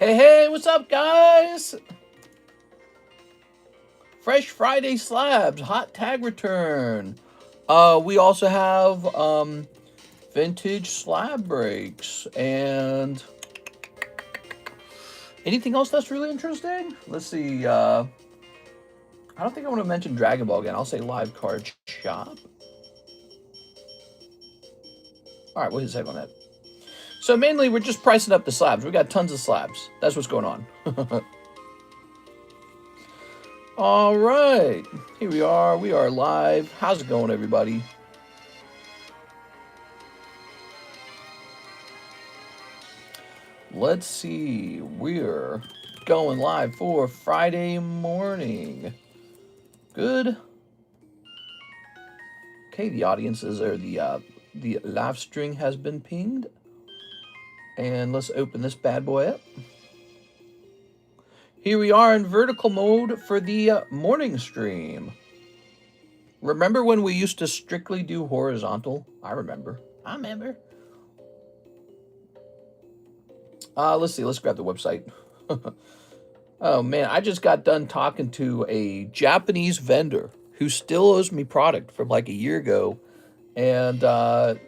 Hey, what's up, guys? Fresh Friday slabs, hot tag return. We also have vintage slab breaks and anything else that's really interesting. Let's see. I don't think I want to mention Dragon Ball again. I'll say live card shop. All right, we'll hit save on that. So mainly, we're just pricing up the slabs. We got tons of slabs. That's what's going on. All right, here we are. We are live. How's it going, everybody? Let's see. We're going live for Friday morning. Good. Okay, the audiences are the live string has been pinged. And let's open this bad boy up. Here we are in vertical mode for the morning stream. Remember when we used to strictly do horizontal? I remember. Let's see. Let's grab the website. Oh, man. I just got done talking to a Japanese vendor who still owes me product from like a year ago. And,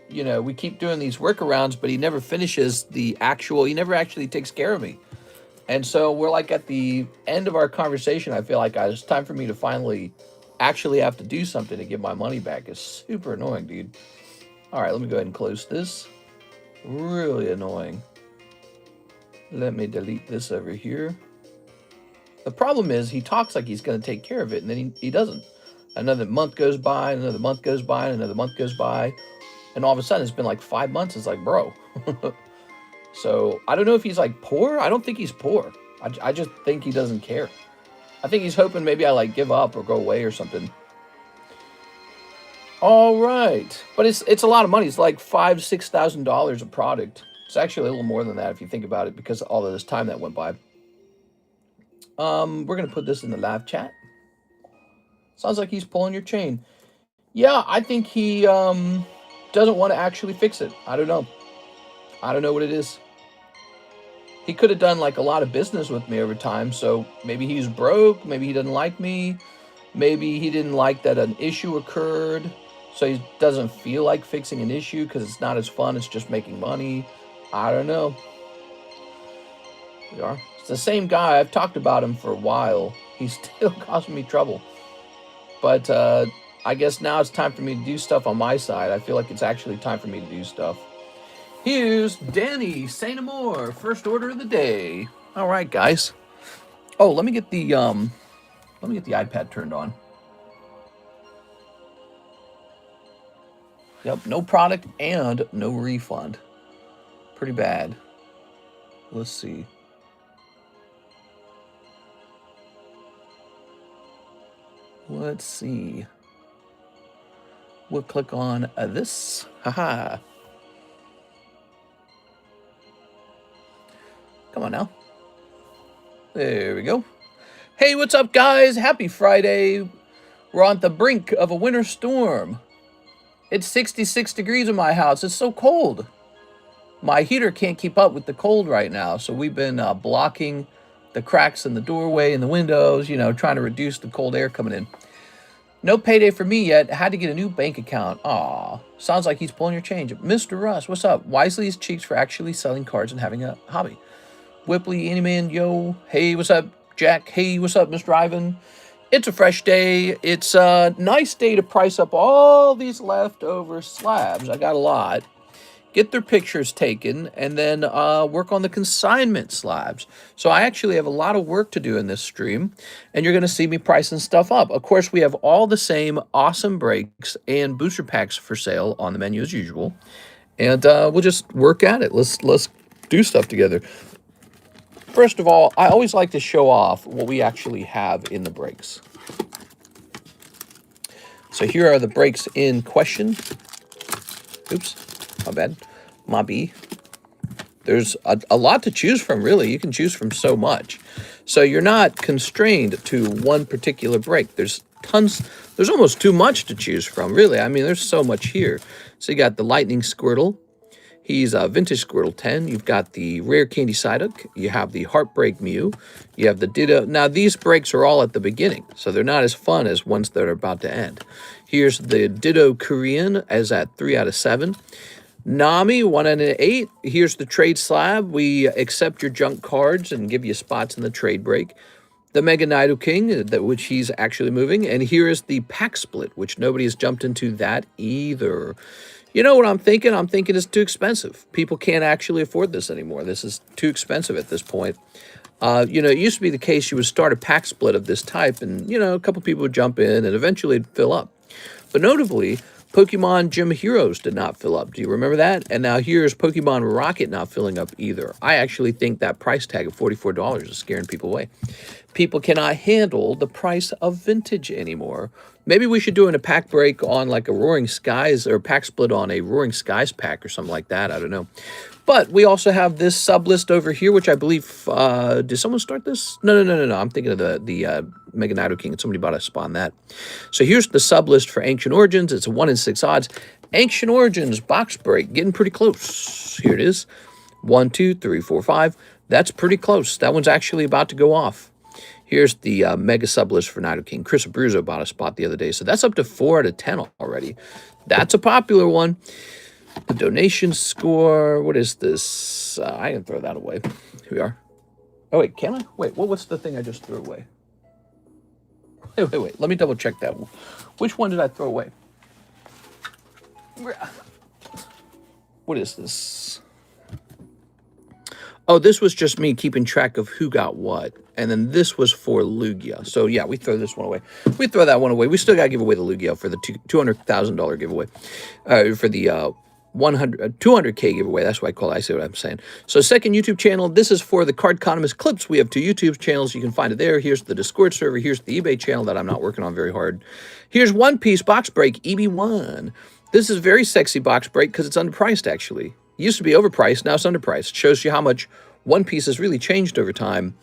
you know, we keep doing these workarounds, but he never finishes he never actually takes care of me. And so we're like at the end of our conversation. I feel like it's time for me to finally actually have to do something to get my money back. It's super annoying, dude. All right, let me go ahead and close this. Really annoying. Let me delete this over here. The problem is he talks like he's going to take care of it, and then he doesn't. Another month goes by, another month goes by, and another month goes by. And all of a sudden, it's been like 5 months. It's like, bro. So I don't know if he's like poor. I don't think he's poor. I just think he doesn't care. I think he's hoping maybe I like give up or go away or something. All right. But it's a lot of money. It's like $5,000-$6,000 a product. It's actually a little more than that if you think about it because of all of this time that went by. We're going to put this in the live chat. Sounds like he's pulling your chain. Yeah, I think he doesn't want to actually fix it. I don't know. I don't know what it is. He could have done like a lot of business with me over time. So maybe he's broke. Maybe he doesn't like me. Maybe he didn't like that an issue occurred. So he doesn't feel like fixing an issue because it's not as fun. It's just making money. I don't know. We are. It's the same guy. I've talked about him for a while. He's still causing me trouble. But I guess now it's time for me to do stuff on my side. I feel like it's actually time for me to do stuff. Here's Danny, say no more. First order of the day. All right, guys. Oh, let me get the iPad turned on. Yep, no product and no refund. Pretty bad. Let's see. Let's see. We'll click on this. Haha. Come on now. There we go. Hey, what's up, guys? Happy Friday. We're on the brink of a winter storm. It's 66 degrees in my house. It's so cold. My heater can't keep up with the cold right now, so we've been blocking the cracks in the doorway and the windows, you know, trying to reduce the cold air coming in. No payday for me yet. Had to get a new bank account. Aw, sounds like he's pulling your change. Mr. Russ, what's up? Wisely's cheeks for actually selling cards and having a hobby. Whipley, Anyman, yo. Hey, what's up, Jack? Hey, what's up, Mr. Ivan? It's a fresh day. It's a nice day to price up all these leftover slabs. I got a lot. Get their pictures taken, and then work on the consignment slabs. So I actually have a lot of work to do in this stream, and you're going to see me pricing stuff up. Of course, we have all the same awesome breaks and booster packs for sale on the menu as usual, and we'll just work at it. Let's do stuff together. First of all, I always like to show off what we actually have in the breaks. So here are the breaks in question. Oops. My bad. Mobby. There's a lot to choose from, really. You can choose from so much. So you're not constrained to one particular break. There's tons. There's almost too much to choose from, really. I mean, there's so much here. So you got the Lightning Squirtle. He's a Vintage Squirtle 10. You've got the Rare Candy Psyduck. You have the Heartbreak Mew. You have the Ditto. Now, these breaks are all at the beginning, so they're not as fun as ones that are about to end. Here's the Ditto Korean as at 3 out of 7. Nami, 1 out of 8. Here's the Trade Slab. We accept your junk cards and give you spots in the trade break. The Mega Nido King, which he's actually moving. And here is the Pack Split, which nobody has jumped into that either. You know what I'm thinking? I'm thinking it's too expensive. People can't actually afford this anymore. This is too expensive at this point. You know, it used to be the case you would start a pack split of this type and, you know, a couple people would jump in and eventually it'd fill up. But notably, Pokemon Gym Heroes did not fill up. Do you remember that? And now here's Pokemon Rocket not filling up either. I actually think that price tag of $44 is scaring people away. People cannot handle the price of vintage anymore. Maybe we should do a pack break on like a Roaring Skies or pack split on a Roaring Skies pack or something like that. I don't know. But we also have this sub list over here, which I believe, did someone start this? No. I'm thinking of the Mega Nido King. Somebody bought a spot on that. So here's the sub list for Ancient Origins. It's a 1 in 6 odds. Ancient Origins box break, getting pretty close. Here it is. 1, 2, 3, 4, 5. That's pretty close. That one's actually about to go off. Here's the mega sub list for Nido King. Chris Abruzzo bought a spot the other day. So that's up to 4 out of 10 already. That's a popular one. The donation score. What is this? I can throw that away. Here we are. Oh, wait. Can I? Wait. What's the thing I just threw away? Wait. Let me double check that one. Which one did I throw away? What is this? Oh, this was just me keeping track of who got what. And then this was for Lugia. So, yeah, we throw this one away. We throw that one away. We still got to give away the Lugia for the $200,000 giveaway. For the 200K giveaway. That's what I call it. I see what I'm saying. So, second YouTube channel. This is for the Cardconomist clips. We have 2 YouTube channels. You can find it there. Here's the Discord server. Here's the eBay channel that I'm not working on very hard. Here's One Piece Box Break, EB1. This is a very sexy box break because it's underpriced, actually. It used to be overpriced. Now it's underpriced. It shows you how much One Piece has really changed over time.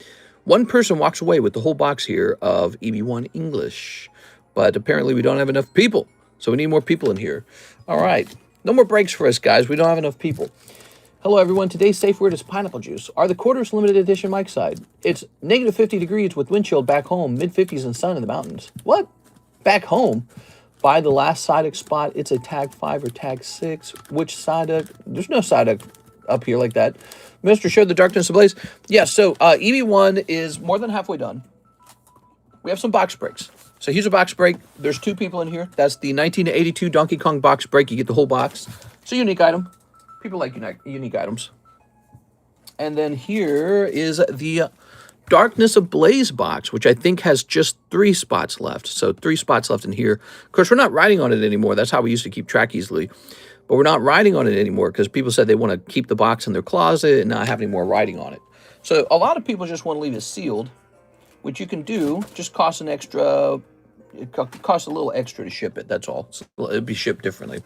One person walks away with the whole box here of EB1 English. But apparently we don't have enough people. So we need more people in here. All right. No more breaks for us, guys. We don't have enough people. Hello, everyone. Today's safe word is pineapple juice. Are the quarters limited edition Mike side? It's negative 50 degrees with wind chill back home. Mid-50s and sun in the mountains. What? Back home? Buy the last Psyduck spot. It's a tag 5 or tag 6. Which Psyduck? There's no Psyduck up here like that. Mr. Show the Darkness Ablaze. Yeah, so EB1 is more than halfway done. We have some box breaks. So here's a box break. There's 2 people in here. That's the 1982 Donkey Kong box break. You get the whole box. It's a unique item. People like unique items. And then here is the Darkness Ablaze box, which I think has just 3 spots left. So 3 spots left in here. Of course, we're not writing on it anymore. That's how we used to keep track easily. But we're not writing on it anymore because people said they want to keep the box in their closet and not have any more writing on it. So a lot of people just want to leave it sealed, which you can do. Just costs an extra. It costs a little extra to ship it. That's all. So it'll be shipped differently.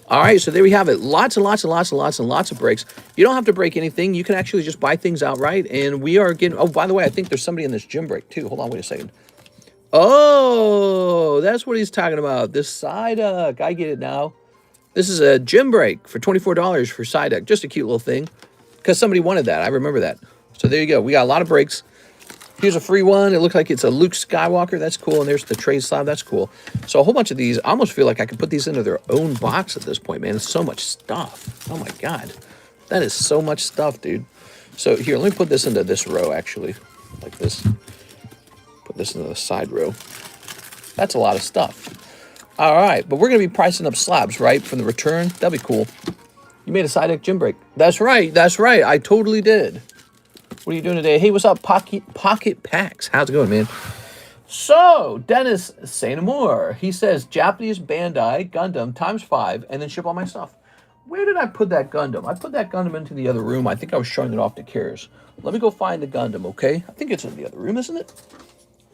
All right, so there we have it. Lots and lots and lots and lots and lots of breaks. You don't have to break anything. You can actually just buy things outright. And we are getting... Oh, by the way, I think there's somebody in this gym break, too. Hold on, wait a second. Oh, that's what he's talking about. This Psyduck. I get it now. This is a gym break for $24 for Psyduck. Just a cute little thing. Because somebody wanted that. I remember that. So there you go. We got a lot of breaks. Here's a free one. It looks like it's a Luke Skywalker. That's cool. And there's the Trade Slab. That's cool. So a whole bunch of these. I almost feel like I could put these into their own box at this point, man. It's so much stuff. Oh, my God. That is so much stuff, dude. So here, let me put this into this row, actually. Like this. Put this into the side row. That's a lot of stuff. All right. But we're going to be pricing up slabs, right, from the return. That'd be cool. You made a Psyduck gym break. That's right. That's right. I totally did. What are you doing today? Hey, what's up, Pocket Packs? How's it going, man? So, Dennis say no more. He says, Japanese Bandai Gundam ×5 and then ship all my stuff. Where did I put that Gundam? I put that Gundam into the other room. I think I was showing it off to Karis. Let me go find the Gundam, okay? I think it's in the other room, isn't it?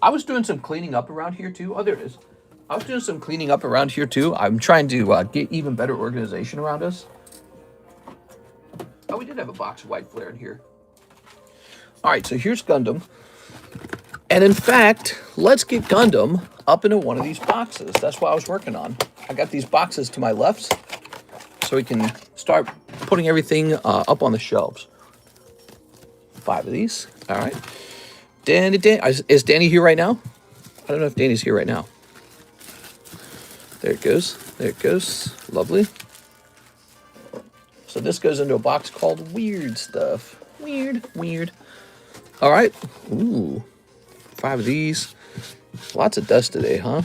I was doing some cleaning up around here, too. Oh, there it is. I was doing some cleaning up around here, too. I'm trying to get even better organization around us. Oh, we did have a box of white flare in here. All right, so here's Gundam. And in fact, let's get Gundam up into one of these boxes. That's what I was working on. I got these boxes to my left so we can start putting everything up on the shelves. 5 of these. All right. Danny, is Danny here right now? I don't know if Danny's here right now. There it goes. There it goes. Lovely. So this goes into a box called Weird Stuff. Weird. All right. Ooh. 5 of these. Lots of dust today, huh?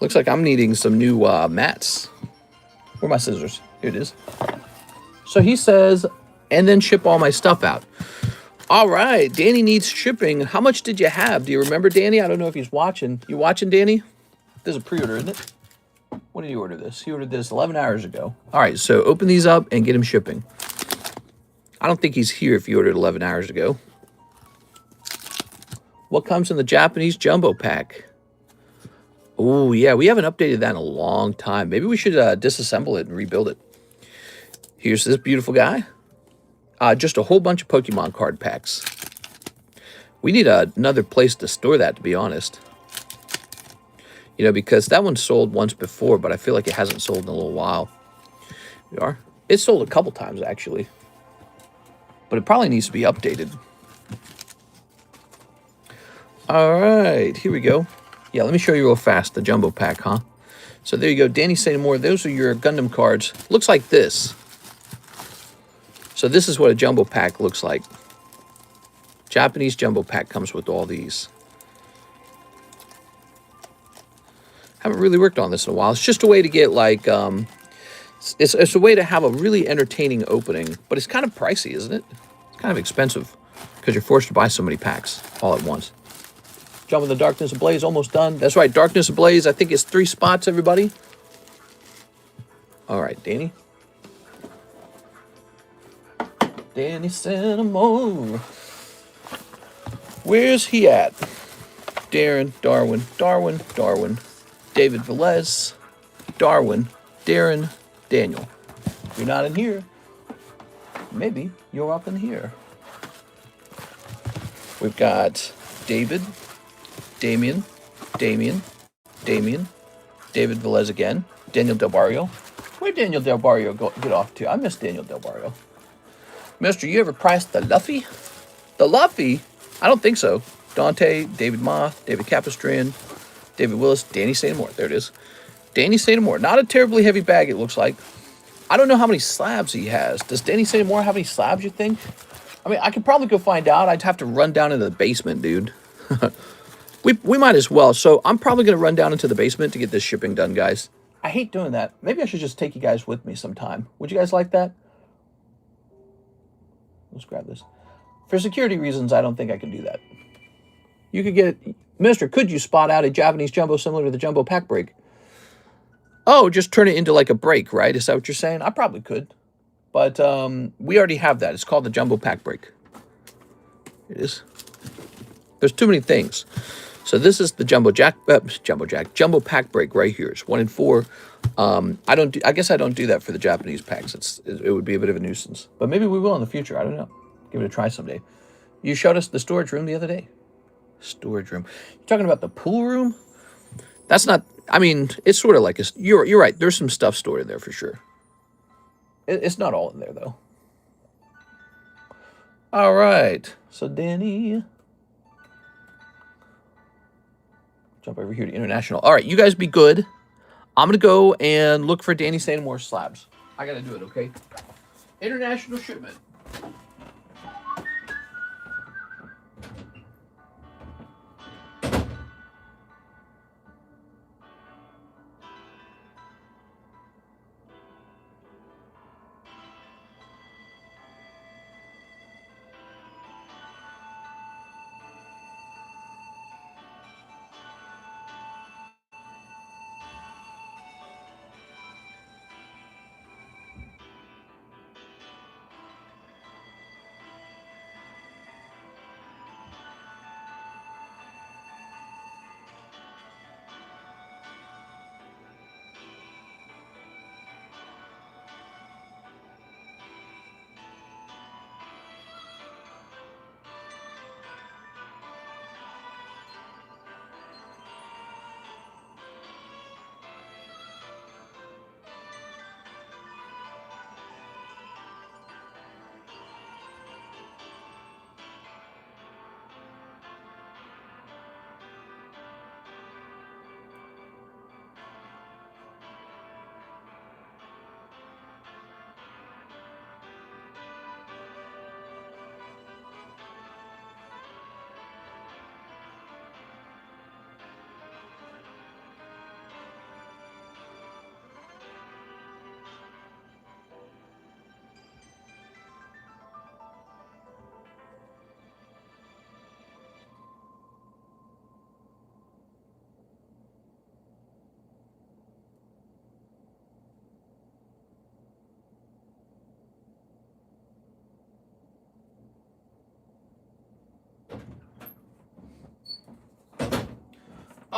Looks like I'm needing some new mats. Where are my scissors? Here it is. So he says, and then ship all my stuff out. All right. Danny needs shipping. How much did you have? Do you remember, Danny? I don't know if he's watching. You watching, Danny? This is a pre-order, isn't it? When did he order this? He ordered this 11 hours ago. All right. So open these up and get him shipping. I don't think he's here if he ordered 11 hours ago. What comes in the Japanese jumbo pack? Oh, yeah, we haven't updated that in a long time. Maybe we should disassemble it and rebuild it. Here's this beautiful guy. Just a whole bunch of Pokemon card packs. We need another place to store that, to be honest. You know, because that one sold once before, but I feel like it hasn't sold in a little while. We are. It sold a couple times, actually. But it probably needs to be updated. All right, here we go. Yeah, let me show you real fast the jumbo pack, huh? So there you go. Danny saying more. Those are your Gundam cards. Looks like this. So this is what a jumbo pack looks like. Japanese jumbo pack comes with all these. Haven't really worked on this in a while. It's just a way to get like, it's a way to have a really entertaining opening, but it's kind of pricey, isn't it? It's kind of expensive because you're forced to buy so many packs all at once. Jump in the Darkness Ablaze, almost done. That's right, Darkness Ablaze, I think it's 3 spots, everybody. All right, Danny. Danny Cinnamon. Where's he at? Darren, Darwin. David Velez, Darwin, Darren, Daniel. If you're not in here, maybe you're up in here. We've got David, Damien, David Velez again, Daniel Del Barrio. Where'd Daniel Del Barrio get off to? I miss Daniel Del Barrio. Mister, you ever priced the Luffy? The Luffy? I don't think so. Dante, David Ma, David Capistran, David Willis, Danny Sainamore. There it is. Danny Sainamore. Not a terribly heavy bag, it looks like. I don't know how many slabs he has. Does Danny Sainamore have any slabs, you think? I mean, I could probably go find out. I'd have to run down into the basement, dude. We might as well. So I'm probably going to run down into the basement to get this shipping done, guys. I hate doing that. Maybe I should just take you guys with me sometime. Would you guys like that? Let's grab this. For security reasons, I don't think I can do that. You could get... Mister, could you spot out a Japanese jumbo similar to the jumbo pack break? Oh, just turn it into like a break, right? Is that what you're saying? I probably could. But we already have that. It's called the jumbo pack break. It is. There's too many things. So this is the jumbo pack break right here. It's 1 in 4. I guess I don't do that for the Japanese packs. It would be a bit of a nuisance. But maybe we will in the future. I don't know. Give it a try someday. You showed us the storage room the other day. Storage room. You're talking about the pool room? That's not... I mean, it's sort of like... You're right. There's some stuff stored in there for sure. It's not all in there, though. All right. So, Danny... Jump over here to International. All right, you guys be good. I'm going to go and look for Danny Sainamore slabs. I got to do it, okay? International shipment.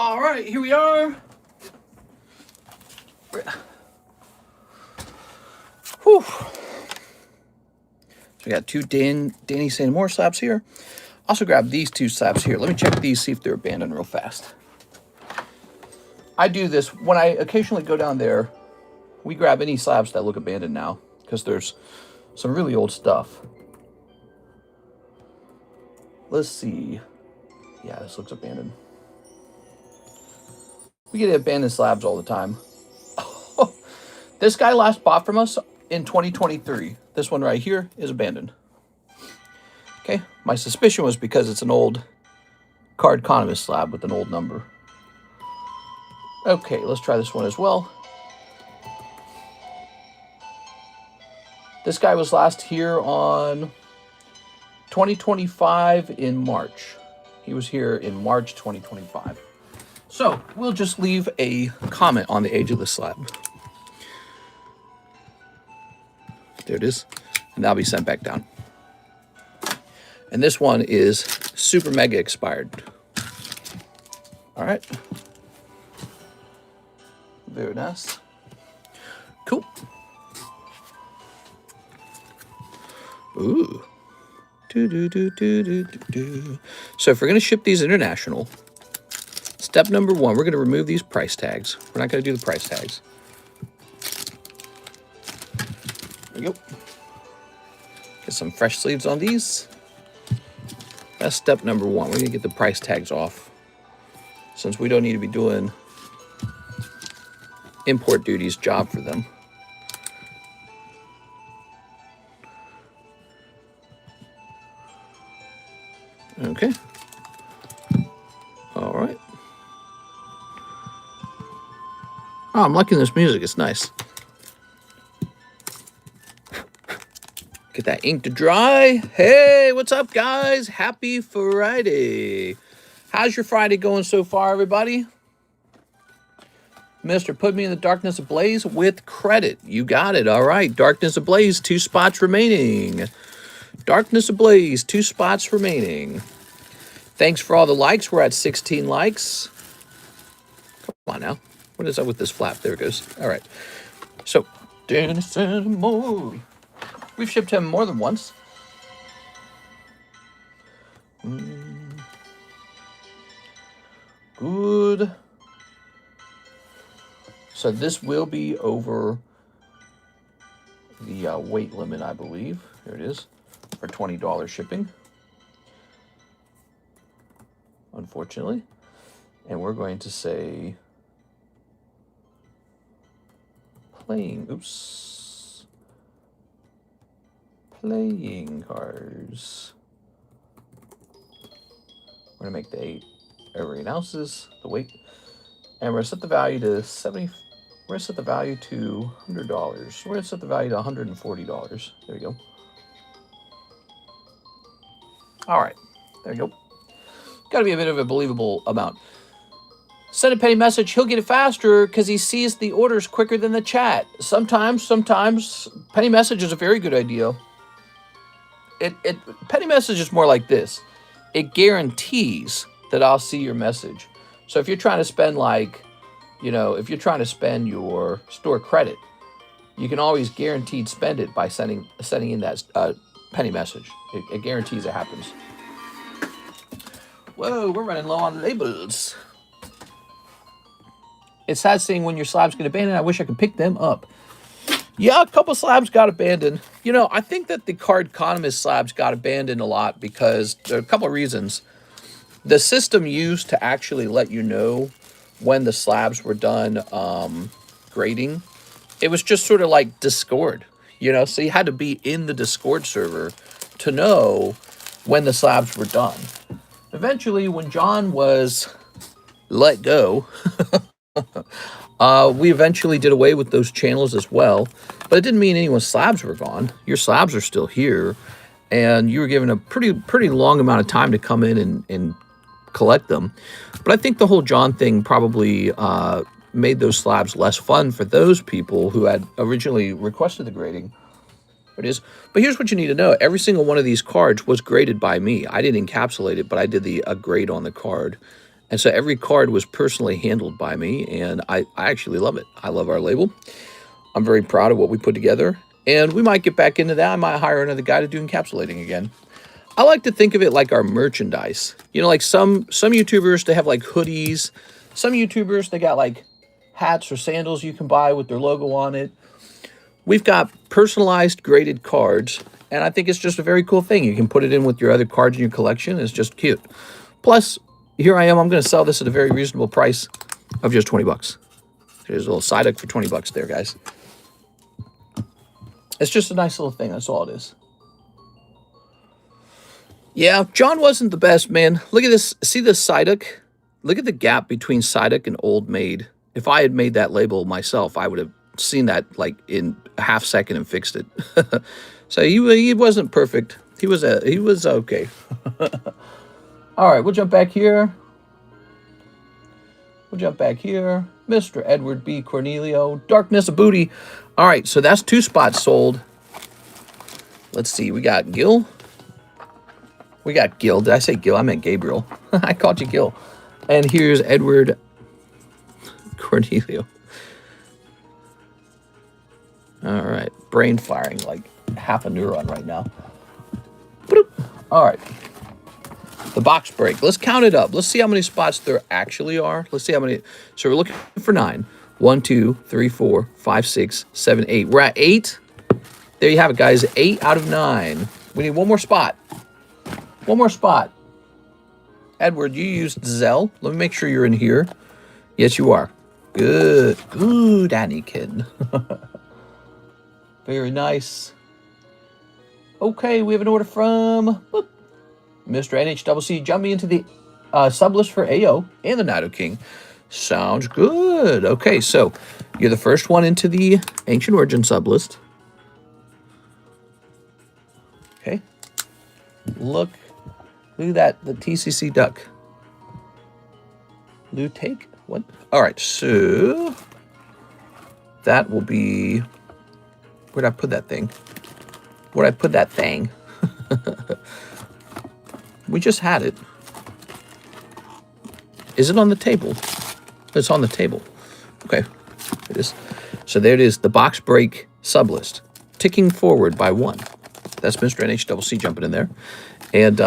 All right, here we are. Whew. So we got two Danny Santamore slabs here. Also grab these two slabs here. Let me check these, see if they're abandoned real fast. I do this when I occasionally go down there. We grab any slabs that look abandoned now because there's some really old stuff. Let's see. Yeah, this looks abandoned. We get abandoned slabs all the time. This guy last bought from us in 2023. This one right here is abandoned. Okay, my suspicion was because it's an old TheCardconomist slab with an old number. Okay, let's try this one as well. This guy was last here on 2025 in March. He was here in March 2025. So we'll just leave a comment on the age of the slab. There it is. And that'll be sent back down. And this one is super mega expired. All right. Very nice. Cool. Ooh. So if we're going to ship these international, step number one, we're going to remove these price tags. We're not going to do the price tags. There we go. Get some fresh sleeves on these. That's step number one. We're going to get the price tags off, since we don't need to be doing import duties job for them. Okay. All right. Oh, I'm liking this music. It's nice. Get that ink to dry. Hey, what's up, guys? Happy Friday. How's your Friday going so far, everybody? Mister, put me in the darkness ablaze with credit. You got it. All right. Darkness ablaze, 2 spots remaining. Darkness ablaze, 2 spots remaining. Thanks for all the likes. We're at 16 likes. Come on now. What is up with this flap? There it goes. All right. So, Danny Santamore. We've shipped him more than once. Good. So this will be over the weight limit, I believe. There it is, for $20 shipping, unfortunately. And we're going to say playing cards. We're gonna make the 8 over 8 ounces, the weight, and we're gonna set the value to 70. We're gonna set the value to $100. We're gonna set the value to $140. There we go. All right, there you go. Got to be a bit of a believable amount. Send a penny message. He'll get it faster because he sees the orders quicker than the chat. Sometimes penny message is a very good idea. Penny message is more like this. It guarantees that I'll see your message. So if you're trying to spend if you're trying to spend your store credit, you can always guaranteed spend it by sending in that penny message. It guarantees it happens. Whoa, we're running low on labels. It's sad seeing when your slabs get abandoned. I wish I could pick them up. Yeah, a couple slabs got abandoned. I think that the TheCardconomist slabs got abandoned a lot because there are a couple of reasons. The system used to actually let you know when the slabs were done grading, it was just sort of like Discord, so you had to be in the Discord server to know when the slabs were done. Eventually, when John was let go, we eventually did away with those channels as well, but it didn't mean anyone's slabs were gone. Your slabs are still here, and you were given a pretty long amount of time to come in and collect them. But I think the whole John thing probably made those slabs less fun for those people who had originally requested the grading. There it is. But here's what you need to know. Every single one of these cards was graded by me. I didn't encapsulate it, but I did a grade on the card. And so every card was personally handled by me, and I actually love it. I love our label. I'm very proud of what we put together, and we might get back into that. I might hire another guy to do encapsulating again. I like to think of it like our merchandise. You know, like some YouTubers, they have like hoodies. Some YouTubers, they got like hats or sandals you can buy with their logo on it. We've got personalized graded cards, and I think it's just a very cool thing. You can put it in with your other cards in your collection. It's just cute. Plus, here I am. I'm going to sell this at a very reasonable price of just 20 bucks. There's a little side hook for 20 bucks there, guys. It's just a nice little thing. That's all it is. Yeah, John wasn't the best, man. Look at this. See this side hook? Look at the gap between side hook and Old Maid. If I had made that label myself, I would have seen that like in a half second and fixed it. So he wasn't perfect. He was okay. All right, we'll jump back here. Mr. Edward B. Cornelio, Darkness of Booty. All right, so that's 2 spots sold. Let's see, we got Gil. Did I say Gil? I meant Gabriel. I called you Gil. And here's Edward Cornelio. All right, brain firing like half a neuron right now. All right. The box break. Let's count it up. Let's see how many spots there actually are. Let's see how many. So we're looking for 9. 1, 2, 3, 4, 5, 6, 7, 8. We're at 8. There you have it, guys. 8 out of 9. We need one more spot. One more spot. Edward, you used ZELLE. Let me make sure you're in here. Yes, you are. Good. Good, Anakin. Very nice. Okay, we have an order from Mr. NHCC. Jump me into the sublist for AO and the Nido King. Sounds good. Okay, so you're the first one into the Ancient Origin sublist. Okay. Look at that, the TCC duck. Loot take? What? All right, so that will be, where'd I put that thing? We just had it. Is it on the table? It's on the table. Okay, it is. So there it is, the box break sublist, ticking forward by 1. That's Mr. NHCC jumping in there. And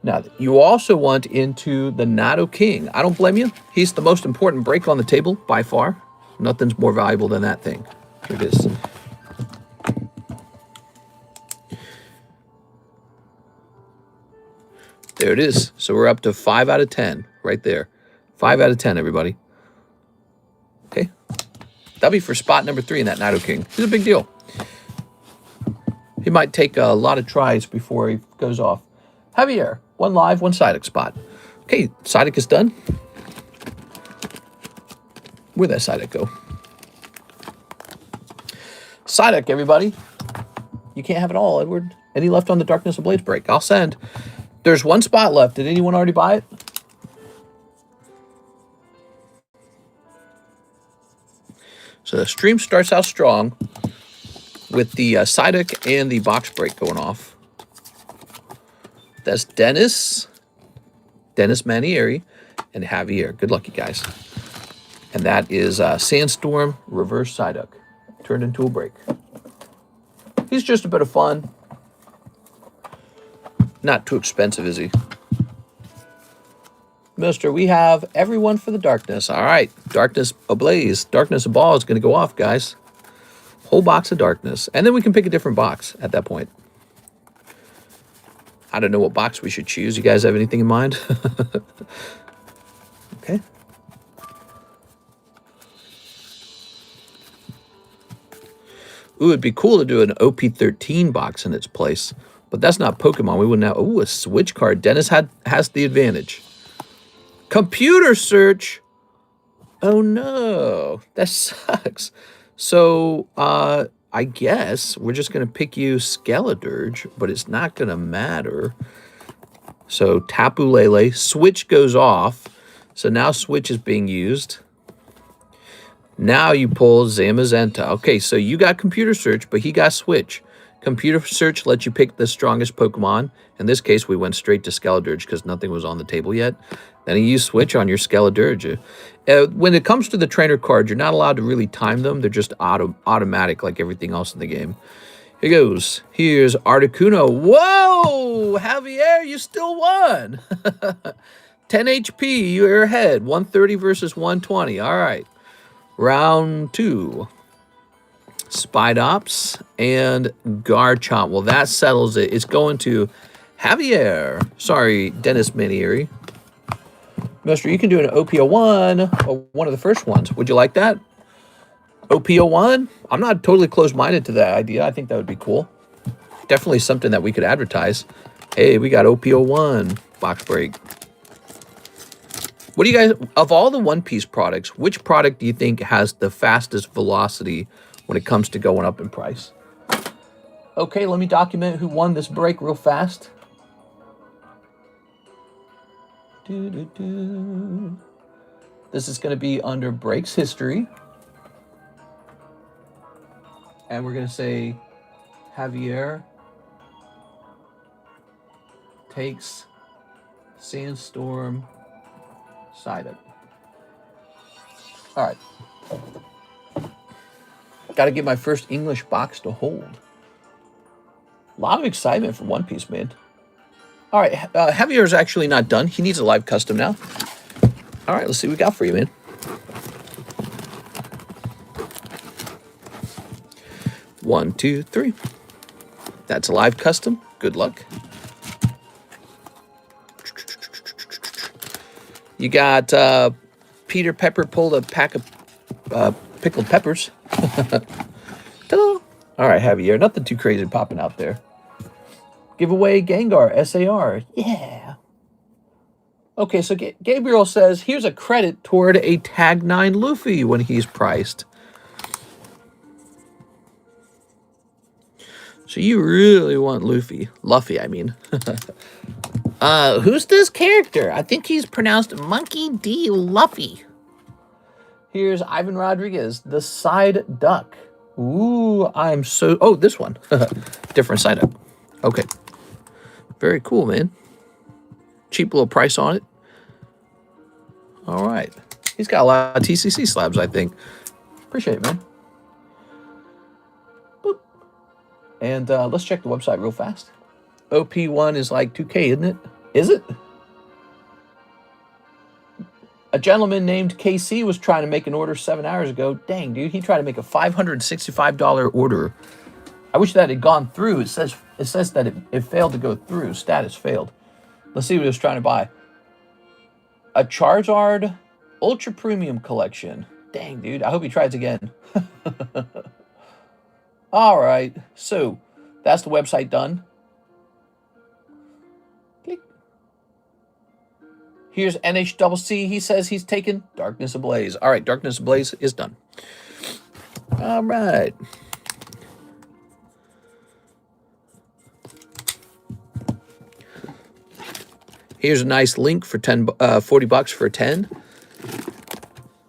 now you also want into the Nido King. I don't blame you. He's the most important break on the table by far. Nothing's more valuable than that thing. Here it is. There it is. So we're up to 5 out of 10 right there. 5 out of 10, everybody. Okay. That'll be for spot number 3 in that Nido King. He's a big deal. He might take a lot of tries before he goes off. Javier, 1 live, 1 Psyduck spot. Okay, Psyduck is done. Where'd that Psyduck go? Psyduck, everybody. You can't have it all, Edward. Any left on the Darkness of Blades break? I'll send. There's 1 spot left. Did anyone already buy it? So the stream starts out strong with the Psyduck and the box break going off. That's Dennis Manieri, and Javier. Good luck, you guys. And that is Sandstorm Reverse Psyduck. Turned into a break. He's just a bit of fun. Not too expensive, is he? Mister, we have everyone for the Darkness. All right. Darkness ablaze. Darkness aball is going to go off, guys. Whole box of Darkness. And then we can pick a different box at that point. I don't know what box we should choose. You guys have anything in mind? Okay. Ooh, it'd be cool to do an OP13 box in its place. But that's not Pokemon. We wouldn't have... Ooh, a Switch card. Dennis has the advantage. Computer search. Oh, no. That sucks. So, I guess we're just going to pick you Skeledirge, but it's not going to matter. So, Tapu Lele. Switch goes off. So, now Switch is being used. Now you pull Zamazenta. Okay, so you got Computer Search, but he got Switch. Computer Search lets you pick the strongest Pokemon. In this case, we went straight to Skeledirge because nothing was on the table yet. Then you switch on your Skeledirge. When it comes to the trainer cards, you're not allowed to really time them. They're just automatic like everything else in the game. Here goes. Here's Articuno. Whoa! Javier, you still won. 10 HP, you're ahead. 130 versus 120. All right. Round 2. Spidops and Garchomp. Well, that settles it. It's going to Javier. Sorry, Dennis Manieri. Mister, you can do an OP01 or one of the first ones. Would you like that? OP01? I'm not totally closed-minded to that idea. I think that would be cool. Definitely something that we could advertise. Hey, we got OP01 box break. What do you guys, of all the One Piece products, which product do you think has the fastest velocity when it comes to going up in price? Okay, let me document who won this break real fast. This is going to be under breaks history. And we're going to say Javier takes Sandstorm Psyduck. All right. Got to get my first English box to hold. A lot of excitement from One Piece, man. All right, Javier is actually not done. He needs a live custom now. All right, let's see what we got for you, man. One, two, three. That's a live custom. Good luck. You got Peter Pepper pulled a pack of pickled peppers. Ta-da! All right, Javier. Nothing too crazy popping out there. Giveaway Gengar SAR. Yeah. Okay, so Gabriel says, here's a credit toward a Tag 9 Luffy when he's priced. So you really want Luffy. Luffy, I mean. Who's this character? I think he's pronounced Monkey D. Luffy. Here's Ivan Rodriguez, the side duck. Ooh, I'm so... Oh, this one. Different side duck. Okay. Very cool, man. Cheap little price on it. All right. He's got a lot of TCC slabs, I think. Appreciate it, man. Boop. And let's check the website real fast. OP1 is like 2K, isn't it? Is it? A gentleman named KC was trying to make an order 7 hours ago. Dang, dude. He tried to make a $565 order. I wish that had gone through. It says that it failed to go through. Status failed. Let's see what he was trying to buy. A Charizard Ultra Premium Collection. Dang, dude. I hope he tries again. All right. So, that's the website done. Click. Here's NHCC. He says he's taken Darkness Ablaze. All right. Darkness Ablaze is done. All right. Here's a nice link for 40 bucks for 10.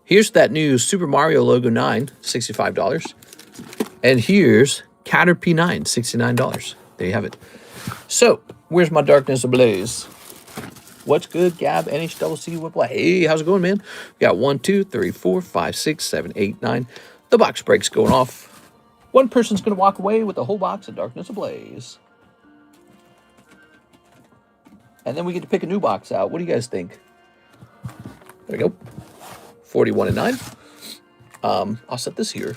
Here's that new Super Mario logo 9, $65. And here's Caterpie 9, $69. There you have it. So, where's my Darkness Ablaze? What's good, Gab? NHCC Whipple. Hey, how's it going, man? We got 1, 2, 3, 4, 5, 6, 7, 8, 9. The box break's going off. One person's going to walk away with the whole box of Darkness Ablaze. And then we get to pick a new box out. What do you guys think? There we go. 41 and 9. I'll set this here.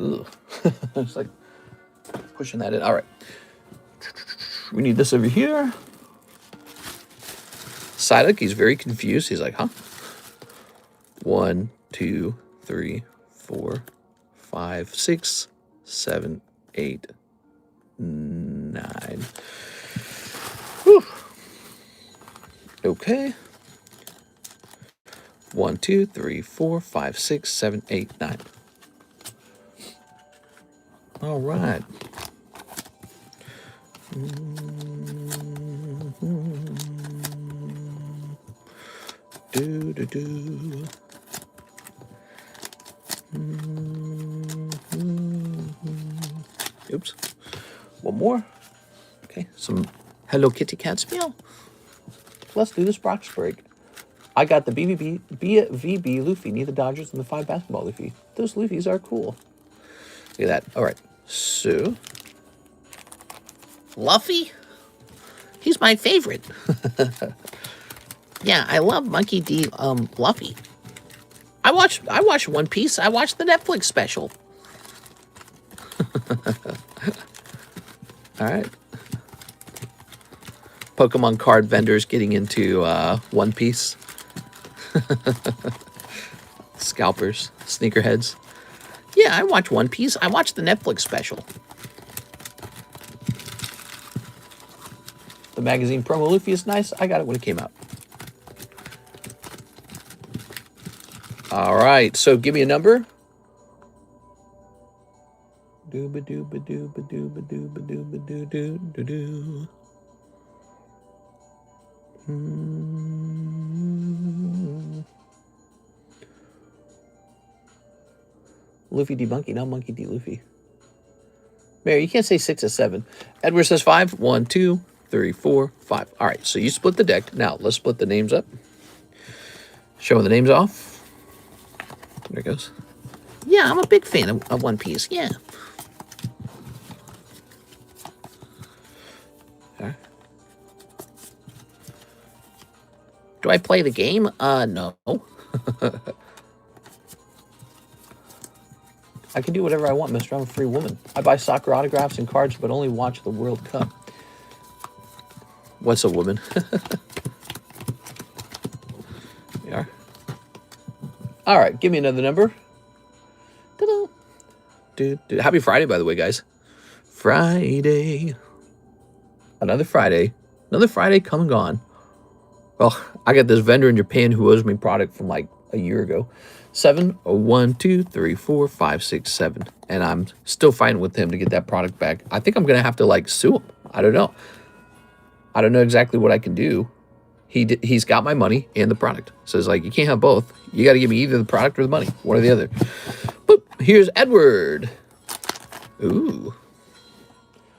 Ugh. It's like pushing that in. All right. We need this over here. Psyduck, he's very confused. He's like, huh? 1, 2, 3, 4, 5, 6, 7, 8, 9. Whew. Okay. 1, 2, 3, 4, 5, 6, 7, 8, 9. All right. Oops. One more. Okay. Some Hello Kitty cats meow. let's do this box break. I got the BVB Luffy, need the Dodgers, and the 5 basketball Luffy. Those Luffys are cool. Look at that. All right. So, Luffy? He's my favorite. Yeah, I love Monkey D. Luffy. I watched One Piece. I watched the Netflix special. All right. Pokemon card vendors getting into One Piece. Scalpers, sneakerheads. Yeah, I watched One Piece. I watched the Netflix special. The magazine promo Luffy is nice. I got it when it came out. All right, so give me a number. Dooba dooba dooba dooba dooba dooba doo doo doo doo. Luffy D Monkey, not Monkey D Luffy. Mary, you can't say 6 or 7. Edward says 5. 1, 2, 3, 4, 5. All right, so you split the deck. Now let's split the names up. Showing the names off. There it goes. Yeah, I'm a big fan of One Piece. Yeah. Okay. Do I play the game? No. I can do whatever I want, mister. I'm a free woman. I buy soccer autographs and cards, but only watch the World Cup. What's a woman? We are. All right, give me another number. Ta-da. Happy Friday, by the way, guys. Friday. Another Friday. Another Friday come and gone. Well, I got this vendor in Japan who owes me product from like a year ago. 7, 1, 2, 3, 4, 5, 6, 7. And I'm still fighting with him to get that product back. I think I'm going to have to like sue him. I don't know. I don't know exactly what I can do. He's got my money and the product. So it's like, you can't have both. You got to give me either the product or the money. One or the other. Boop. Here's Edward. Ooh.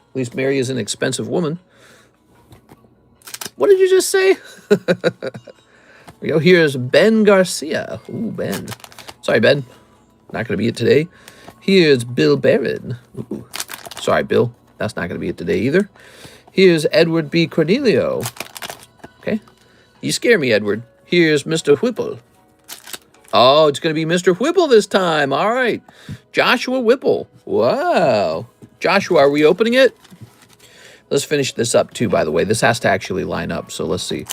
At least Mary is an expensive woman. What did you just say? We go. Here's Ben Garcia. Ooh, Ben. Sorry, Ben. Not going to be it today. Here's Bill Barron. Ooh. Sorry, Bill. That's not going to be it today either. Here's Edward B. Cornelio. Okay. You scare me, Edward. Here's Mr. Whipple. Oh, it's going to be Mr. Whipple this time. All right. Joshua Whipple. Wow. Joshua, are we opening it? Let's finish this up, too, by the way. This has to actually line up, so let's see.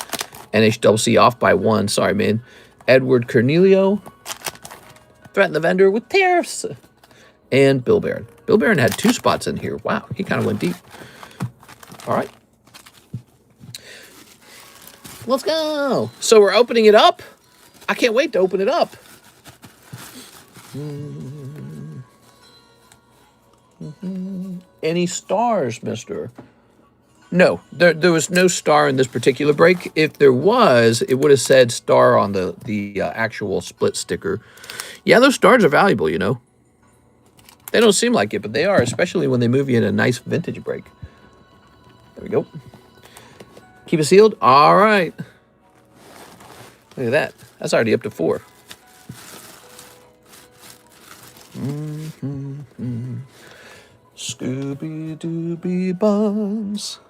NHWC off by 1. Sorry, man. Edward Cornelio. Threaten the vendor with tariffs. And Bill Barron. Bill Barron had 2 spots in here. Wow, he kind of went deep. All right. Let's go. So we're opening it up. I can't wait to open it up. Any stars, mister? No, there was no star in this particular break. If there was, it would have said star on the actual split sticker. Yeah, those stars are valuable, you know. They don't seem like it, but they are, especially when they move you in a nice vintage break. There we go. Keep it sealed. All right. Look at that. That's already up to 4. Scooby-Dooby buns.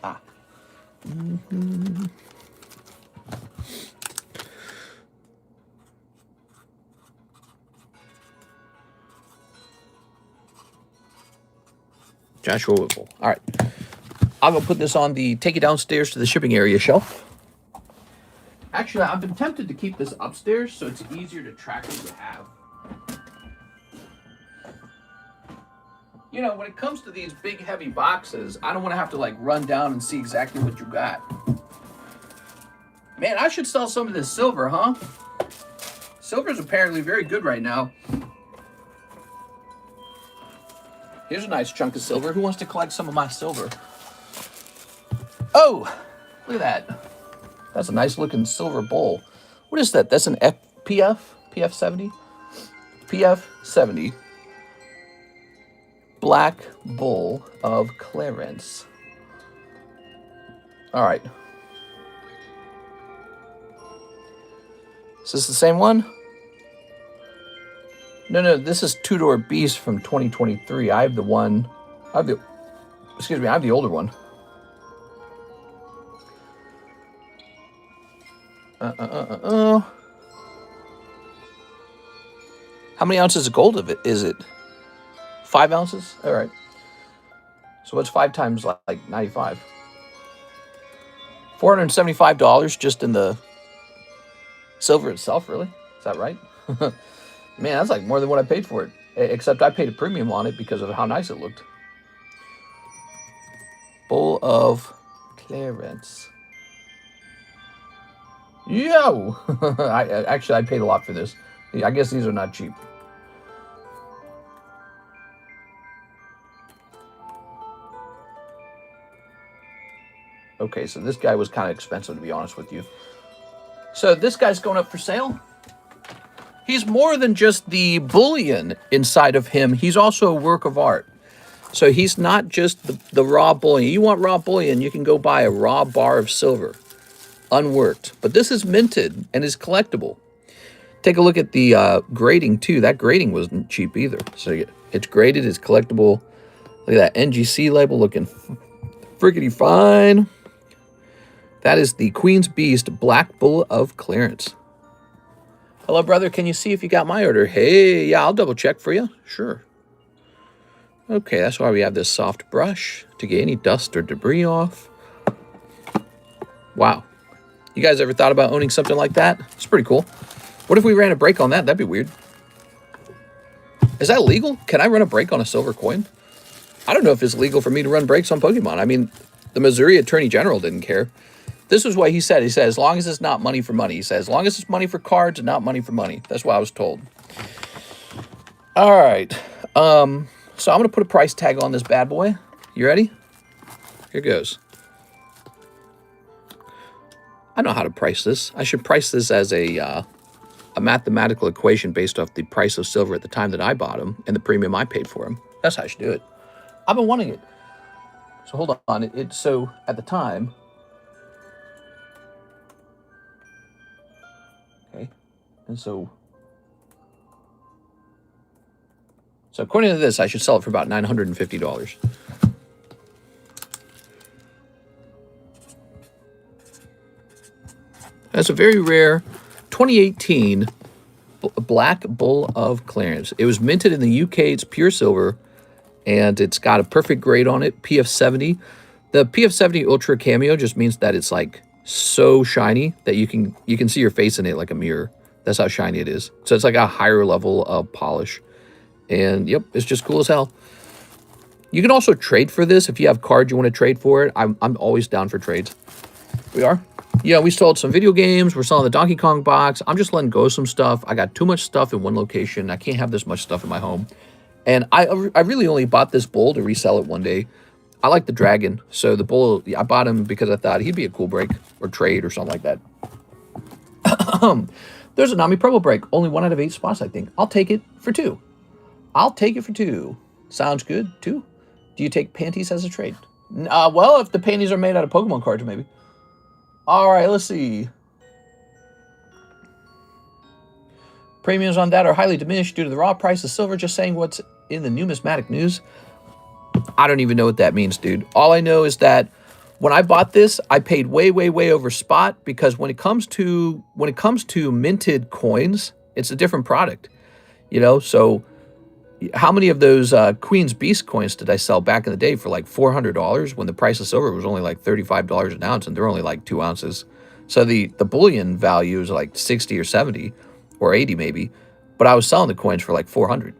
Ah. Joshua Whipple. All right. I'm going to put this on the take it downstairs to the shipping area shelf. Actually, I've been tempted to keep this upstairs so it's easier to track what you have. You know, when it comes to these big, heavy boxes, I don't want to have to, like, run down and see exactly what you got. Man, I should sell some of this silver, huh? Silver's apparently very good right now. Here's a nice chunk of silver. Who wants to collect some of my silver? Oh, look at that. That's a nice looking silver bowl. What is that? That's an PF 70? PF 70. Black Bull of Clarence. All right. Is this the same one? No, this is Two-Door Beast from 2023. I have the one, I have the older one. How many ounces of gold of it is it? 5 ounces? All right. So what's 5 times like 95? $475 just in the silver itself, really? Is that right? Man, that's like more than what I paid for it. Except I paid a premium on it because of how nice it looked. Bull of Clarence. Yo! I paid a lot for this. I guess these are not cheap. Okay, so this guy was kind of expensive, to be honest with you. So this guy's going up for sale. He's more than just the bullion inside of him. He's also a work of art. So he's not just the raw bullion. You want raw bullion, you can go buy a raw bar of silver, unworked. But this is minted and is collectible. Take a look at the grading, too. That grading wasn't cheap either. So it's graded, it's collectible. Look at that NGC label looking friggity fine. That is the Queen's Beast Black Bull of Clarence. Hello, brother. Can you see if you got my order? Hey, yeah, I'll double check for you. Sure. Okay, that's why we have this soft brush to get any dust or debris off. Wow. You guys ever thought about owning something like that? It's pretty cool. What if we ran a break on that? That'd be weird. Is that legal? Can I run a break on a silver coin? I don't know if it's legal for me to run breaks on Pokemon. I mean, the Missouri Attorney General didn't care. This is what he said. He said, as long as it's not money for money. He said, as long as it's money for cards and not money for money. That's what I was told. All right. So I'm going to put a price tag on this bad boy. You ready? Here goes. I know how to price this. I should price this as a mathematical equation based off the price of silver at the time that I bought him and the premium I paid for him. That's how I should do it. I've been wanting it. So hold on. So at the time... And so according to this, I should sell it for about $950. That's a very rare 2018 Black Bull of Clarence. It was minted in the UK. It's pure silver, and it's got a perfect grade on it, PF70. The PF70 Ultra Cameo just means that it's like so shiny that you can see your face in it like a mirror. That's how shiny it is. So it's like a higher level of polish. And yep, it's just cool as hell. You can also trade for this if you have cards you want to trade for it. I'm always down for trades. We are. Yeah, we sold some video games. We're selling the Donkey Kong box. I'm just letting go of some stuff. I got too much stuff in one location. I can't have this much stuff in my home. And I really only bought this bull to resell it one day. I like the dragon. So the bull, I bought him because I thought he'd be a cool break or trade or something like that. There's a Nami Promo break. Only 1 out of 8 spots, I think. I'll take it for 2. I'll take it for 2. Sounds good, 2. Do you take panties as a trade? Well, if the panties are made out of Pokemon cards, maybe. All right, let's see. Premiums on that are highly diminished due to the raw price of silver. Just saying what's in the numismatic news. I don't even know what that means, dude. All I know is that when I bought this, I paid way, way, way over spot because when it comes to minted coins, it's a different product, you know. So, how many of those Queen's Beast coins did I sell back in the day for like $400 when the price of silver was only like $35 an ounce and they're only like 2 ounces? So the bullion value is like 60 or 70 or 80 maybe, but I was selling the coins for like 400.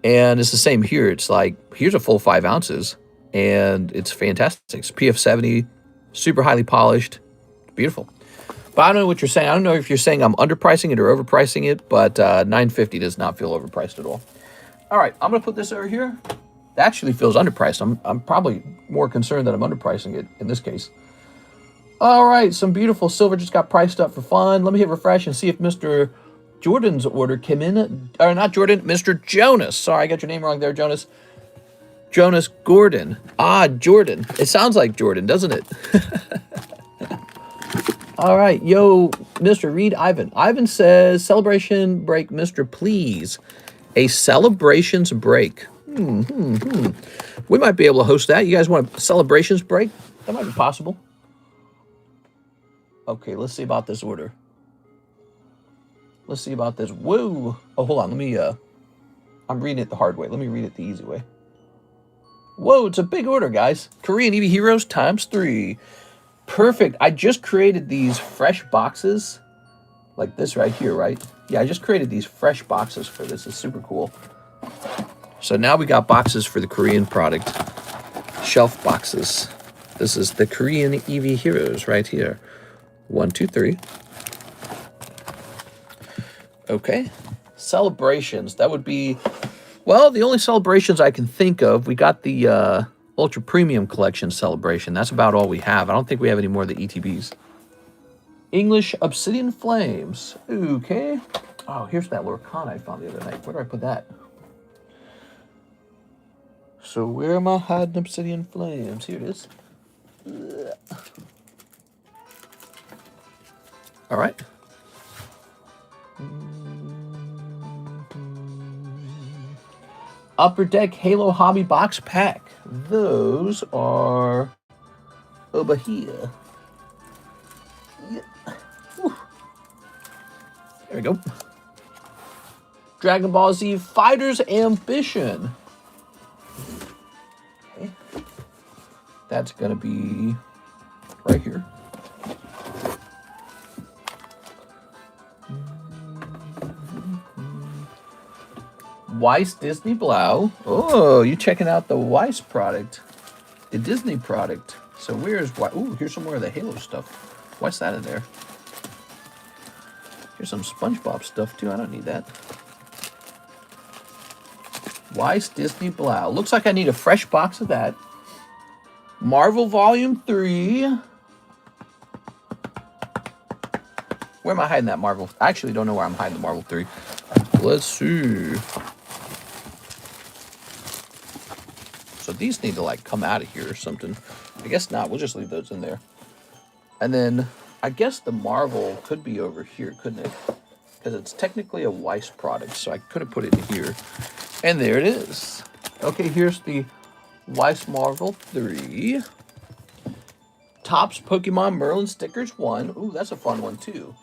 And it's the same here. It's like, here's a full 5 ounces. And it's fantastic. It's PF70, super highly polished, beautiful. But I don't know what you're saying. I don't know if you're saying I'm underpricing it or overpricing it, but $950 does not feel overpriced at all. All right, I'm gonna put this over here. It actually feels underpriced. I'm probably more concerned that I'm underpricing it in this case. All right, some beautiful silver just got priced up for fun. Let me hit refresh and see if Mr. Jordan's order came in. Or not Jordan, Mr. Jonas. Sorry, I got your name wrong there, Jonas. Jonas Gordon. Ah, Jordan. It sounds like Jordan, doesn't it? All right, yo, Mr. Reed Ivan. Ivan says, celebration break, Mr. Please. A celebrations break. We might be able to host that. You guys want a celebrations break? That might be possible. Okay, let's see about this order. Let's see about this. Whoa. Oh, hold on. Let me, I'm reading it the hard way. Let me read it the easy way. Whoa, it's a big order, guys. Korean EV Heroes ×3. Perfect. I just created these fresh boxes. Like this right here, right? Yeah, I just created these fresh boxes for this. It's super cool. So now we got boxes for the Korean product. Shelf boxes. This is the Korean EV Heroes right here. 1, 2, 3. Okay. Celebrations. That would be, well, the only celebrations I can think of. We got the Ultra Premium Collection celebration. That's about all we have. I don't think we have any more of the ETBs. English Obsidian Flames. Okay. Oh, here's that Lorcan I found the other night. Where do I put that? So where am I hiding Obsidian Flames? Here it is. All right. Upper Deck Halo Hobby Box Pack. Those are over here. Yeah. There we go. Dragon Ball Z Fighter's Ambition. Okay. That's going to be right here. Weiss Disney Blau. Oh, you checking out the Weiss product. The Disney product. So where's Weiss? Ooh, here's some more of the Halo stuff. What's that in there? Here's some SpongeBob stuff too. I don't need that. Weiss Disney Blau. Looks like I need a fresh box of that. Marvel Volume 3. Where am I hiding that Marvel? I actually don't know where I'm hiding the Marvel 3. Let's see. So these need to like come out of here or something. I guess not. We'll just leave those in there. And then I guess the Marvel could be over here, couldn't it? Because it's technically a Weiss product, so I could have put it in here. And there it is. Okay, here's the Weiss Marvel 3. Topps Pokemon Merlin Stickers 1. Ooh, that's a fun one too.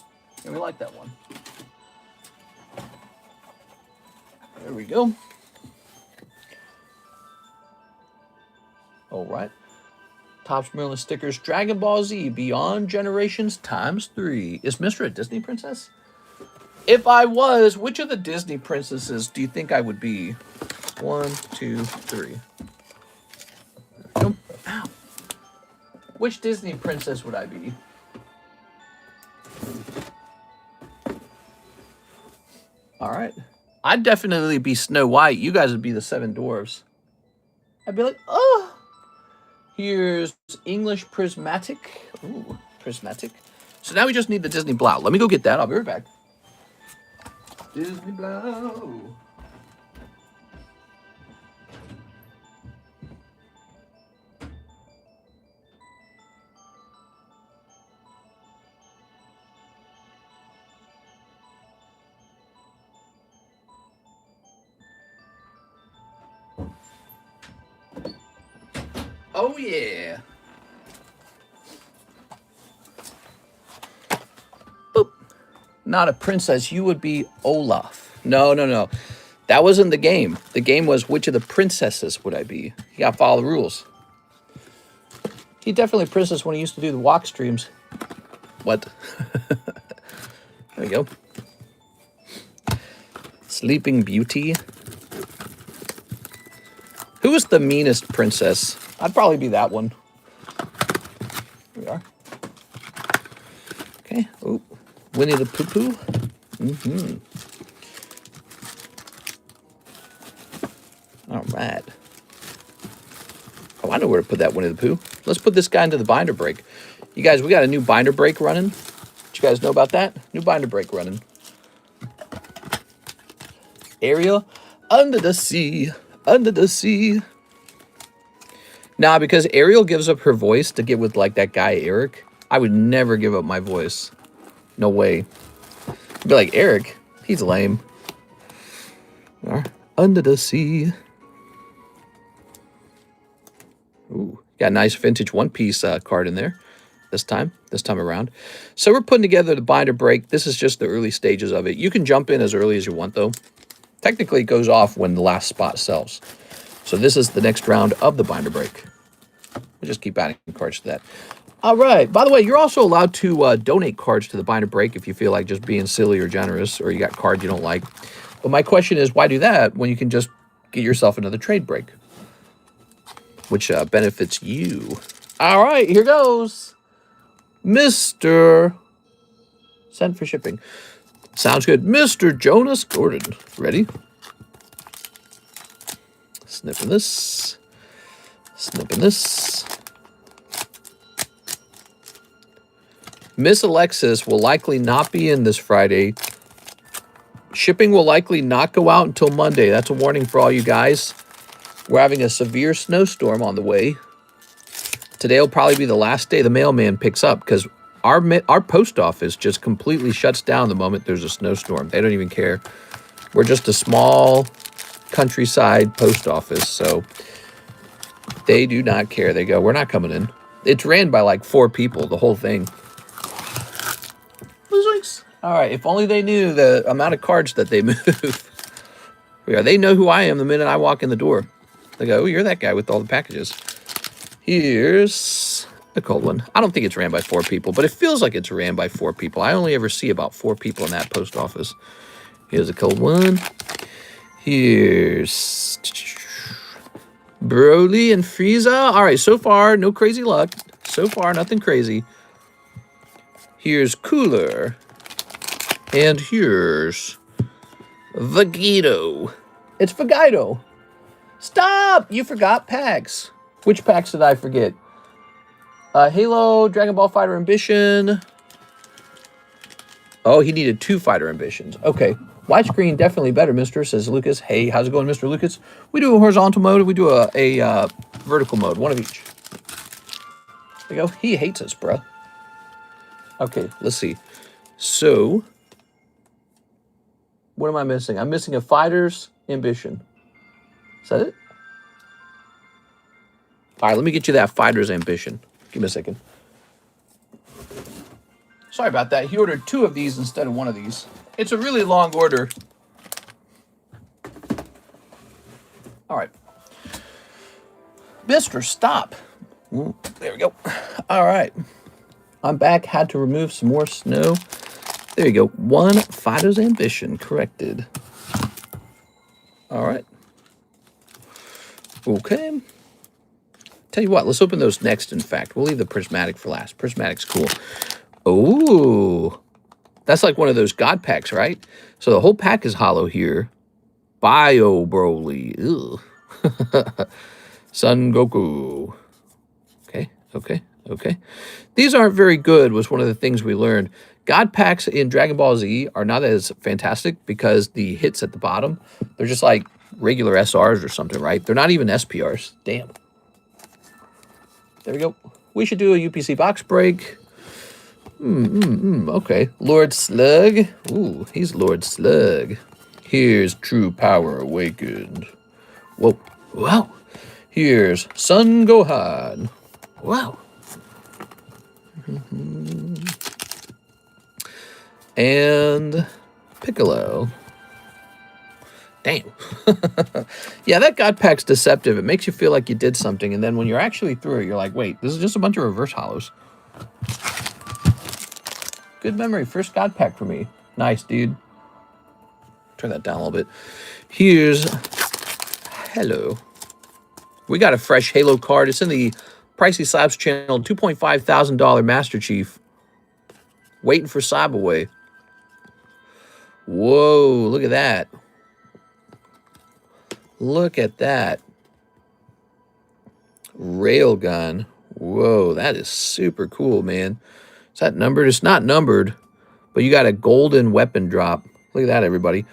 Yeah, we like that one. There we go. All right. Topps Merlin Stickers Dragon Ball Z Beyond Generations ×3. Is Mistra a Disney princess? If I was, which of the Disney princesses do you think I would be? 1, 2, 3. Nope. Ow. Which Disney princess would I be? All right. I'd definitely be Snow White. You guys would be the 7 Dwarves. I'd be like, oh. Here's English Prismatic. Ooh, Prismatic. So now we just need the Disney Blau. Let me go get that. I'll be right back. Disney Blau. Oh, yeah. Boop. Not a princess. You would be Olaf. No, no, no. That wasn't the game. The game was which of the princesses would I be? You gotta follow the rules. He definitely a princess when he used to do the walk streams. What? There we go. Sleeping Beauty. Who is the meanest princess? I'd probably be that one. Here we are. Okay. Oh, Winnie the Pooh. Mm-hmm. All right. Oh, I know where to put that Winnie the Pooh. Let's put this guy into the binder break. You guys, we got a new binder break running. Did you guys know about that? New binder break running. Ariel, under the sea, under the sea. Nah, because Ariel gives up her voice to get with, like, that guy, Eric. I would never give up my voice. No way. I'd be like, Eric, he's lame. Under the sea. Ooh, got a nice vintage One Piece card in there this time around. So we're putting together the binder break. This is just the early stages of it. You can jump in as early as you want, though. Technically, it goes off when the last spot sells. So this is the next round of the binder break. We'll just keep adding cards to that. All right. By the way, you're also allowed to donate cards to the binder break if you feel like just being silly or generous, or you got cards you don't like. But my question is, why do that when you can just get yourself another trade break, which benefits you? All right, here goes. Mr. Sent for shipping. Sounds good. Mr. Jonas Gordon. Ready? Snipping this. Snipping this. Miss Alexis will likely not be in this Friday. Shipping will likely not go out until Monday. That's a warning for all you guys. We're having a severe snowstorm on the way. Today will probably be the last day the mailman picks up because our post office just completely shuts down the moment there's a snowstorm. They don't even care. We're just a small countryside post office, so they do not care. They go, we're not coming in. It's ran by like 4 people, the whole thing. All right, if only they knew the amount of cards that they move. Yeah, they know who I am the minute I walk in the door. They go, oh, you're that guy with all the packages. Here's a cold one. I don't think it's ran by 4 people, but it feels like it's ran by 4 people. I only ever see about 4 people in that post office. Here's a cold one. Here's Broly and Frieza. All right, so far, no crazy luck. So far, nothing crazy. Here's Cooler. And here's Vegito. It's Vegito. Stop! You forgot packs. Which packs did I forget? Halo, Dragon Ball Fighter Ambition. Oh, he needed 2 Fighter Ambitions. Okay. Widescreen, definitely better, mister, says Lucas. Hey, how's it going, Mr. Lucas? We do a horizontal mode. We do a vertical mode. One of each. There you go. He hates us, bruh. Okay, let's see. So, what am I missing? I'm missing a Fighter's Ambition. Is that it? All right, let me get you that Fighter's Ambition. Give me a second. Sorry about that. He ordered 2 of these instead of 1 of these. It's a really long order. All right. Mister, stop. There we go. All right. I'm back. Had to remove some more snow. There you go. 1 Fighter's Ambition corrected. All right. Okay. Tell you what, let's open those next, in fact. We'll leave the prismatic for last. Prismatic's cool. Oh, that's like one of those God packs, right? So the whole pack is hollow here. Bio Broly. Son Goku. Okay, okay, okay. These aren't very good was one of the things we learned. God packs in Dragon Ball Z are not as fantastic because the hits at the bottom, they're just like regular SRs or something, right? They're not even SPRs. Damn. There we go. We should do a UPC box break. Okay. Lord Slug. Ooh, he's Lord Slug. Here's True Power Awakened. Whoa. Wow. Here's Son Gohan. Wow. And Piccolo. Damn. Yeah, that God pack's deceptive. It makes you feel like you did something, and then when you're actually through it, you're like, wait, this is just a bunch of reverse hollows. Good memory. First God pack for me. Nice, dude. Turn that down a little bit. Here's Hello. We got a fresh Halo card. It's in the Pricey Slabs channel. $2,500 Master Chief. Waiting for Cyberway. Whoa, look at that. Look at that. Railgun. Whoa, that is super cool, man. Is that numbered? It's not numbered, but you got a golden weapon drop. Look at that, everybody.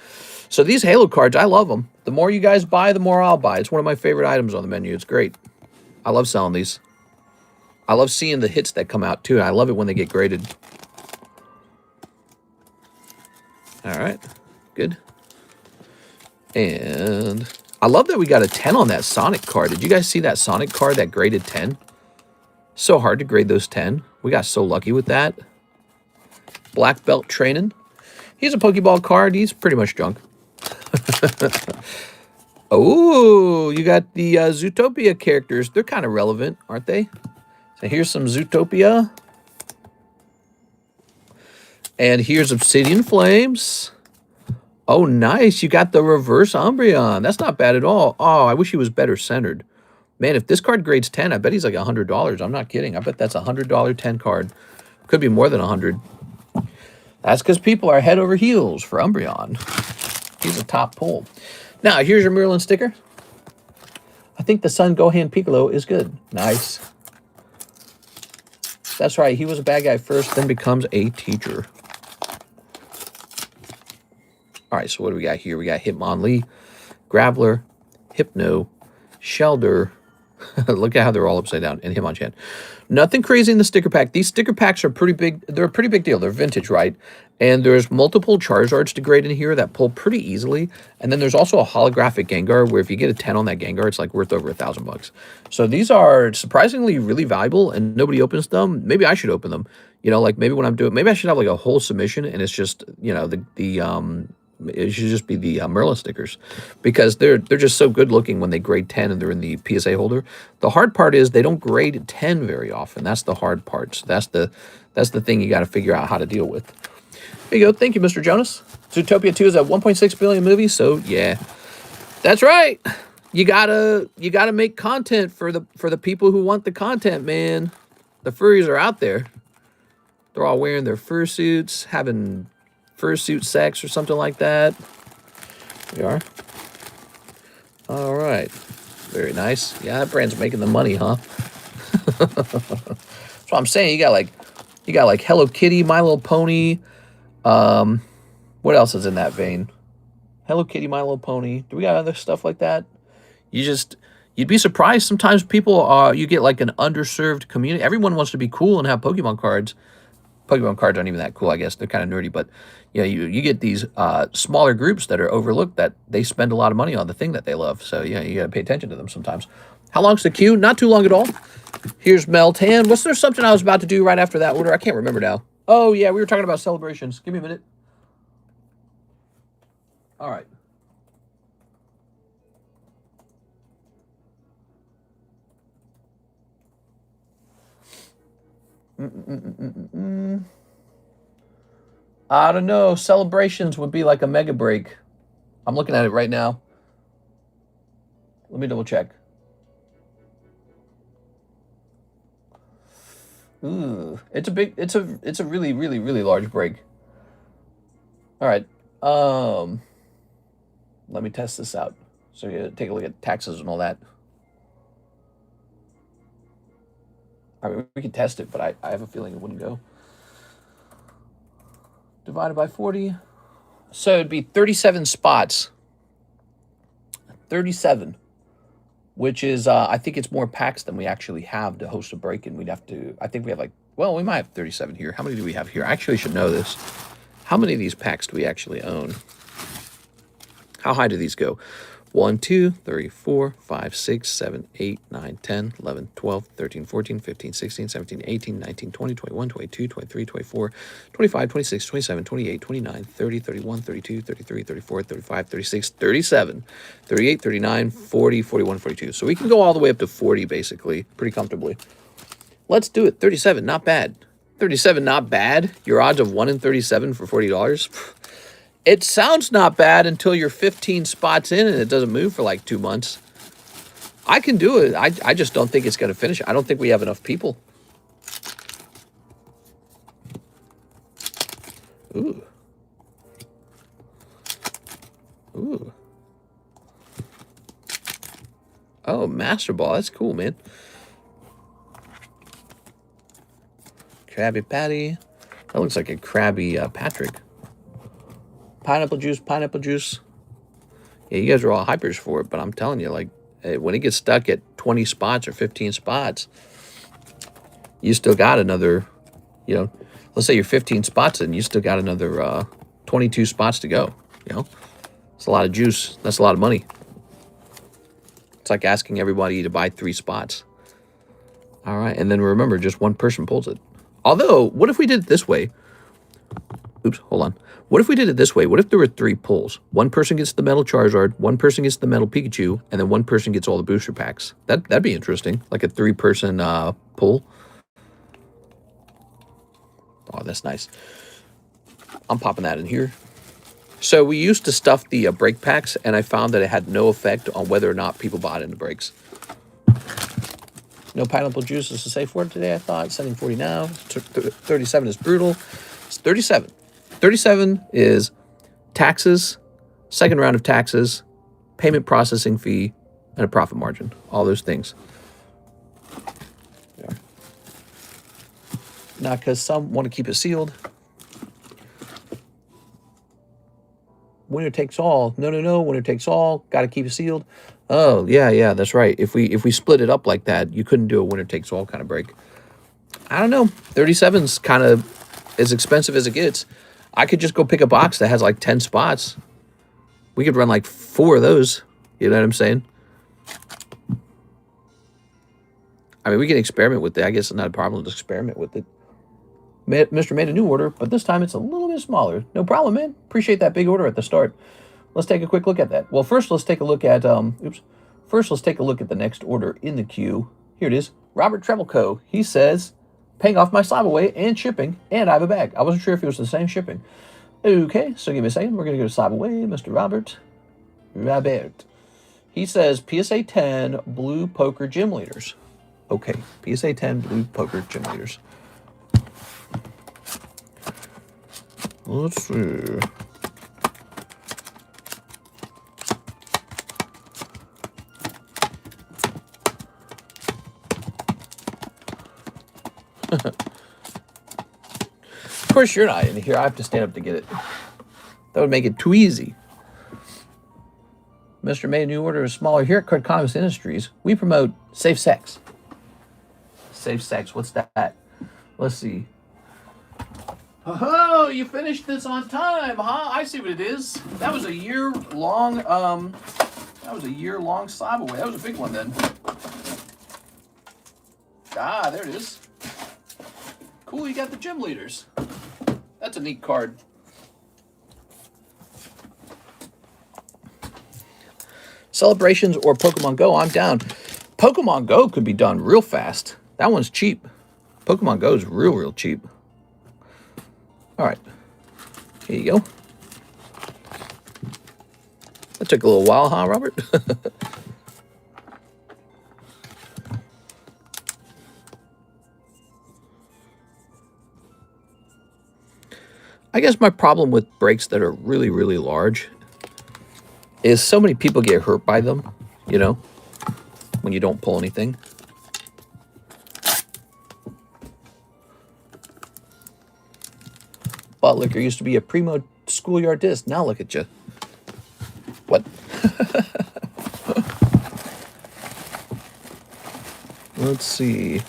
So these Halo cards, I love them. The more you guys buy, the more I'll buy. It's one of my favorite items on the menu. It's great. I love selling these. I love seeing the hits that come out, too. I love it when they get graded. All right. Good. And I love that we got a 10 on that Sonic card. Did you guys see that Sonic card that graded 10? So hard to grade those 10. We got so lucky with that. Black Belt Training. He's a Pokeball card. He's pretty much junk. Oh, you got the Zootopia characters. They're kind of relevant, aren't they? So here's some Zootopia. And here's Obsidian Flames. Oh, nice. You got the reverse Umbreon. That's not bad at all. Oh, I wish he was better centered. Man, if this card grades 10, I bet he's like $100. I'm not kidding. I bet that's a $100 10 card. Could be more than 100. That's because people are head over heels for Umbreon. He's a top pull. Now, here's your Merlin sticker. I think the Sun Gohan Piccolo is good. Nice. That's right. He was a bad guy first, then becomes a teacher. All right, so what do we got here? We got Hitmonlee, Graveler, Hypno, Shelder. Look at how they're all upside down. And Hitmonchan. Nothing crazy in the sticker pack. These sticker packs are pretty big. They're a pretty big deal. They're vintage, right? And there's multiple Charizards to grade in here that pull pretty easily. And then there's also a holographic Gengar where if you get a 10 on that Gengar, it's like worth over $1,000. So these are surprisingly really valuable and nobody opens them. Maybe I should open them. You know, like maybe when I'm doing, maybe I should have like a whole submission and it's just, you know, it should just be the Merlin stickers because they're just so good looking when they grade 10 and they're in the PSA holder. The hard part is they don't grade 10 very often. That's the hard part. So that's the thing you got to figure out how to deal with. There you go. Thank you, Mr. Jonas. Zootopia 2 is a 1.6 billion movie, so yeah. That's right. You gotta make content for the people who want the content, man. The furries are out there. They're all wearing their fursuits, having fursuit sex or something like that. There we are. All right. Very nice. Yeah, that brand's making the money, huh? That's what I'm saying. You got like Hello Kitty, My Little Pony. What else is in that vein? Hello Kitty, My Little Pony. Do we got other stuff like that? You'd be surprised. Sometimes people you get like an underserved community. Everyone wants to be cool and have Pokemon cards. Pokemon cards aren't even that cool, I guess. They're kind of nerdy, but yeah, you get these smaller groups that are overlooked that they spend a lot of money on the thing that they love. So yeah, you got to pay attention to them sometimes. How long's the queue? Not too long at all. Here's Meltan. Was there something I was about to do right after that order? I can't remember now. Oh yeah, we were talking about celebrations. Give me a minute. All right. I don't know. Celebrations would be like a mega break. I'm looking at it right now. Let me double check. Ooh, it's a really, really, really large break. All right. Let me test this out. So you take a look at taxes and all that. I mean, we could test it, but I have a feeling it wouldn't go. Divided by 40. So it'd be 37 spots. 37. Which is, I think it's more packs than we actually have to host a break-in. We'd have to, I think we have like, well, we might have 37 here. How many do we have here? I actually should know this. How many of these packs do we actually own? How high do these go? 1, 2, 3, 4, 5, 6, 7, 8, 9, 10, 11, 12, 13, 14, 15, 16, 17, 18, 19, 20, 21, 22, 23, 24, 25, 26, 27, 28, 29, 30, 31, 32, 33, 34, 35, 36, 37, 38, 39, 40, 41, 42. So we can go all the way up to 40 basically, pretty comfortably. Let's do it. 37, not bad. 37, not bad. Your odds of 1 in 37 for $40. It sounds not bad until you're 15 spots in and it doesn't move for like 2 months. I can do it. I just don't think it's going to finish. I don't think we have enough people. Ooh. Ooh. Oh, Master Ball. That's cool, man. Krabby Patty. That looks like a Krabby Patrick. Pineapple juice, pineapple juice. Yeah, you guys are all hypers for it, but I'm telling you, like, When it gets stuck at 20 spots or 15 spots, you still got another, you know, let's say you're 15 spots and you still got another 22 spots to go. You know, it's a lot of juice. That's a lot of money. It's like asking everybody to buy 3 spots. All right, and then remember, just one person pulls it. Although, what if we did it this way? Oops, hold on. What if we did it this way? What if there were 3 pulls? One person gets the metal Charizard, one person gets the metal Pikachu, and then one person gets all the booster packs. That'd be interesting, like a 3-person pull. Oh, that's nice. I'm popping that in here. So we used to stuff the break packs, and I found that it had no effect on whether or not people bought into breaks. No pineapple juice is a safe word today, I thought. Setting 40 now. 37 is brutal. It's 37. 37 is taxes, second round of taxes, payment processing fee, and a profit margin. All those things. Yeah. Now, because some want to keep it sealed. Winner takes all. No. Winner takes all. Got to keep it sealed. Oh, yeah, that's right. If we split it up like that, you couldn't do a winner takes all kind of break. I don't know. 37's kind of as expensive as it gets. I could just go pick a box that has like 10 spots. We could run like 4 of those. You know what I'm saying? I mean, we can experiment with it. I guess it's not a problem to experiment with it. Mr. made a new order, but this time it's a little bit smaller. No problem, man. Appreciate that big order at the start. Let's take a quick look at that. Well, first let's take a look at First let's take a look at the next order in the queue. Here it is. Robert Trebleco. He says, paying off my slab away and shipping, and I have a bag. I wasn't sure if it was the same shipping. Okay, so give me a second. We're gonna go to slab away, Mr. Robert. He says PSA 10 blue poker gym leaders. Okay, PSA 10 blue poker gym leaders. Let's see. Of course, you're not in here. I have to stand up to get it. That would make it too easy. Mr. made a new order is smaller. Here at CARDconomist Industries, we promote safe sex. Safe sex. What's that? Let's see. Oh, you finished this on time, huh? I see what it is. That was a year-long. That was a year-long slab away. That was a big one then. Ah, there it is. Cool, you got the gym leaders. That's a neat card. Celebrations or Pokemon Go, I'm down. Pokemon Go could be done real fast. That one's cheap. Pokemon Go is real cheap. All right, here you go. That took a little while, huh, Robert? I guess my problem with breaks that are really large is so many people get hurt by them, you know, when you don't pull anything. Bottlicker used to be a primo schoolyard disc. Now look at you. What? Let's see.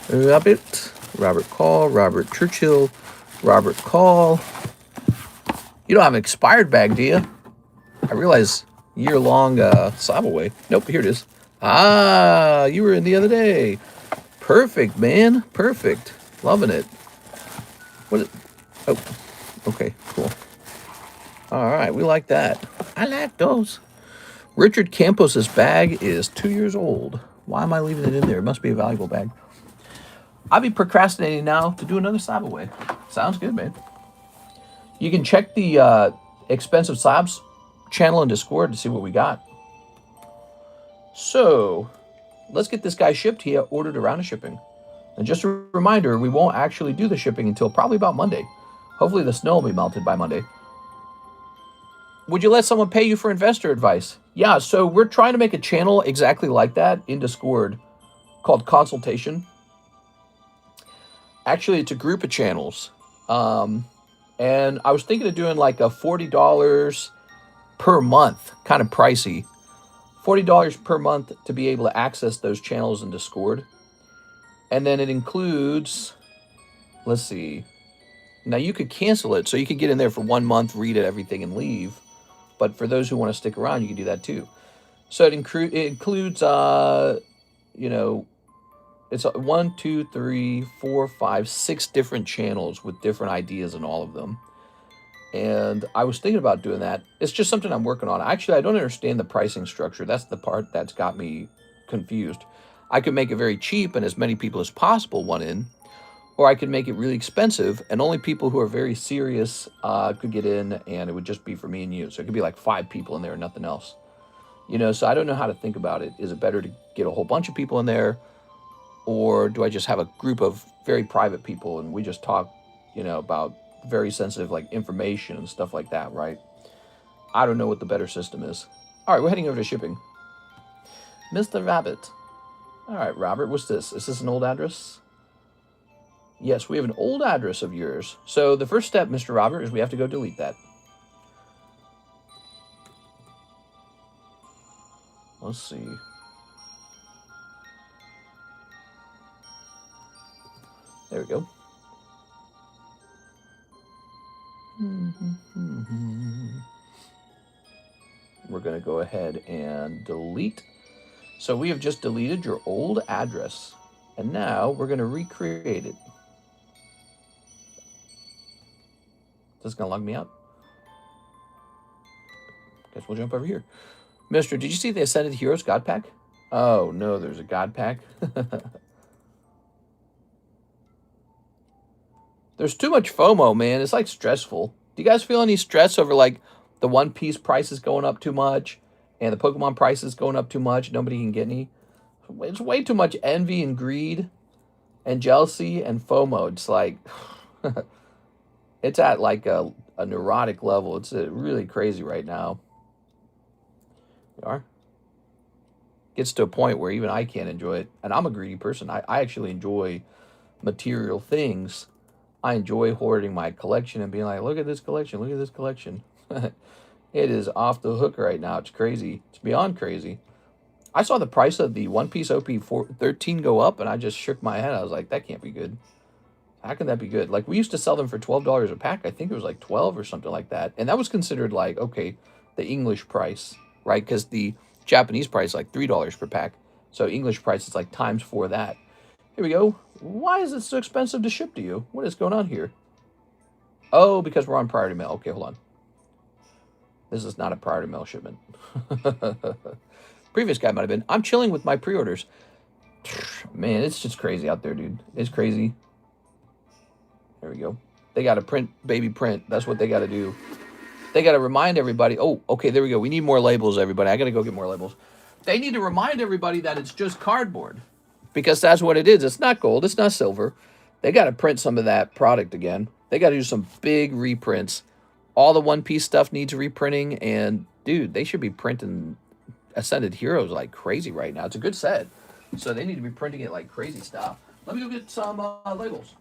Robert Call, Robert Churchill, Robert Call. You don't have an expired bag, do you? I realize year-long slab away. Nope, here it is. Ah, you were in the other day. Perfect, man. Perfect. Loving it. What is... Oh, okay, cool. All right, we like that. I like those. Richard Campos's bag is 2 years old. Why am I leaving it in there? It must be a valuable bag. I'll be procrastinating now to do another slab away. Sounds good, man. You can check the expensive slabs channel in Discord to see what we got. So, let's get this guy shipped. He ordered a round of shipping. And just a reminder, we won't actually do the shipping until probably about Monday. Hopefully the snow will be melted by Monday. Would you let someone pay you for investor advice? Yeah, so we're trying to make a channel exactly like that in Discord called Consultation. Actually, it's a group of channels. And I was thinking of doing like a $40 per month, kind of pricey, $40 per month to be able to access those channels in Discord. And then it includes, let's see. Now you could cancel it, so you could get in there for 1 month, read it, everything, and leave. But for those who want to stick around, you can do that too. So it includes, you know, it's 1, 2, 3, 4, 5, 6 different channels with different ideas in all of them. And I was thinking about doing that. It's just something I'm working on. Actually, I don't understand the pricing structure. That's the part that's got me confused. I could make it very cheap and as many people as possible want in, or I could make it really expensive and only people who are very serious could get in, and it would just be for me and you. So it could be like 5 people in there and nothing else. You know, so I don't know how to think about it. Is it better to get a whole bunch of people in there, or do I just have a group of very private people and we just talk, you know, about very sensitive like information and stuff like that, right? I don't know what the better system is. All right, we're heading over to shipping. Mr. Rabbit. All right, Robert, what's this? Is this an old address? Yes, we have an old address of yours. So the first step, Mr. Robert, is we have to go delete that. Let's see. There we go. We're going to go ahead and delete. So we have just deleted your old address. And now we're going to recreate it. Is this going to log me out? Guess we'll jump over here. Mister, did you see the Ascended Heroes God Pack? Oh, no, there's a God Pack. There's too much FOMO, man. It's like stressful. Do you guys feel any stress over like the One Piece prices going up too much and the Pokemon prices going up too much? Nobody can get any. It's way too much envy and greed and jealousy and FOMO. It's like, it's at like a neurotic level. It's really crazy right now. You are? Gets to a point where even I can't enjoy it. And I'm a greedy person. I actually enjoy material things. I enjoy hoarding my collection and being like, look at this collection, look at this collection. It is off the hook right now. It's crazy. It's beyond crazy. I saw the price of the One Piece OP 13 go up, and I just shook my head. I was like, that can't be good. How can that be good? Like, we used to sell them for $12 a pack. I think it was like 12 or something like that. And that was considered like, okay, the English price, right? Because the Japanese price is like $3 per pack. So English price is like times 4 that. Here we go. Why is it so expensive to ship to you? What is going on here? Oh, because we're on priority mail. Okay, hold on. This is not a priority mail shipment. Previous guy might have been. I'm chilling with my pre-orders. Man, it's just crazy out there, dude. It's crazy. There we go. They got to print, baby, print. That's what they got to do. They got to remind everybody. Oh, okay, there we go. We need more labels, everybody. I got to go get more labels. They need to remind everybody that it's just cardboard. Because that's what it is. It's not gold. It's not silver. They got to print some of that product again. They got to do some big reprints. All the One Piece stuff needs reprinting. And, dude, they should be printing Ascended Heroes like crazy right now. It's a good set. So they need to be printing it like crazy stuff. Let me go get some labels.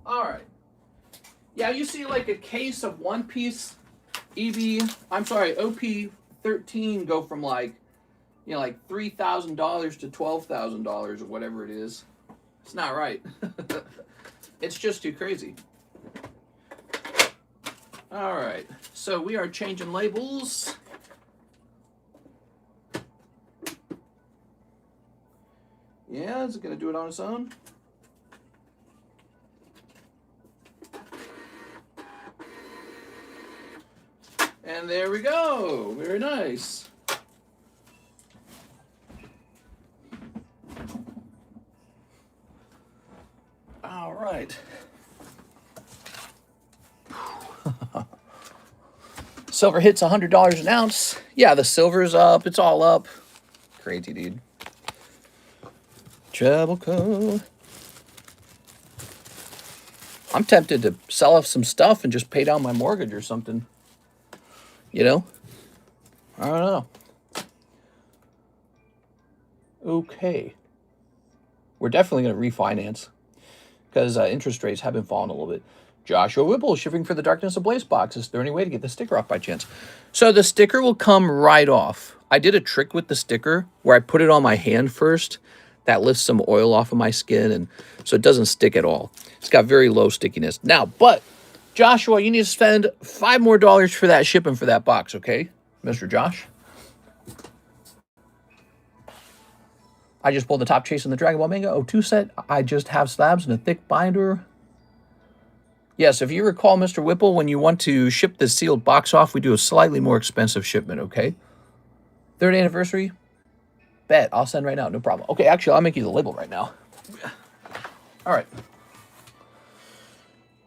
All right. Yeah, you see like a case of One Piece OP13 go from like, you know, like $3,000 to $12,000 or whatever it is. It's not right. It's just too crazy. All right. So we are changing labels. Yeah, is it going to do it on its own? And there we go. Very nice. All right. Silver hits $100 an ounce. Yeah, the silver's up. It's all up. Crazy, dude. Travel code. I'm tempted to sell off some stuff and just pay down my mortgage or something. You know? I don't know. Okay. We're definitely going to refinance because interest rates have been falling a little bit. Joshua Whipple, shipping for the Darkness Ablaze box. Is there any way to get the sticker off by chance? So the sticker will come right off. I did a trick with the sticker where I put it on my hand first. That lifts some oil off of my skin, and so it doesn't stick at all. It's got very low stickiness. Now, but, Joshua, you need to spend $5 more for that shipping for that box, okay? Mr. Josh? I just pulled the top chase in the Dragon Ball Manga 02 set. I just have slabs and a thick binder. Yes, if you recall, Mr. Whipple, when you want to ship the sealed box off, we do a slightly more expensive shipment, okay? 3rd anniversary? Bet. I'll send right now. No problem. Okay, actually, I'll make you the label right now. All right.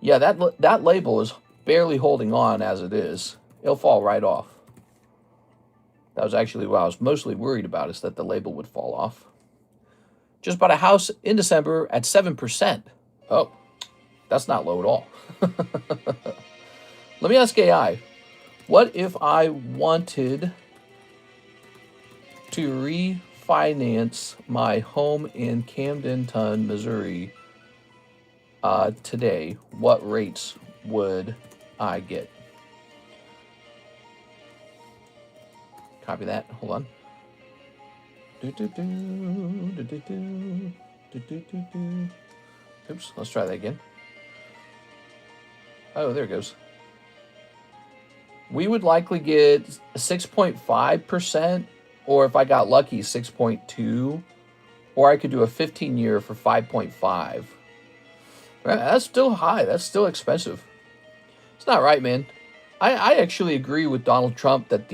Yeah, that label is barely holding on as it is. It'll fall right off. That was actually what I was mostly worried about, is that the label would fall off. Just bought a house in December at 7%. Oh, that's not low at all. Let me ask AI, what if I wanted to refinance my home in Camdenton, Missouri today? What rates would I get? Copy that. Hold on. Oops, let's try that again. Oh, there it goes. We would likely get 6.5%, or if I got lucky, 6.2, or I could do a 15-year for 5.5. That's still high. That's still expensive. It's not right, man. I actually agree with Donald Trump that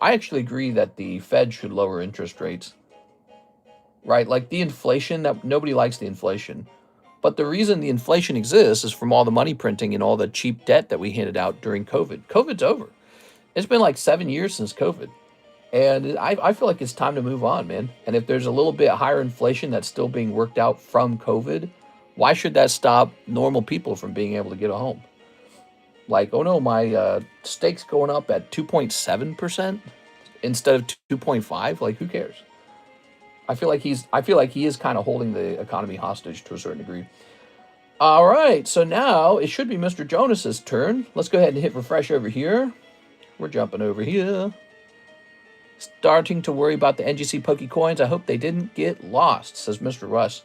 I actually agree that the Fed should lower interest rates. Right? Like the inflation, that nobody likes the inflation. But the reason the inflation exists is from all the money printing and all the cheap debt that we handed out during COVID. COVID's over. It's been like 7 years since COVID. And I feel like it's time to move on, man. And if there's a little bit higher inflation that's still being worked out from COVID, why should that stop normal people from being able to get a home? Like, oh no, my steak's going up at 2.7% instead of 2.5. Like, who cares? I feel like he is kind of holding the economy hostage to a certain degree. All right, so now it should be Mr. Jonas's turn. Let's go ahead and hit refresh over here. We're jumping over here. Starting to worry about the NGC Poke coins. I hope they didn't get lost, says Mr. Russ.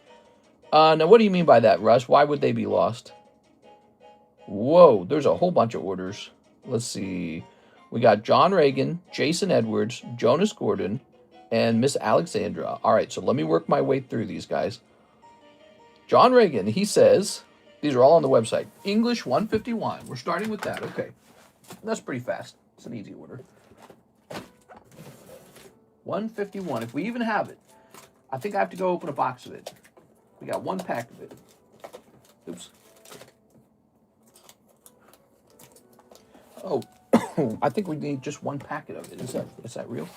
Now, what do you mean by that, Russ? Why would they be lost? Whoa, there's a whole bunch of orders. Let's see. We got John Reagan, Jason Edwards, Jonas Gordon, and Miss Alexandra. All right, so let me work my way through these guys. John Reagan, he says, these are all on the website. English 151. We're starting with that. Okay. That's pretty fast. It's an easy order. 151. If we even have it, I think I have to go open a box of it. We got one pack of it. Oops. Oh, I think we need just one packet of it. Is that real?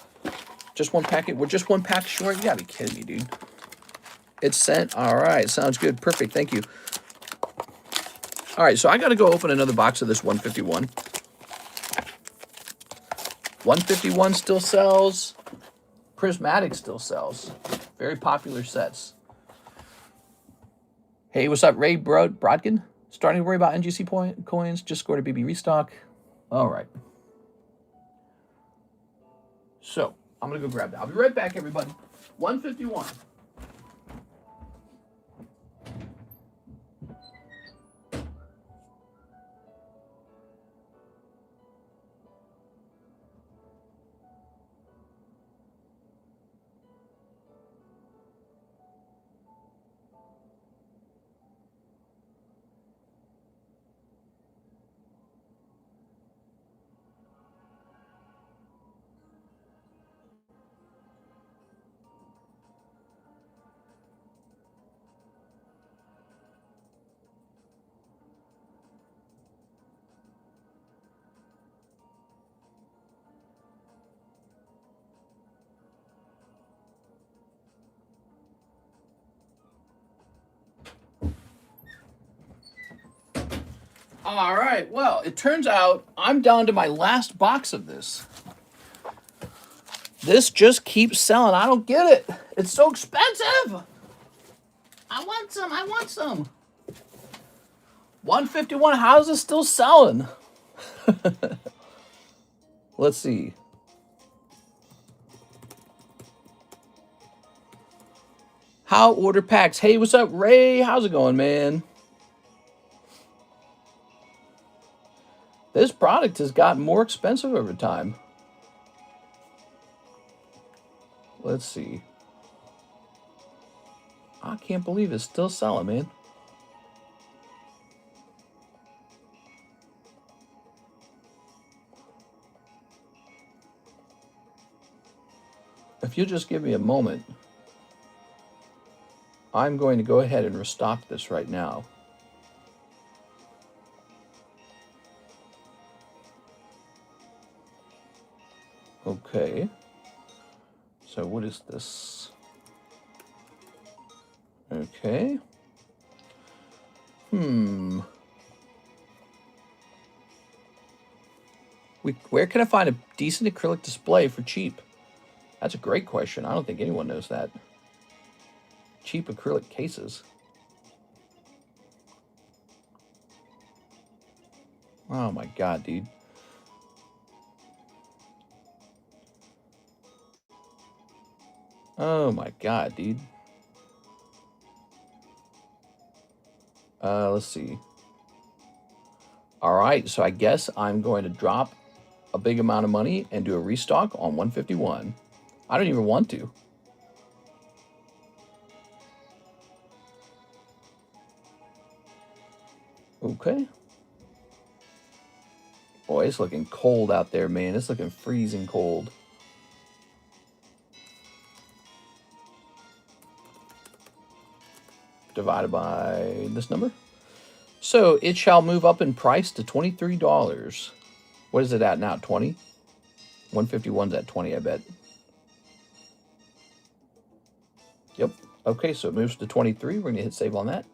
Just one packet? We're just one pack short? You gotta be kidding me, dude. It's sent? All right, sounds good. Perfect, thank you. All right, so I gotta go open another box of this 151. 151 still sells. Prismatic still sells. Very popular sets. Hey, what's up, Ray Brodkin? Starting to worry about NGC coins. Just scored a BB restock. All right. So, I'm going to go grab that. I'll be right back, everybody. 151. All right, well, it turns out I'm down to my last box of this. This just keeps selling. I don't get it. It's so expensive. I want some. I want some. 151. How is it still selling? Let's see. How order packs. Hey, what's up, Ray? How's it going, man? This product has gotten more expensive over time. Let's see. I can't believe it's still selling, man. If you'll just give me a moment, I'm going to go ahead and restock this right now. Okay. So what is this? Okay. Where can I find a decent acrylic display for cheap? That's a great question. I don't think anyone knows that. Cheap acrylic cases. Oh my God, dude. Oh my God, dude. Let's see. All right, so I guess I'm going to drop a big amount of money and do a restock on 151. I don't even want to. Okay. Boy, it's looking cold out there, man. It's looking freezing cold. Divided by this number. So it shall move up in price to $23. What is it at now? 20? 151's at 20, I bet. Yep. Okay, so it moves to 23. We're going to hit save on that.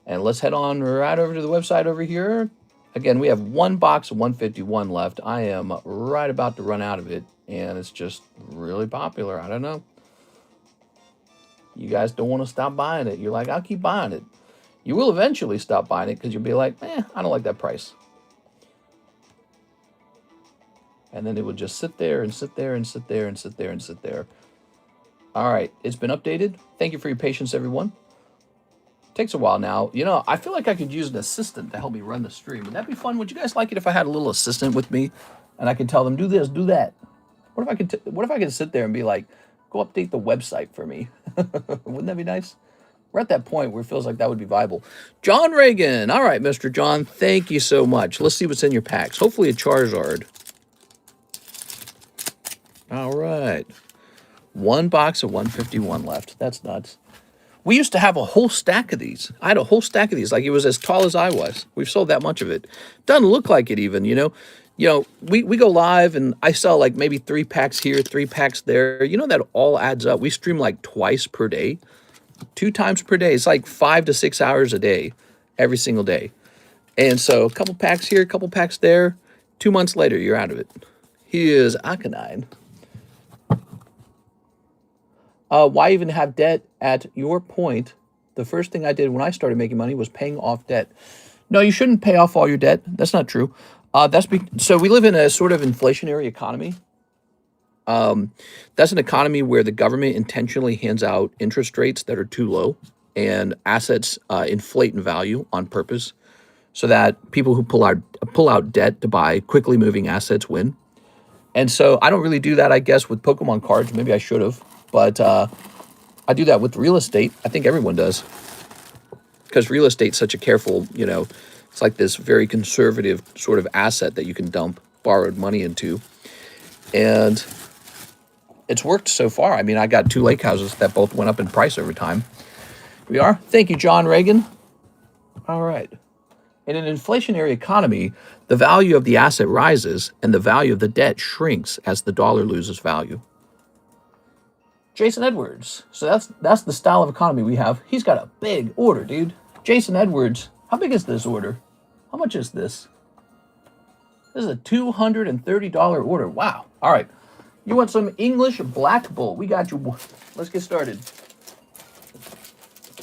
And let's head on right over to the website over here. Again, we have one box of 151 left. I am right about to run out of it, and it's just really popular. I don't know. You guys don't want to stop buying it. You're like, I'll keep buying it. You will eventually stop buying it because you'll be like, I don't like that price. And then it would just sit there and sit there and sit there and sit there and sit there. All right, it's been updated. Thank you for your patience, everyone. Takes a while now. You know, I feel like I could use an assistant to help me run the stream. Would that be fun? Would you guys like it if I had a little assistant with me and I could tell them, do this, do that? What if I could sit there and be like, go update the website for me? Wouldn't that be nice? We're at that point where it feels like that would be viable. John Reagan. All right, Mr. John, thank you so much. Let's see what's in your packs. Hopefully a Charizard. All right. One box of 151 left. That's nuts. We used to have a whole stack of these. I had a whole stack of these. Like, it was as tall as I was. We've sold that much of it. Doesn't look like it even, you know. You know, we go live and I sell like maybe 3 packs here, 3 packs there. You know, that all adds up. We stream like twice per day, 2 times per day. It's like 5 to 6 hours a day, every single day. And so a couple packs here, a couple packs there. 2 months later, you're out of it. Here's Aconine. Why even have debt? At your point, the first thing I did when I started making money was paying off debt. No, you shouldn't pay off all your debt. That's not true. So we live in a sort of inflationary economy. That's an economy where the government intentionally hands out interest rates that are too low and assets inflate in value on purpose so that people who pull out debt to buy quickly moving assets win. And so I don't really do that, I guess, with Pokemon cards. Maybe I should have. But I do that with real estate. I think everyone does. Because real estate's such a careful, you know, it's like this very conservative sort of asset that you can dump borrowed money into. And it's worked so far. I mean, I got 2 lake houses that both went up in price over time. We are. Thank you, John Reagan. All right. In an inflationary economy, the value of the asset rises and the value of the debt shrinks as the dollar loses value. Jason Edwards. So that's the style of economy we have. He's got a big order, dude. Jason Edwards. How big is this order? How much is this? This is a $230 order. Wow. All right. You want some English Black Bull? We got you. Let's get started.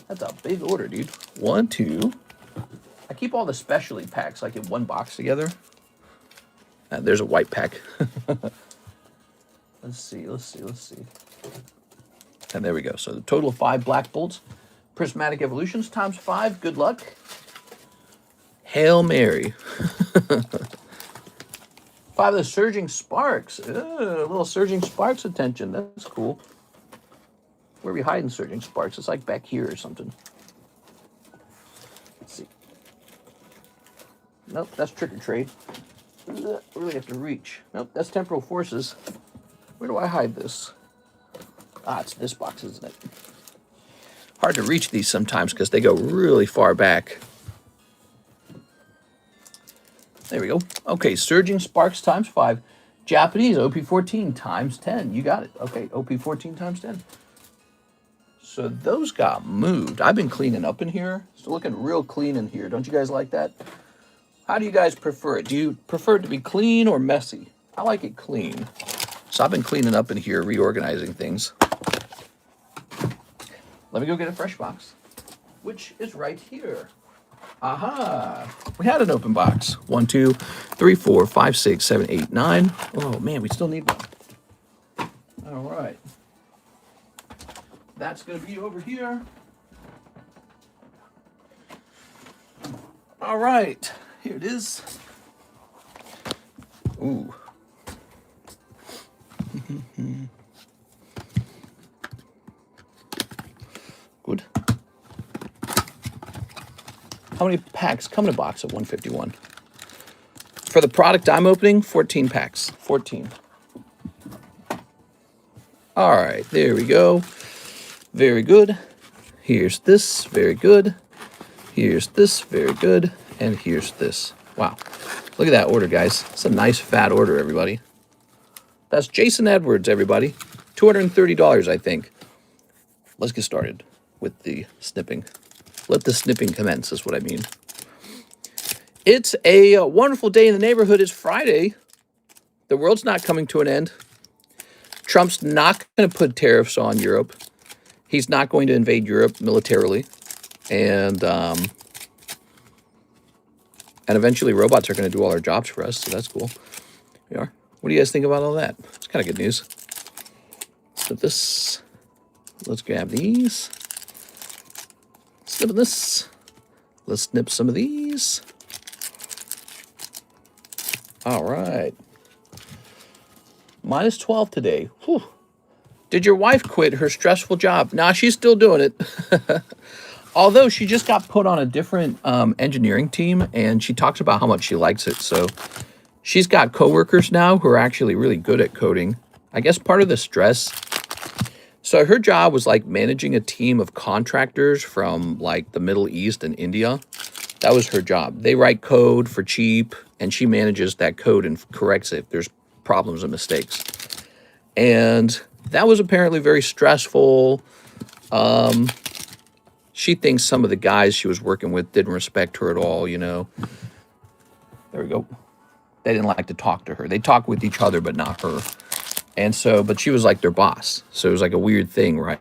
That's a big order, dude. 1, 2. I keep all the specialty packs like in one box together. There's a white pack. Let's see. And there we go. So the total of 5 Black Bolts. Prismatic Evolutions times 5. Good luck. Hail Mary. 5 of the Surging Sparks. A little Surging Sparks attention. That's cool. Where are we hiding Surging Sparks? It's like back here or something. Let's see. Nope, that's Trick or Trade. Really have to reach. Nope, that's Temporal Forces. Where do I hide this? Ah, it's this box, isn't it? Hard to reach these sometimes because they go really far back. There we go. Okay, Surging Sparks times 5. Japanese, OP14 times 10. You got it. Okay, OP14 times 10. So those got moved. I've been cleaning up in here. It's looking real clean in here. Don't you guys like that? How do you guys prefer it? Do you prefer it to be clean or messy? I like it clean. So I've been cleaning up in here, reorganizing things. Let me go get a fresh box, which is right here. Aha! We had an open box. 1, 2, 3, 4, 5, 6, 7, 8, 9. Oh man, we still need one. All right. That's going to be over here. All right. Here it is. Ooh. Good. How many packs come in a box of 151? For the product I'm opening, 14 packs. 14. All right, there we go. Very good. Here's this. Very good. Here's this. Very good. And here's this. Wow. Look at that order, guys. It's a nice fat order, everybody. That's Jason Edwards, everybody. $230, I think. Let's get started with the snipping. Let the snipping commence, is what I mean. It's a wonderful day in the neighborhood. It's Friday. The world's not coming to an end. Trump's not going to put tariffs on Europe. He's not going to invade Europe militarily. And eventually robots are going to do all our jobs for us, so that's cool. Here we are. What do you guys think about all that? It's kind of good news. So this, let's grab these. Snip this. Let's snip some of these. All right. Minus 12 today. Whew. Did your wife quit her stressful job? Nah, she's still doing it. Although she just got put on a different engineering team, and she talks about how much she likes it. So she's got coworkers now who are actually really good at coding. I guess part of the stress. So her job was like managing a team of contractors from like the Middle East and India. That was her job. They write code for cheap, and she manages that code and corrects it if there's problems and mistakes. And that was apparently very stressful. She thinks some of the guys she was working with didn't respect her at all, you know. There we go. They didn't like to talk to her. They talked with each other, but not her. And so, but she was like their boss. So it was like a weird thing, right?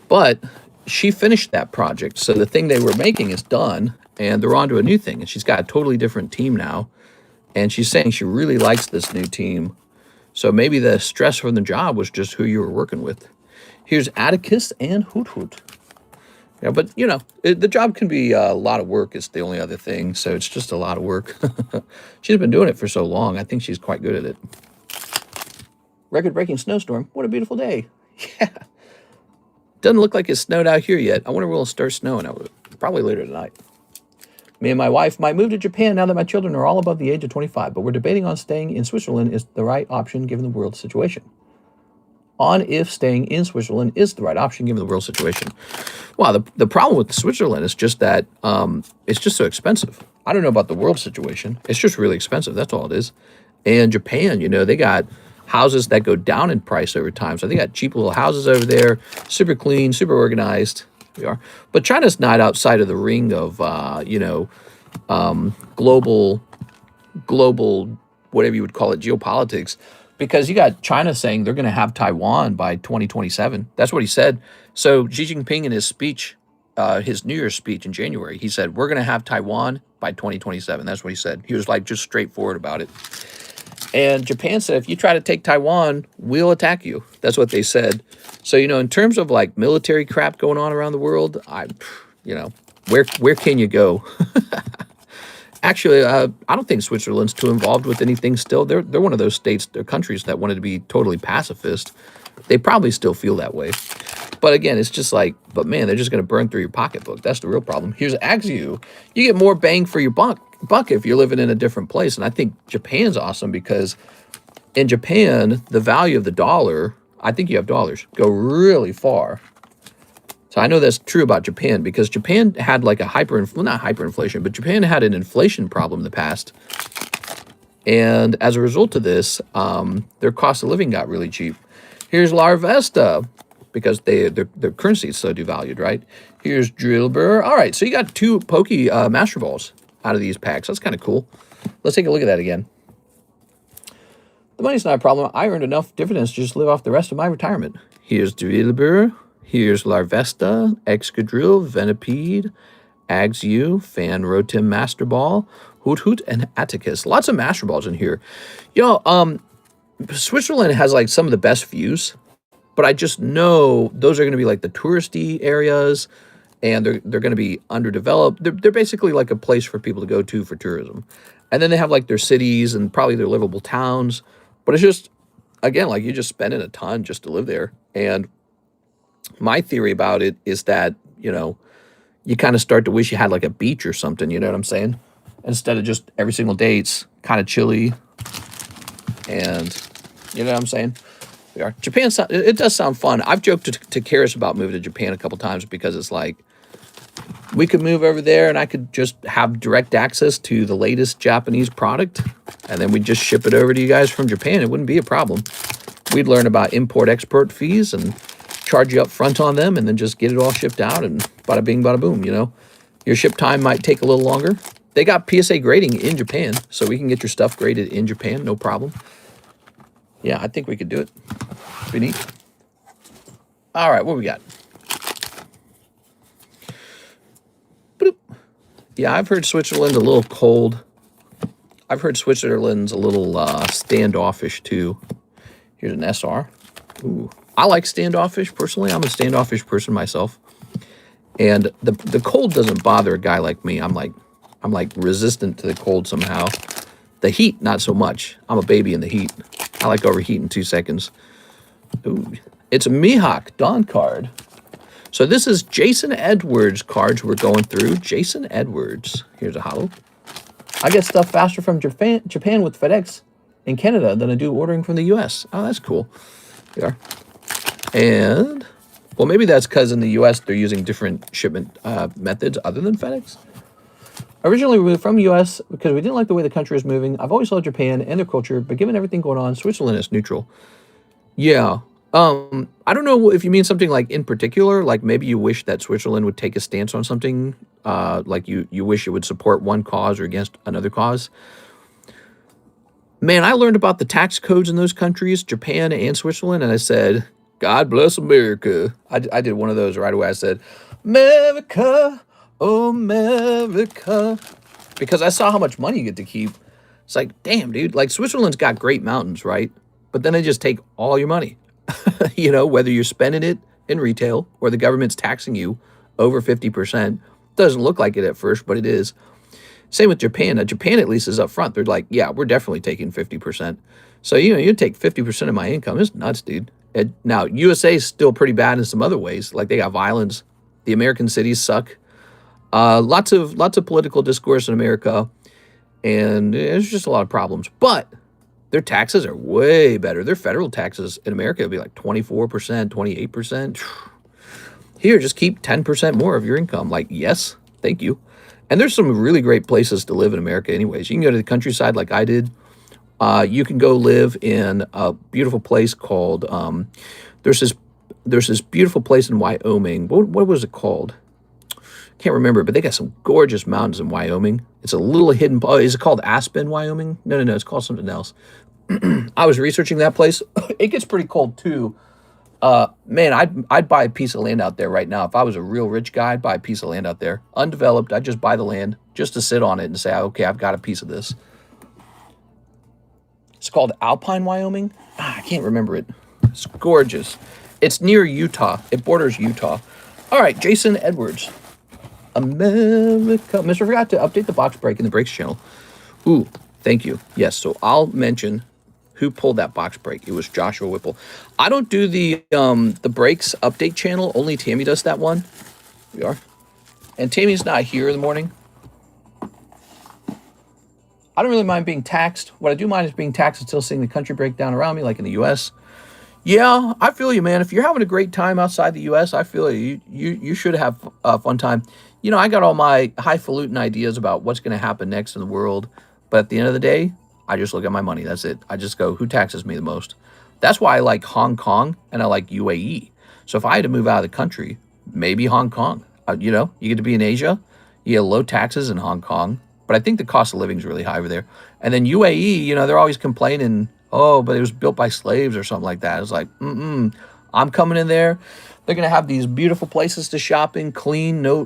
But she finished that project. So the thing they were making is done, and they're on to a new thing. And she's got a totally different team now. And she's saying she really likes this new team. So maybe the stress from the job was just who you were working with. Here's Atticus and Hoot Hoot. Yeah, but, you know, the job can be a lot of work. It's the only other thing. So it's just a lot of work. She's been doing it for so long. I think she's quite good at it. Record-breaking snowstorm. What a beautiful day. Yeah. Doesn't look like it's snowed out here yet. I wonder when it'll start snowing out. Probably later tonight. Me and my wife might move to Japan now that my children are all above the age of 25, but we're debating on staying in Switzerland is the right option given the world situation. On if staying in Switzerland is the right option given the world situation. Well, the problem with Switzerland is just that it's just so expensive. I don't know about the world situation. It's just really expensive. That's all it is. And Japan, you know, they got houses that go down in price over time. So they got cheap little houses over there, super clean, super organized. We are. But China's not outside of the ring of, you know, global, whatever you would call it, geopolitics, because you got China saying they're going to have Taiwan by 2027. That's what he said. So Xi Jinping in his speech, his New Year's speech in January, he said, we're going to have Taiwan by 2027. That's what he said. He was like just straightforward about it. And Japan said, if you try to take Taiwan, we'll attack you. That's what they said. So, you know, in terms of like military crap going on around the world, you know, where can you go? Actually, I don't think Switzerland's too involved with anything still. They're one of those states, they're countries that wanted to be totally pacifist. They probably still feel that way. But again, it's just like, but man, they're just going to burn through your pocketbook. That's the real problem. Here's Axu. You get more bang for your buck if you're living in a different place. And I think Japan's awesome because in Japan, the value of the dollar, I think you have dollars, go really far. So I know that's true about Japan because Japan had like a not hyperinflation, but Japan had an inflation problem in the past. And as a result of this, their cost of living got really cheap. Here's Larvesta because their currency is so devalued, right? Here's Drillbur. All right, so you got 2 Pokey Master Balls out of these packs. That's kind of cool. Let's take a look at that again. The money's not a problem. I earned enough dividends to just live off the rest of my retirement. Here's Drillbur. Here's Larvesta, Excadrill, Venipede, Axu, Fan Rotim Master Ball, Hoot Hoot, and Atticus. Lots of Master Balls in here. You know, Switzerland has like some of the best views, but I just know those are going to be like the touristy areas, and they're going to be underdeveloped. They're basically like a place for people to go to for tourism. And then they have like their cities and probably their livable towns. But it's just, again, like you're just spending a ton just to live there. And my theory about it is that, you know, you kind of start to wish you had like a beach or something, you know what I'm saying? Instead of just every single day, it's kind of chilly. And you know what I'm saying? We are. Japan, it does sound fun. I've joked to Karis about moving to Japan a couple times because it's like, we could move over there and I could just have direct access to the latest Japanese product. And then we'd just ship it over to you guys from Japan. It wouldn't be a problem. We'd learn about import-export fees and charge you up front on them and then just get it all shipped out and bada bing, bada boom, you know. Your ship time might take a little longer. They got PSA grading in Japan, so we can get your stuff graded in Japan, no problem. Yeah, I think we could do it. Pretty neat. All right, what we got? Boop. Yeah, I've heard Switzerland a little cold. I've heard Switzerland's a little standoffish, too. Here's an SR. Ooh. I like standoffish, personally. I'm a standoffish person myself. And the cold doesn't bother a guy like me. I'm like resistant to the cold somehow. The heat, not so much. I'm a baby in the heat. I like overheat in 2 seconds. Ooh. It's a Mihawk Dawn card. So this is Jason Edwards cards we're going through. Jason Edwards. Here's a holo. I get stuff faster from Japan with FedEx in Canada than I do ordering from the US. Oh, that's cool. There. And, well, maybe that's because in the US they're using different shipment methods other than FedEx. Originally, we were from the US because we didn't like the way the country is moving. I've always loved Japan and their culture, but given everything going on, Switzerland is neutral. Yeah. I don't know if you mean something like in particular, like maybe you wish that Switzerland would take a stance on something, like you wish it would support one cause or against another cause. Man, I learned about the tax codes in those countries, Japan and Switzerland, and I said, God bless America. I did one of those right away. I said, America, oh, America. Because I saw how much money you get to keep. It's like, damn, dude. Like, Switzerland's got great mountains, right? But then they just take all your money. You know, whether you're spending it in retail or the government's taxing you over 50%. Doesn't look like it at first, but it is. Same with Japan. Now, Japan at least is up front. They're like, yeah, we're definitely taking 50%. So, you know, you take 50% of my income. It's nuts, dude. Now, USA is still pretty bad in some other ways. Like, they got violence. The American cities suck. Lots of political discourse in America. And there's just a lot of problems. But their taxes are way better. Their federal taxes in America will be like 24%, 28%. Here, just keep 10% more of your income. Like, yes, thank you. And there's some really great places to live in America anyways. You can go to the countryside like I did. You can go live in a beautiful place called, there's this beautiful place in Wyoming. What was it called? Can't remember, but they got some gorgeous mountains in Wyoming. It's a little hidden. Oh, is it called Aspen, Wyoming? No, it's called something else. I was researching that place. It gets pretty cold too. Man, I'd buy a piece of land out there right now. If I was a real rich guy, I'd buy a piece of land out there. Undeveloped, I'd just buy the land just to sit on it and say, okay, I've got a piece of this. It's called Alpine, Wyoming. I can't remember it. It's gorgeous. It's near Utah. It borders Utah. All right, Jason Edwards. America. Mr. Forgot to update the box break in the breaks channel. Ooh, thank you. Yes, so I'll mention who pulled that box break. It was Joshua Whipple. I don't do the breaks update channel. Only Tammy does that one. We are. And Tammy's not here in the morning. I don't really mind being taxed. What I do mind is being taxed and still seeing the country break down around me, like in the U.S. Yeah, I feel you, man. If you're having a great time outside the U.S., I feel you should have a fun time. You know, I got all my highfalutin ideas about what's going to happen next in the world. But at the end of the day, I just look at my money. That's it. I just go, who taxes me the most? That's why I like Hong Kong and I like UAE. So if I had to move out of the country, maybe Hong Kong. You know, you get to be in Asia. You get low taxes in Hong Kong. But I think the cost of living is really high over there. And then UAE, you know, they're always complaining, oh, but it was built by slaves or something like that. It's like, I'm coming in there. They're going to have these beautiful places to shop in, clean, no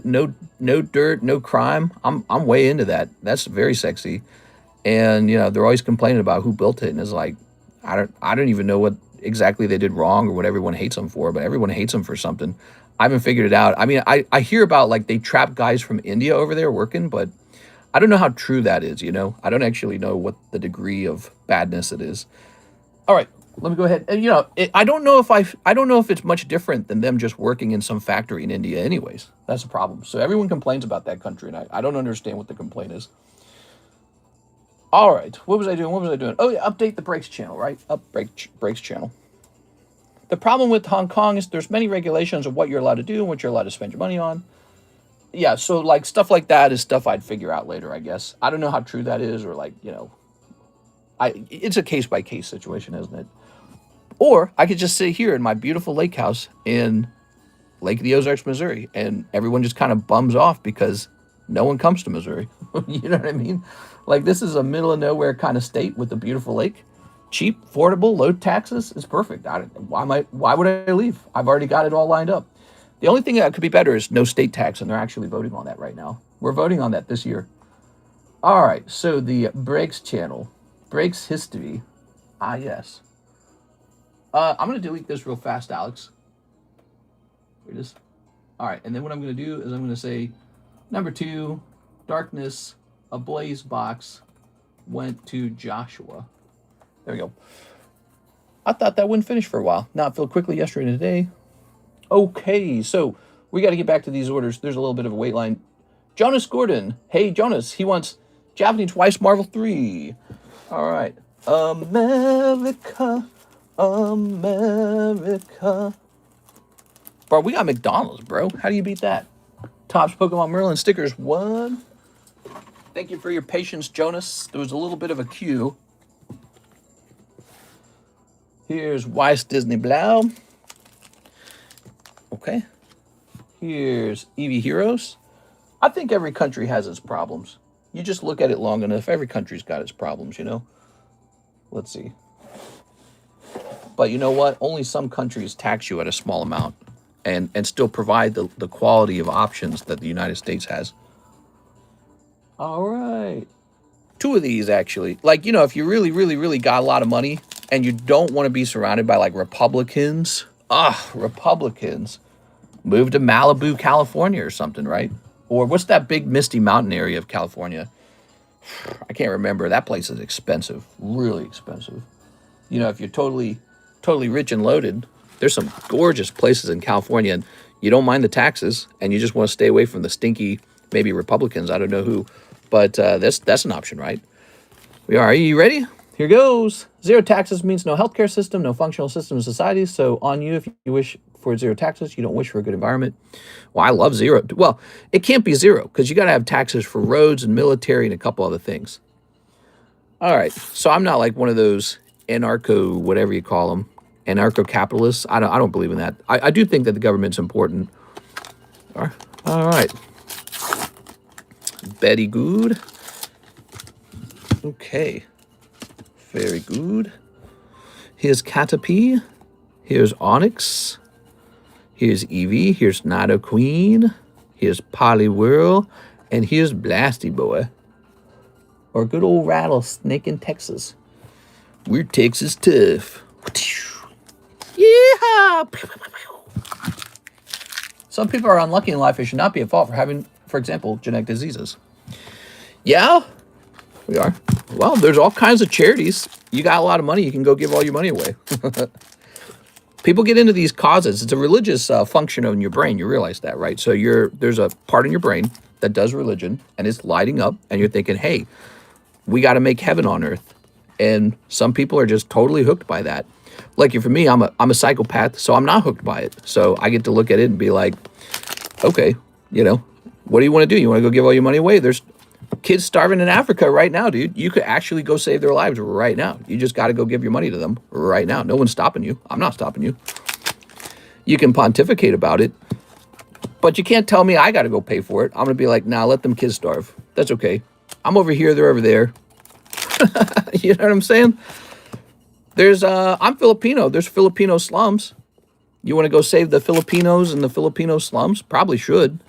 dirt, no crime. I'm way into that. That's very sexy. And, you know, they're always complaining about who built it. And it's like, I don't even know what exactly they did wrong or what everyone hates them for, but everyone hates them for something. I haven't figured it out. I mean, I hear about, like, they trap guys from India over there working, but I don't know how true that is, you know? I don't actually know what the degree of badness it is. All right, let me go ahead. And, you know, I don't know if it's much different than them just working in some factory in India anyways. That's the problem. So everyone complains about that country, and I don't understand what the complaint is. All right, what was I doing? Oh, yeah, update the breaks channel, right? Breaks channel. The problem with Hong Kong is there's many regulations of what you're allowed to do and what you're allowed to spend your money on. Yeah, so, like, stuff like that is stuff I'd figure out later, I guess. I don't know how true that is, or, like, you know, it's a case-by-case situation, isn't it? Or I could just sit here in my beautiful lake house in Lake of the Ozarks, Missouri, and everyone just kind of bums off because no one comes to Missouri. You know what I mean? Like, this is a middle-of-nowhere kind of state with a beautiful lake. Cheap, affordable, low taxes. It's perfect. Why would I leave? I've already got it all lined up. The only thing that could be better is no state tax, and they're actually voting on that right now. We're voting on that this year. All right, so the breaks channel, breaks history. Ah, yes. I'm going to delete this real fast, Alex. Here it is. All right, and then what I'm going to do is I'm going to say, number 2, darkness, a blaze box went to Joshua. There we go. I thought that wouldn't finish for a while. Now it filled quickly yesterday and today. Okay, so we got to get back to these orders. There's a little bit of a wait line. Jonas Gordon. Hey, Jonas. He wants Japanese Twice Marvel 3. All right. America. Bro, we got McDonald's, bro. How do you beat that? Topps Pokemon Merlin stickers. 1. Thank you for your patience, Jonas. There was a little bit of a queue. Here's Weiss Disney Blau. Okay. Here's Eevee Heroes. I think every country has its problems. You just look at it long enough. Every country's got its problems, you know? Let's see. But you know what? Only some countries tax you at a small amount and still provide the quality of options that the United States has. All right. 2 of these, actually. Like, you know, if you really, really, really got a lot of money and you don't want to be surrounded by, like, Republicans. Republicans. Move to Malibu, California or something, right? Or what's that big misty mountain area of California? I can't remember. That place is expensive. Really expensive. You know, if you're totally rich and loaded, there's some gorgeous places in California and you don't mind the taxes and you just want to stay away from the stinky, maybe Republicans. I don't know who. But that's an option, right? Are you ready? Here goes. 0 taxes means no healthcare system, no functional system of society. So on you if you wish for 0 taxes. You don't wish for a good environment. Well, I love 0. Well, it can't be 0 because you got to have taxes for roads and military and a couple other things. All right. So I'm not like one of those anarcho, whatever you call them, anarcho-capitalists. I don't believe in that. I do think that the government's important. All right. Betty good. Okay. Very good. Here's Caterpie. Here's Onyx. Here's Eevee. Here's Nido Queen. Here's Poliwhirl. And here's Blasty Boy. Or good old Rattlesnake in Texas. We're Texas tough. Yeah. Some people are unlucky in life. It should not be a fault for having, for example, genetic diseases. Yeah, we are. Well, there's all kinds of charities. You got a lot of money, you can go give all your money away. People get into these causes. It's a religious function in your brain. You realize that, right? So there's a part in your brain that does religion, and it's lighting up, and you're thinking, hey, we got to make heaven on earth. And some people are just totally hooked by that. Like for me, I'm a psychopath, so I'm not hooked by it. So I get to look at it and be like, okay, you know, what do you want to do? You want to go give all your money away? There's kids starving in Africa right now, dude. You could actually go save their lives right now. You just got to go give your money to them right now. No one's stopping you. I'm not stopping you. You can pontificate about it, but you can't tell me I got to go pay for it. I'm going to be like, nah, let them kids starve. That's okay. I'm over here. They're over there. You know what I'm saying? I'm Filipino. There's Filipino slums. You want to go save the Filipinos in the Filipino slums? Probably should.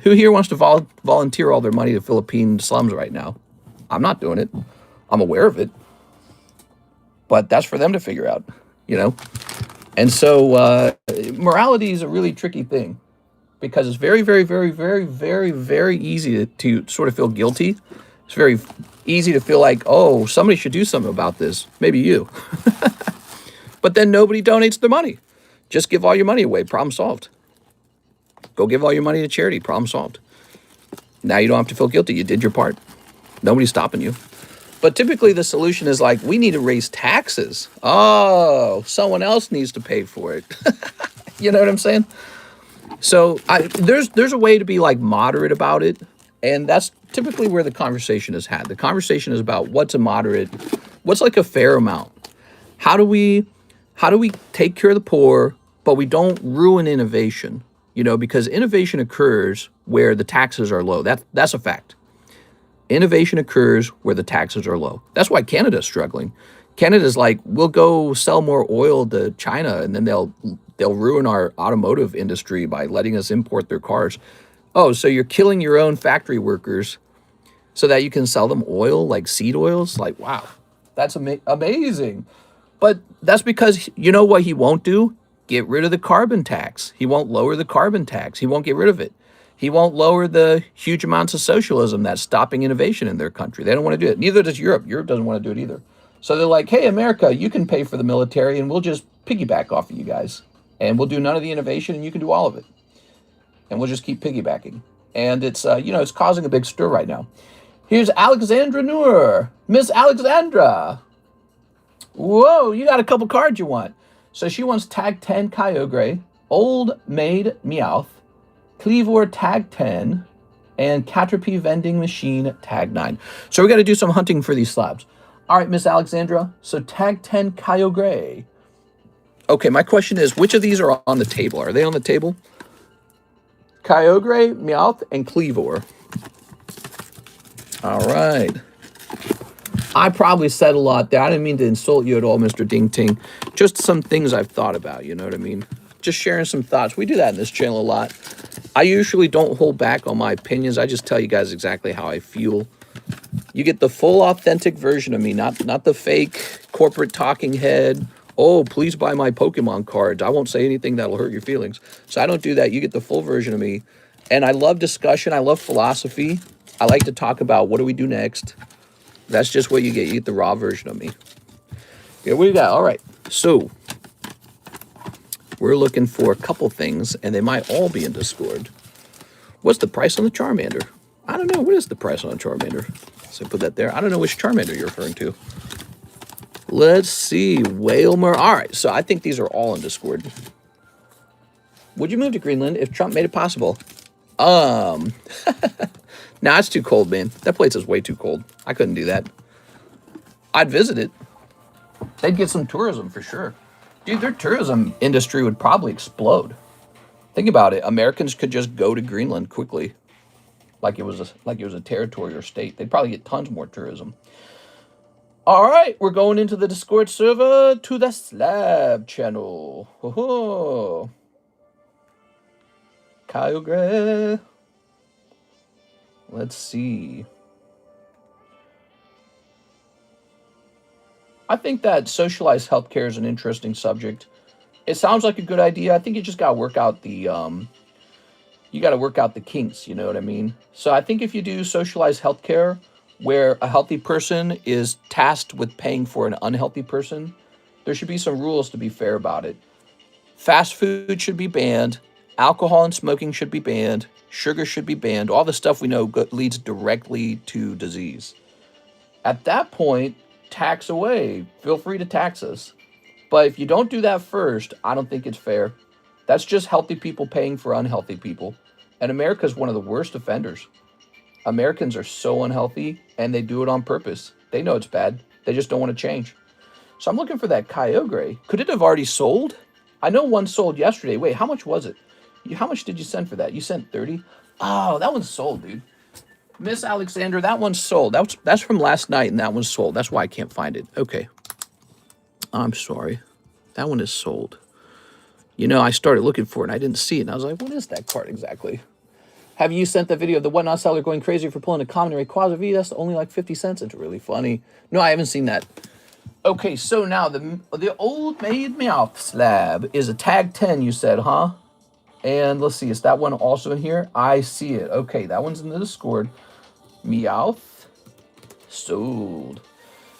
Who here wants to volunteer all their money to Philippine slums right now? I'm not doing it. I'm aware of it. But that's for them to figure out, you know? And so morality is a really tricky thing because it's very, very, very, very, very, very easy to sort of feel guilty. It's very easy to feel like, oh, somebody should do something about this. Maybe you. But then nobody donates their money. Just give all your money away. Problem solved. Go give all your money to charity. Problem solved. Now you don't have to feel guilty. You did your part. Nobody's stopping you. But typically the solution is like, we need to raise taxes. Oh, someone else needs to pay for it. You know what I'm saying? So there's a way to be like moderate about it. And that's typically where the conversation is had. The conversation is about what's a moderate, what's like a fair amount. How do we take care of the poor, but we don't ruin innovation? You know, because innovation occurs where the taxes are low. That's a fact. Innovation occurs where the taxes are low. That's why Canada's struggling. Canada's like, we'll go sell more oil to China, and then they'll ruin our automotive industry by letting us import their cars. Oh, so you're killing your own factory workers so that you can sell them oil, like seed oils? Like, wow, that's amazing. But that's because you know what he won't do? Get rid of the carbon tax. He won't lower the carbon tax. He won't get rid of it. He won't lower the huge amounts of socialism that's stopping innovation in their country. They don't want to do it. Neither does Europe. Europe doesn't want to do it either. So they're like, hey, America, you can pay for the military and we'll just piggyback off of you guys. And we'll do none of the innovation and you can do all of it. And we'll just keep piggybacking. And it's, it's causing a big stir right now. Here's Alexandra Noor. Miss Alexandra. Whoa, you got a couple cards you want. So she wants Tag 10 Kyogre, Old Maid Meowth, Cleavor Tag 10, and Caterpie Vending Machine Tag 9. So we got to do some hunting for these slabs. All right, Miss Alexandra. So Tag 10 Kyogre. Okay, my question is, which of these are on the table? Are they on the table? Kyogre, Meowth, and Cleavor. All right. I probably said a lot there. I didn't mean to insult you at all, Mr. Ding Ting. Just some things I've thought about, you know what I mean? Just sharing some thoughts. We do that in this channel a lot. I usually don't hold back on my opinions. I just tell you guys exactly how I feel. You get the full authentic version of me, not the fake corporate talking head. Oh, please buy my Pokemon cards. I won't say anything that'll hurt your feelings. So I don't do that. You get the full version of me. And I love discussion. I love philosophy. I like to talk about what do we do next. That's just what you get. You get the raw version of me. Here we go. All right. So we're looking for a couple things, and they might all be in Discord. What's the price on the Charmander? I don't know. What is the price on a Charmander? So put that there. I don't know which Charmander you're referring to. Let's see. Whalmer. All right. So I think these are all in Discord. Would you move to Greenland if Trump made it possible? Nah, it's too cold, man. That place is way too cold. I couldn't do that. I'd visit it. They'd get some tourism for sure. Dude, their tourism industry would probably explode. Think about it. Americans could just go to Greenland quickly. like it was a territory or state. They'd probably get tons more tourism. All right, we're going into the Discord server to the Slab channel. Ho-ho. Kyogre. Let's see. I think that socialized healthcare is an interesting subject. It sounds like a good idea. I think you just got to work out the kinks, you know what I mean? So I think if you do socialized healthcare where a healthy person is tasked with paying for an unhealthy person, there should be some rules to be fair about it. Fast food should be banned. Alcohol and smoking should be banned. Sugar should be banned. All the stuff we know leads directly to disease. At that point, tax away. Feel free to tax us. But if you don't do that first, I don't think it's fair. That's just healthy people paying for unhealthy people. And America is one of the worst offenders. Americans are so unhealthy, and they do it on purpose. They know it's bad. They just don't want to change. So I'm looking for that Kyogre. Could it have already sold? I know one sold yesterday. Wait, how much was it? How much did you send for that? You sent 30? Oh, that one's sold, dude. Miss Alexander, that one's sold. That's from last night, and that one's sold. That's why I can't find it. Okay. I'm sorry. That one is sold. You know, I started looking for it, and I didn't see it. And I was like, what is that card exactly? Have you sent that video of the Whatnot seller going crazy for pulling a common or a Quasar V? That's only like 50 cents. It's really funny. No, I haven't seen that. Okay, so now the Old Maid Meowth slab is a tag 10, you said, huh? And let's see, is that one also in here? I see it. Okay, that one's in the Discord. Meowth sold.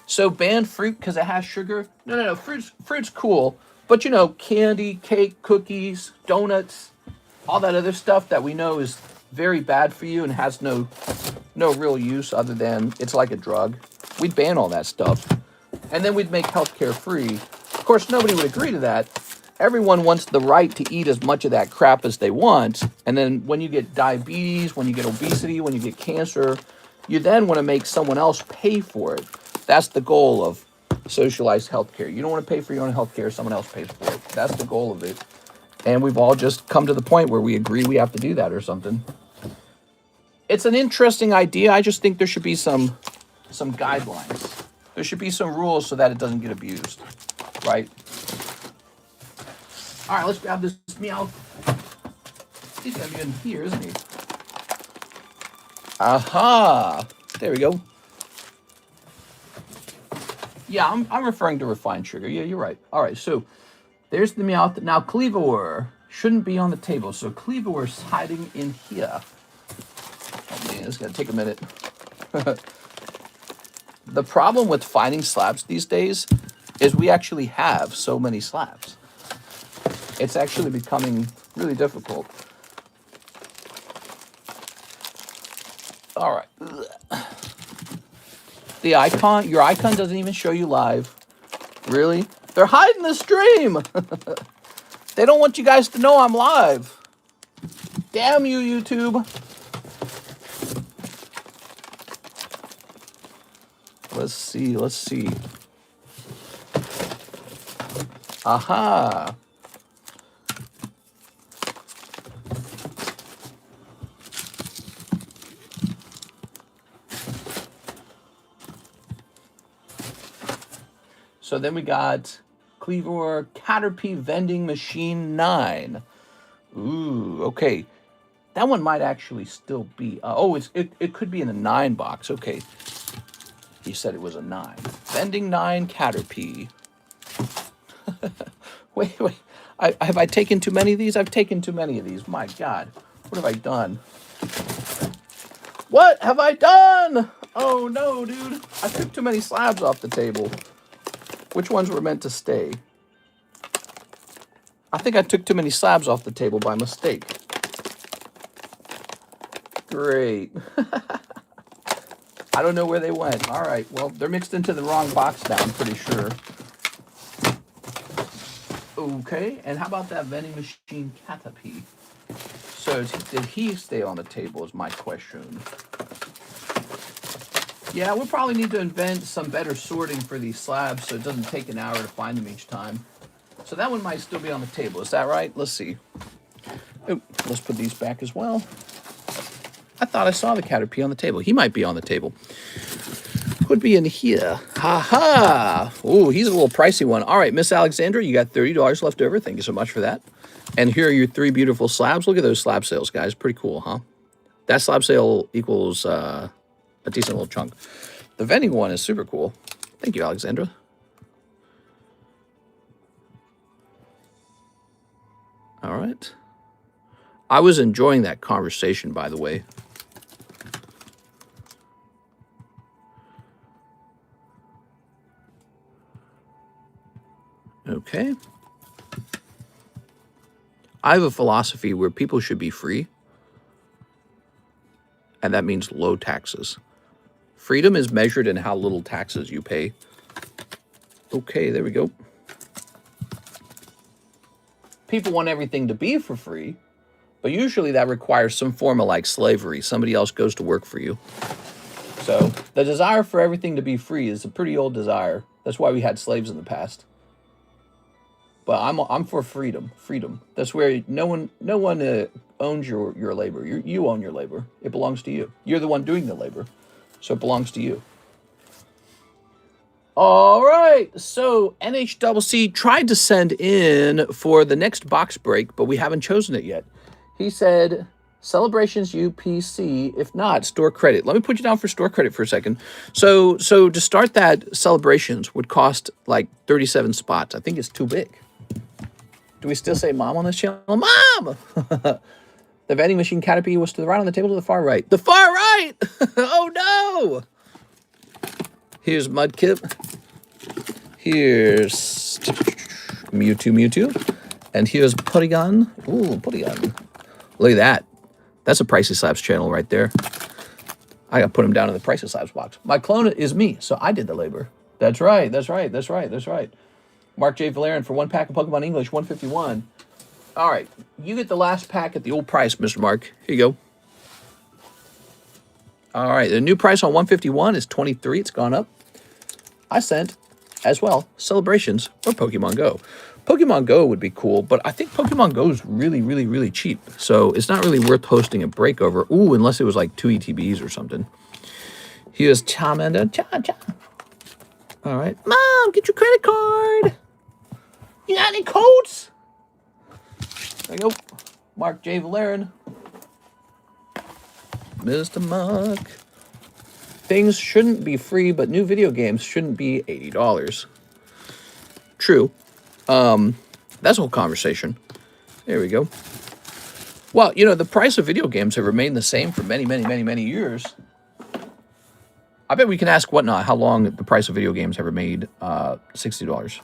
So banned fruit because it has sugar? No. Fruit's cool. But you know, candy, cake, cookies, donuts, all that other stuff that we know is very bad for you and has no real use other than it's like a drug. We'd ban all that stuff. And then we'd make healthcare free. Of course, nobody would agree to that. Everyone wants the right to eat as much of that crap as they want. And then when you get diabetes, when you get obesity, when you get cancer, you then want to make someone else pay for it. That's the goal of socialized healthcare. You don't want to pay for your own healthcare, someone else pays for it. That's the goal of it. And we've all just come to the point where we agree we have to do that or something. It's an interesting idea. I just think there should be some guidelines. There should be some rules so that it doesn't get abused, right? All right, let's grab this meow. He's gonna be in here, isn't he? Aha! There we go. Yeah, I'm referring to refined sugar. Yeah, you're right. All right, so there's the meow. Now, Cleavor shouldn't be on the table, so Cleavor's hiding in here. Oh man, it's gonna take a minute. The problem with finding slabs these days is we actually have so many slabs. It's actually becoming really difficult. All right. The icon, your icon doesn't even show you live. Really? They're hiding the stream. They don't want you guys to know I'm live. Damn you, YouTube. Let's see. Aha. So then we got Cleavor Caterpie Vending Machine 9. Ooh, okay. That one might actually still be... it could be in the 9 box. Okay. He said it was a 9. Vending 9 Caterpie. Wait. Have I taken too many of these? I've taken too many of these. My God. What have I done? What have I done? Oh, no, dude. I took too many slabs off the table. Which ones were meant to stay? I think I took too many slabs off the table by mistake. Great. I don't know where they went. All right, well, they're mixed into the wrong box now, I'm pretty sure. Okay, and how about that vending machine Caterpie? So did he stay on the table is my question. Yeah, we'll probably need to invent some better sorting for these slabs so it doesn't take an hour to find them each time. So that one might still be on the table. Is that right? Let's see. Oh, let's put these back as well. I thought I saw the Caterpie on the table. He might be on the table. Could be in here. Ha ha. Oh, he's a little pricey one. All right, Miss Alexandra, you got $30 left over. Thank you so much for that. And here are your 3 beautiful slabs. Look at those slab sales, guys. Pretty cool, huh? That slab sale equals a decent little chunk. The vending one is super cool. Thank you, Alexandra. All right. I was enjoying that conversation, by the way. Okay. I have a philosophy where people should be free, and that means low taxes. Freedom is measured in how little taxes you pay. Okay, there we go. People want everything to be for free, but usually that requires some form of like slavery. Somebody else goes to work for you. So the desire for everything to be free is a pretty old desire. That's why we had slaves in the past. But I'm for freedom. Freedom. That's where no one owns your labor. You own your labor. It belongs to you. You're the one doing the labor, so it belongs to you. All right. So NHCC tried to send in for the next box break, but we haven't chosen it yet. He said Celebrations UPC. If not, store credit. Let me put you down for store credit for a second. So to start that, Celebrations would cost like 37 spots. I think it's too big. Do we still say mom on this channel? Mom! The vending machine Caterpie was to the right on the table, to the far right. The far right! Oh no! Here's Mudkip. Here's Mewtwo. And here's Porygon. Ooh, Porygon. Look at that. That's a Pricey Slabs channel right there. I gotta put him down in the Pricey Slabs box. My clone is me, so I did the labor. That's right. Mark J. Valerian for 1 pack of Pokemon English, 151. All right, you get the last pack at the old price, Mr. Mark. Here you go. All right, the new price on 151 is 23. It's gone up. I sent, as well, Celebrations or Pokemon Go. Pokemon Go would be cool, but I think Pokemon Go is really cheap. So it's not really worth hosting a break over. Ooh, unless it was like 2 ETBs or something. Here's Charmander. Cha. All right. Mom, get your credit card. You got any codes? There you go. Mark J. Valerian. Mr. Mark. Things shouldn't be free, but new video games shouldn't be $80. True. That's a whole conversation. There we go. Well, you know, the price of video games have remained the same for many years. I bet we can ask Whatnot how long the price of video games have remained $60.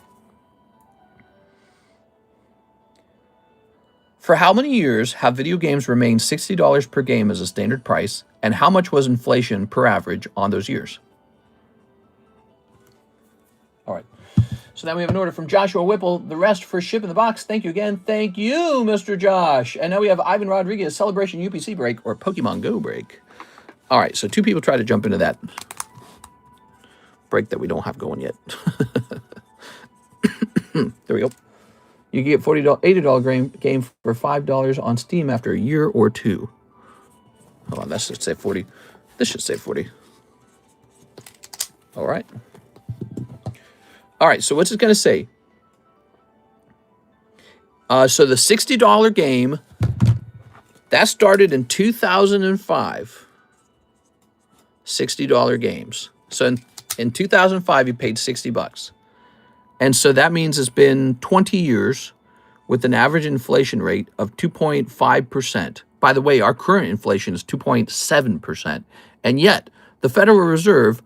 For how many years have video games remained $60 per game as a standard price, and how much was inflation per average on those years? All right. So now we have an order from Joshua Whipple. The rest for ship in the box. Thank you again. Thank you, Mr. Josh. And now we have Ivan Rodriguez, Celebration UPC break or Pokemon Go break. All right, so 2 people try to jump into that break that we don't have going yet. There we go. You can get $80 game for $5 on Steam after a year or 2. Hold on, that should say 40. This should say 40. All right. All right, so what's it going to say? So the $60 game, that started in 2005. $60 games. So in 2005, you paid $60. And so that means it's been 20 years with an average inflation rate of 2.5%. By the way, our current inflation is 2.7%. And yet, the Federal Reserve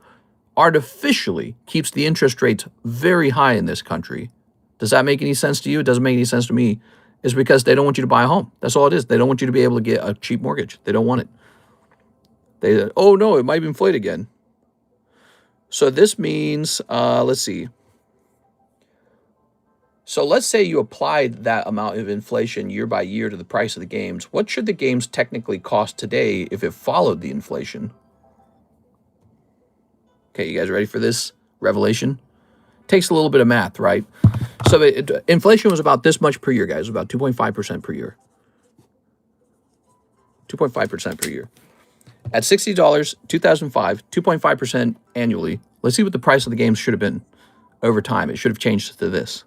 artificially keeps the interest rates very high in this country. Does that make any sense to you? It doesn't make any sense to me. It's because they don't want you to buy a home. That's all it is. They don't want you to be able to get a cheap mortgage. They don't want it. They, oh no, it might inflate again. So this means, let's see. So let's say you applied that amount of inflation year by year to the price of the games. What should the games technically cost today if it followed the inflation? Okay, you guys ready for this revelation? Takes a little bit of math, right? So inflation was about this much per year, guys. About 2.5% per year. 2.5% per year. At $60, 2005, 2.5% annually. Let's see what the price of the game should have been over time. It should have changed to this.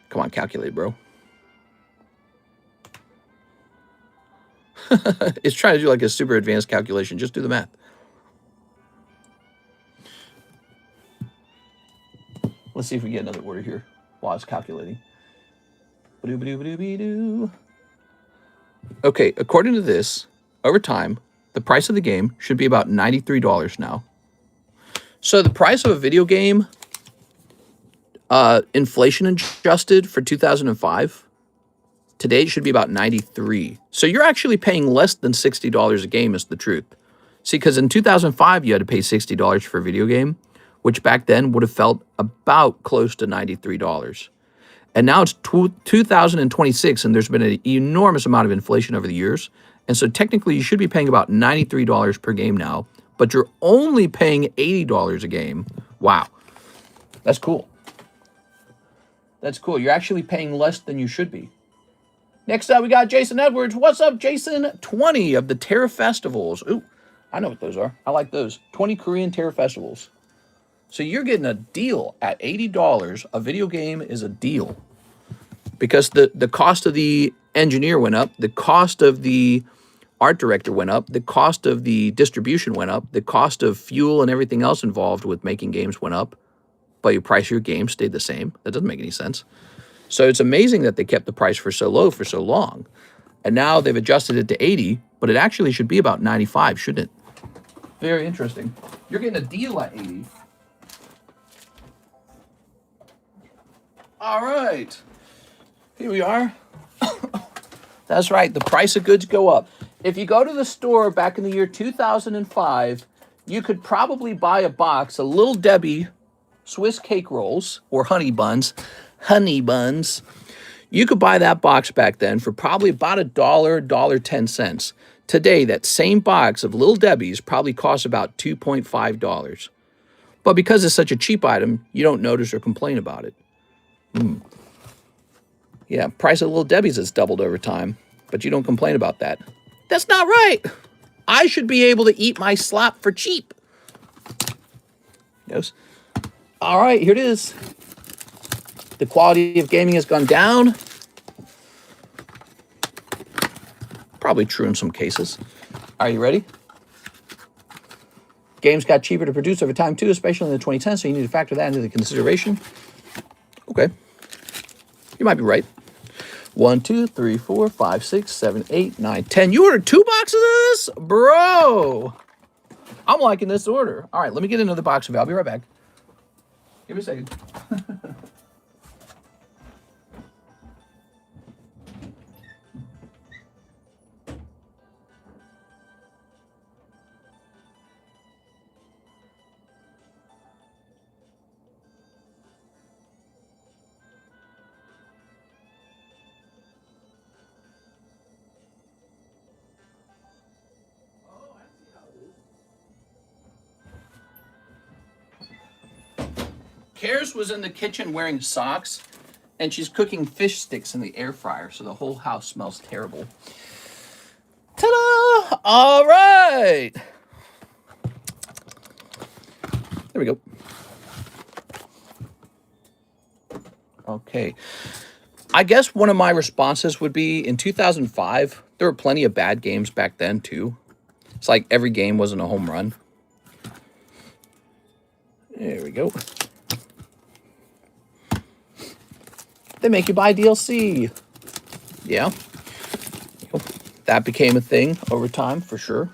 Come on, calculate, bro. It's trying to do like a super advanced calculation. Just do the math. Let's see if we get another order here while it's calculating. Okay, according to this, over time, the price of the game should be about $93 now. So the price of a video game, inflation adjusted for 2005, today it should be about $93. So you're actually paying less than $60 a game is the truth. See, because in 2005, you had to pay $60 for a video game, which back then would have felt about close to $93. And now it's 2026, and there's been an enormous amount of inflation over the years. And so technically, you should be paying about $93 per game now, but you're only paying $80 a game. Wow. That's cool. That's cool. You're actually paying less than you should be. Next up, we got Jason Edwards. What's up, Jason? 20 of the Terra Festivals. Ooh, I know what those are. I like those. 20 Korean Terra Festivals. So you're getting a deal at $80. A video game is a deal. Because the cost of the engineer went up, the cost of the art director went up, the cost of the distribution went up, the cost of fuel and everything else involved with making games went up, but your price of your game stayed the same. That doesn't make any sense. So it's amazing that they kept the price for so low for so long. And now they've adjusted it to 80, but it actually should be about 95, shouldn't it? Very interesting. You're getting a deal at 80. All right. Here we are. That's right. The price of goods go up. If you go to the store back in the year 2005, you could probably buy a box of Little Debbie Swiss cake rolls or honey buns. You could buy that box back then for probably about $1, $1.10. Today, that same box of Little Debbie's probably costs about $2.5. But because it's such a cheap item, you don't notice or complain about it. Yeah, price of Little Debbie's has doubled over time, but you don't complain about that. That's not right. I should be able to eat my slop for cheap. Yes. All right, here it is. The quality of gaming has gone down. Probably true in some cases. Are you ready? Games got cheaper to produce over time too, especially in the 2010s, so you need to factor that into the consideration. Okay. You might be right. 1, 2, 3, 4, 5, 6, 7, 8, 9, 10. You ordered 2 boxes of this? Bro. I'm liking this order. All right, let me get another box of it. I'll be right back. Give me a second. Karis was in the kitchen wearing socks, and she's cooking fish sticks in the air fryer, so the whole house smells terrible. Ta-da! All right. There we go. Okay. I guess one of my responses would be, in 2005, there were plenty of bad games back then, too. It's like every game wasn't a home run. There we go. They make you buy DLC. Yeah. That became a thing over time, for sure.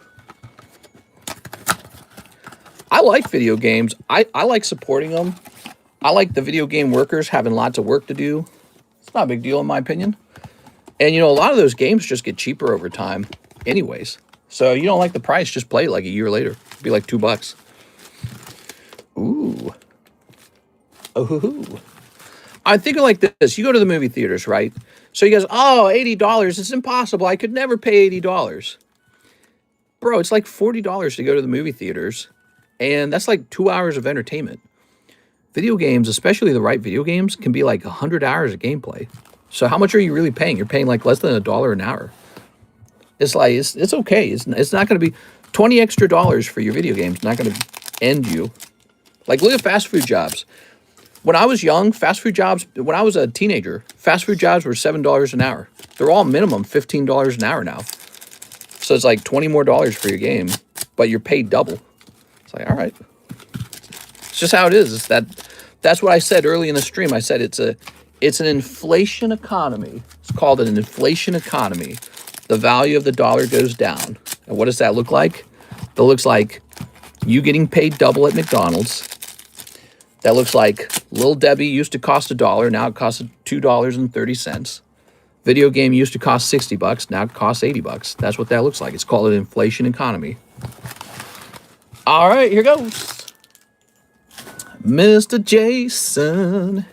I like video games. I like supporting them. I like the video game workers having lots of work to do. It's not a big deal in my opinion. And, you know, a lot of those games just get cheaper over time anyways. So you don't like the price, just play it like a year later. It'd be like $2. Ooh. Ooh. I'm thinking like this. You go to the movie theaters, right? So you guys, oh, $80. It's impossible. I could never pay $80. Bro, it's like $40 to go to the movie theaters. And that's like 2 hours of entertainment. Video games, especially the right video games, can be like 100 hours of gameplay. So how much are you really paying? You're paying like less than $1 an hour. It's like, it's okay. It's not going to be $20 extra for your video games. Not going to end you. Like, look at fast food jobs. When I was young, fast food jobs, when I was a teenager, fast food jobs were $7 an hour. They're all minimum $15 an hour now. So it's like $20 more for your game, but you're paid double. It's like, all right. It's just how it is. That's what I said early in the stream. I said it's an inflation economy. It's called an inflation economy. The value of the dollar goes down. And what does that look like? That looks like you getting paid double at McDonald's. That looks like Little Debbie used to cost $1, now it costs $2.30. Video game used to cost $60, now it costs $80. That's what that looks like. It's called an inflation economy. All right, here goes. Mr. Jason.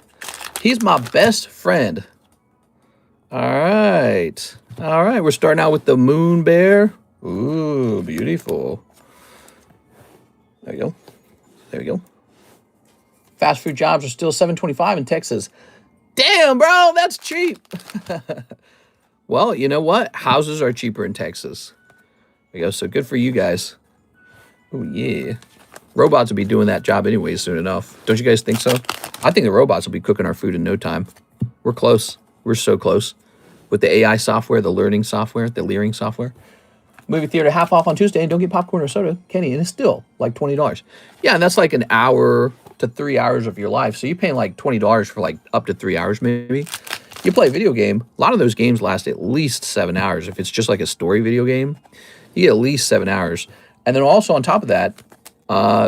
He's my best friend. All right. All right, we're starting out with the moon bear. Ooh, beautiful. There you go. There you go. Fast food jobs are still $7.25 in Texas. Damn, bro, that's cheap. Well, you know what? Houses are cheaper in Texas. There you go. So good for you guys. Oh, yeah. Robots will be doing that job anyways soon enough. Don't you guys think so? I think the robots will be cooking our food in no time. We're close. We're so close. With the AI software, the learning software, the Leering software. Movie theater half off on Tuesday, and don't get popcorn or soda, Kenny, and it's still like $20. Yeah, and that's like an hour to 3 hours of your life. So you're paying like $20 for like up to 3 hours maybe. You play a video game, a lot of those games last at least 7 hours. If it's just like a story video game, you get at least 7 hours. And then also on top of that,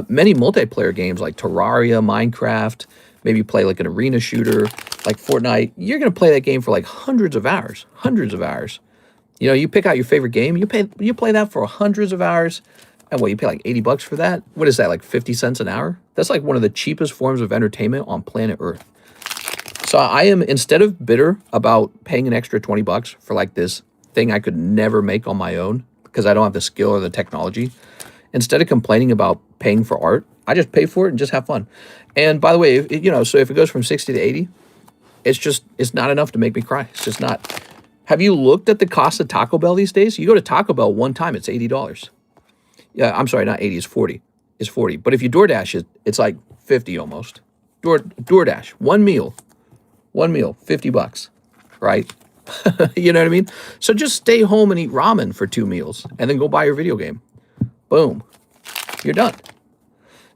many multiplayer games like Terraria, Minecraft, maybe you play like an arena shooter, like Fortnite, you're going to play that game for like hundreds of hours. You know, you pick out your favorite game, you play that for hundreds of hours, and what, you pay like $80 for that? What is that, like 50 cents an hour? That's like one of the cheapest forms of entertainment on planet Earth. So I am, instead of bitter about paying an extra $20 for like this thing I could never make on my own because I don't have the skill or the technology, instead of complaining about paying for art, I just pay for it and just have fun. And by the way, so if it goes from 60 to 80, it's not enough to make me cry. It's just not. Have you looked at the cost of Taco Bell these days? You go to Taco Bell one time, it's $80. Yeah, I'm sorry, not 80, it's 40. It's 40. But if you DoorDash it, it's like 50 almost. DoorDash, one meal, $50, right? You know what I mean? So just stay home and eat ramen for 2 meals and then go buy your video game. Boom. You're done.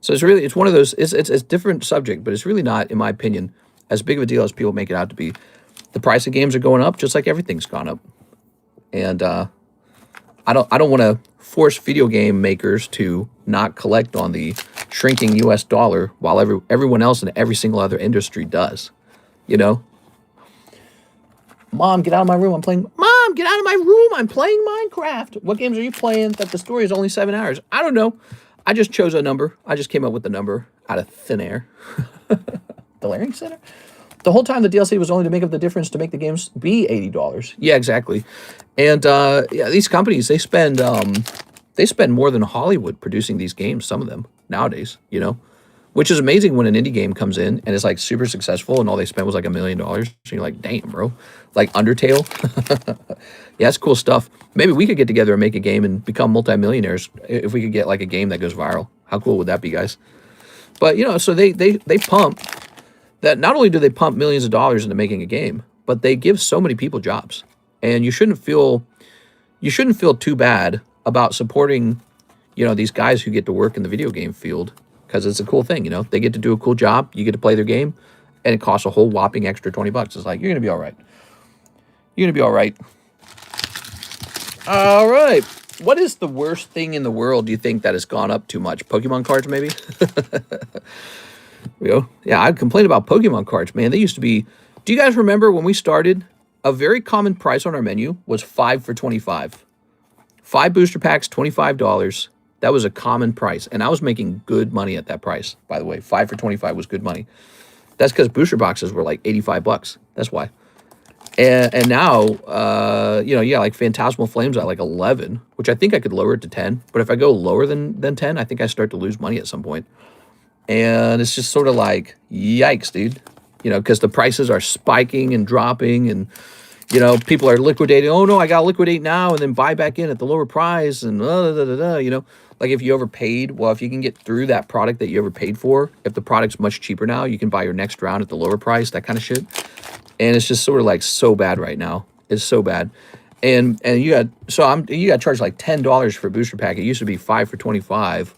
So it's one of those, it's a different subject, but it's really not, in my opinion, as big of a deal as people make it out to be. The price of games are going up just like everything's gone up. And I don't want to force video game makers to not collect on the shrinking US dollar while everyone else in every single other industry does. You know? Mom, get out of my room. Mom, get out of my room. I'm playing Minecraft. What games are you playing that the story is only 7 hours? I don't know. I just chose a number. I just came up with the number out of thin air. The Leering Center? The whole time the DLC was only to make up the difference to make the games be $80. Yeah, exactly. And yeah, these companies, they spend more than Hollywood producing these games, some of them nowadays, you know, which is amazing when an indie game comes in and it's like super successful and all they spent was like $1 million. So you're like, damn, bro, like Undertale. Yeah, that's cool stuff. Maybe we could get together and make a game and become multimillionaires if we could get like a game that goes viral. How cool would that be, guys? But, you know, so they pump that. Not only do they pump millions of dollars into making a game, but they give so many people jobs. And you shouldn't feel too bad about supporting, you know, these guys who get to work in the video game field, because it's a cool thing, you know. They get to do a cool job, you get to play their game, and it costs a whole whopping extra $20. It's like, you're going to be all right. You're going to be all right. All right. What is the worst thing in the world do you think that has gone up too much? Pokemon cards, maybe? You know? Yeah, I complained about Pokemon cards, man. They used to be... Do you guys remember when we started? A very common price on our menu was 5 for $25. 5 booster packs, $25. That was a common price. And I was making good money at that price, by the way. 5 for $25 was good money. That's because booster boxes were like $85. That's why. And now, you know, yeah, like Phantasmal Flames at like 11, which I think I could lower it to 10. But if I go lower than 10, I think I start to lose money at some point. And it's just sort of like, yikes, dude. You know, because the prices are spiking and dropping. And, You know, people are liquidating. Oh no, I gotta liquidate now and then buy back in at the lower price and you know, like if you overpaid, well, if you can get through that product that you overpaid for, if the product's much cheaper now, you can buy your next round at the lower price, that kind of shit. And it's just sort of like so bad right now. It's so bad. And you got charged like $10 for a booster pack. It used to be 5 for 25.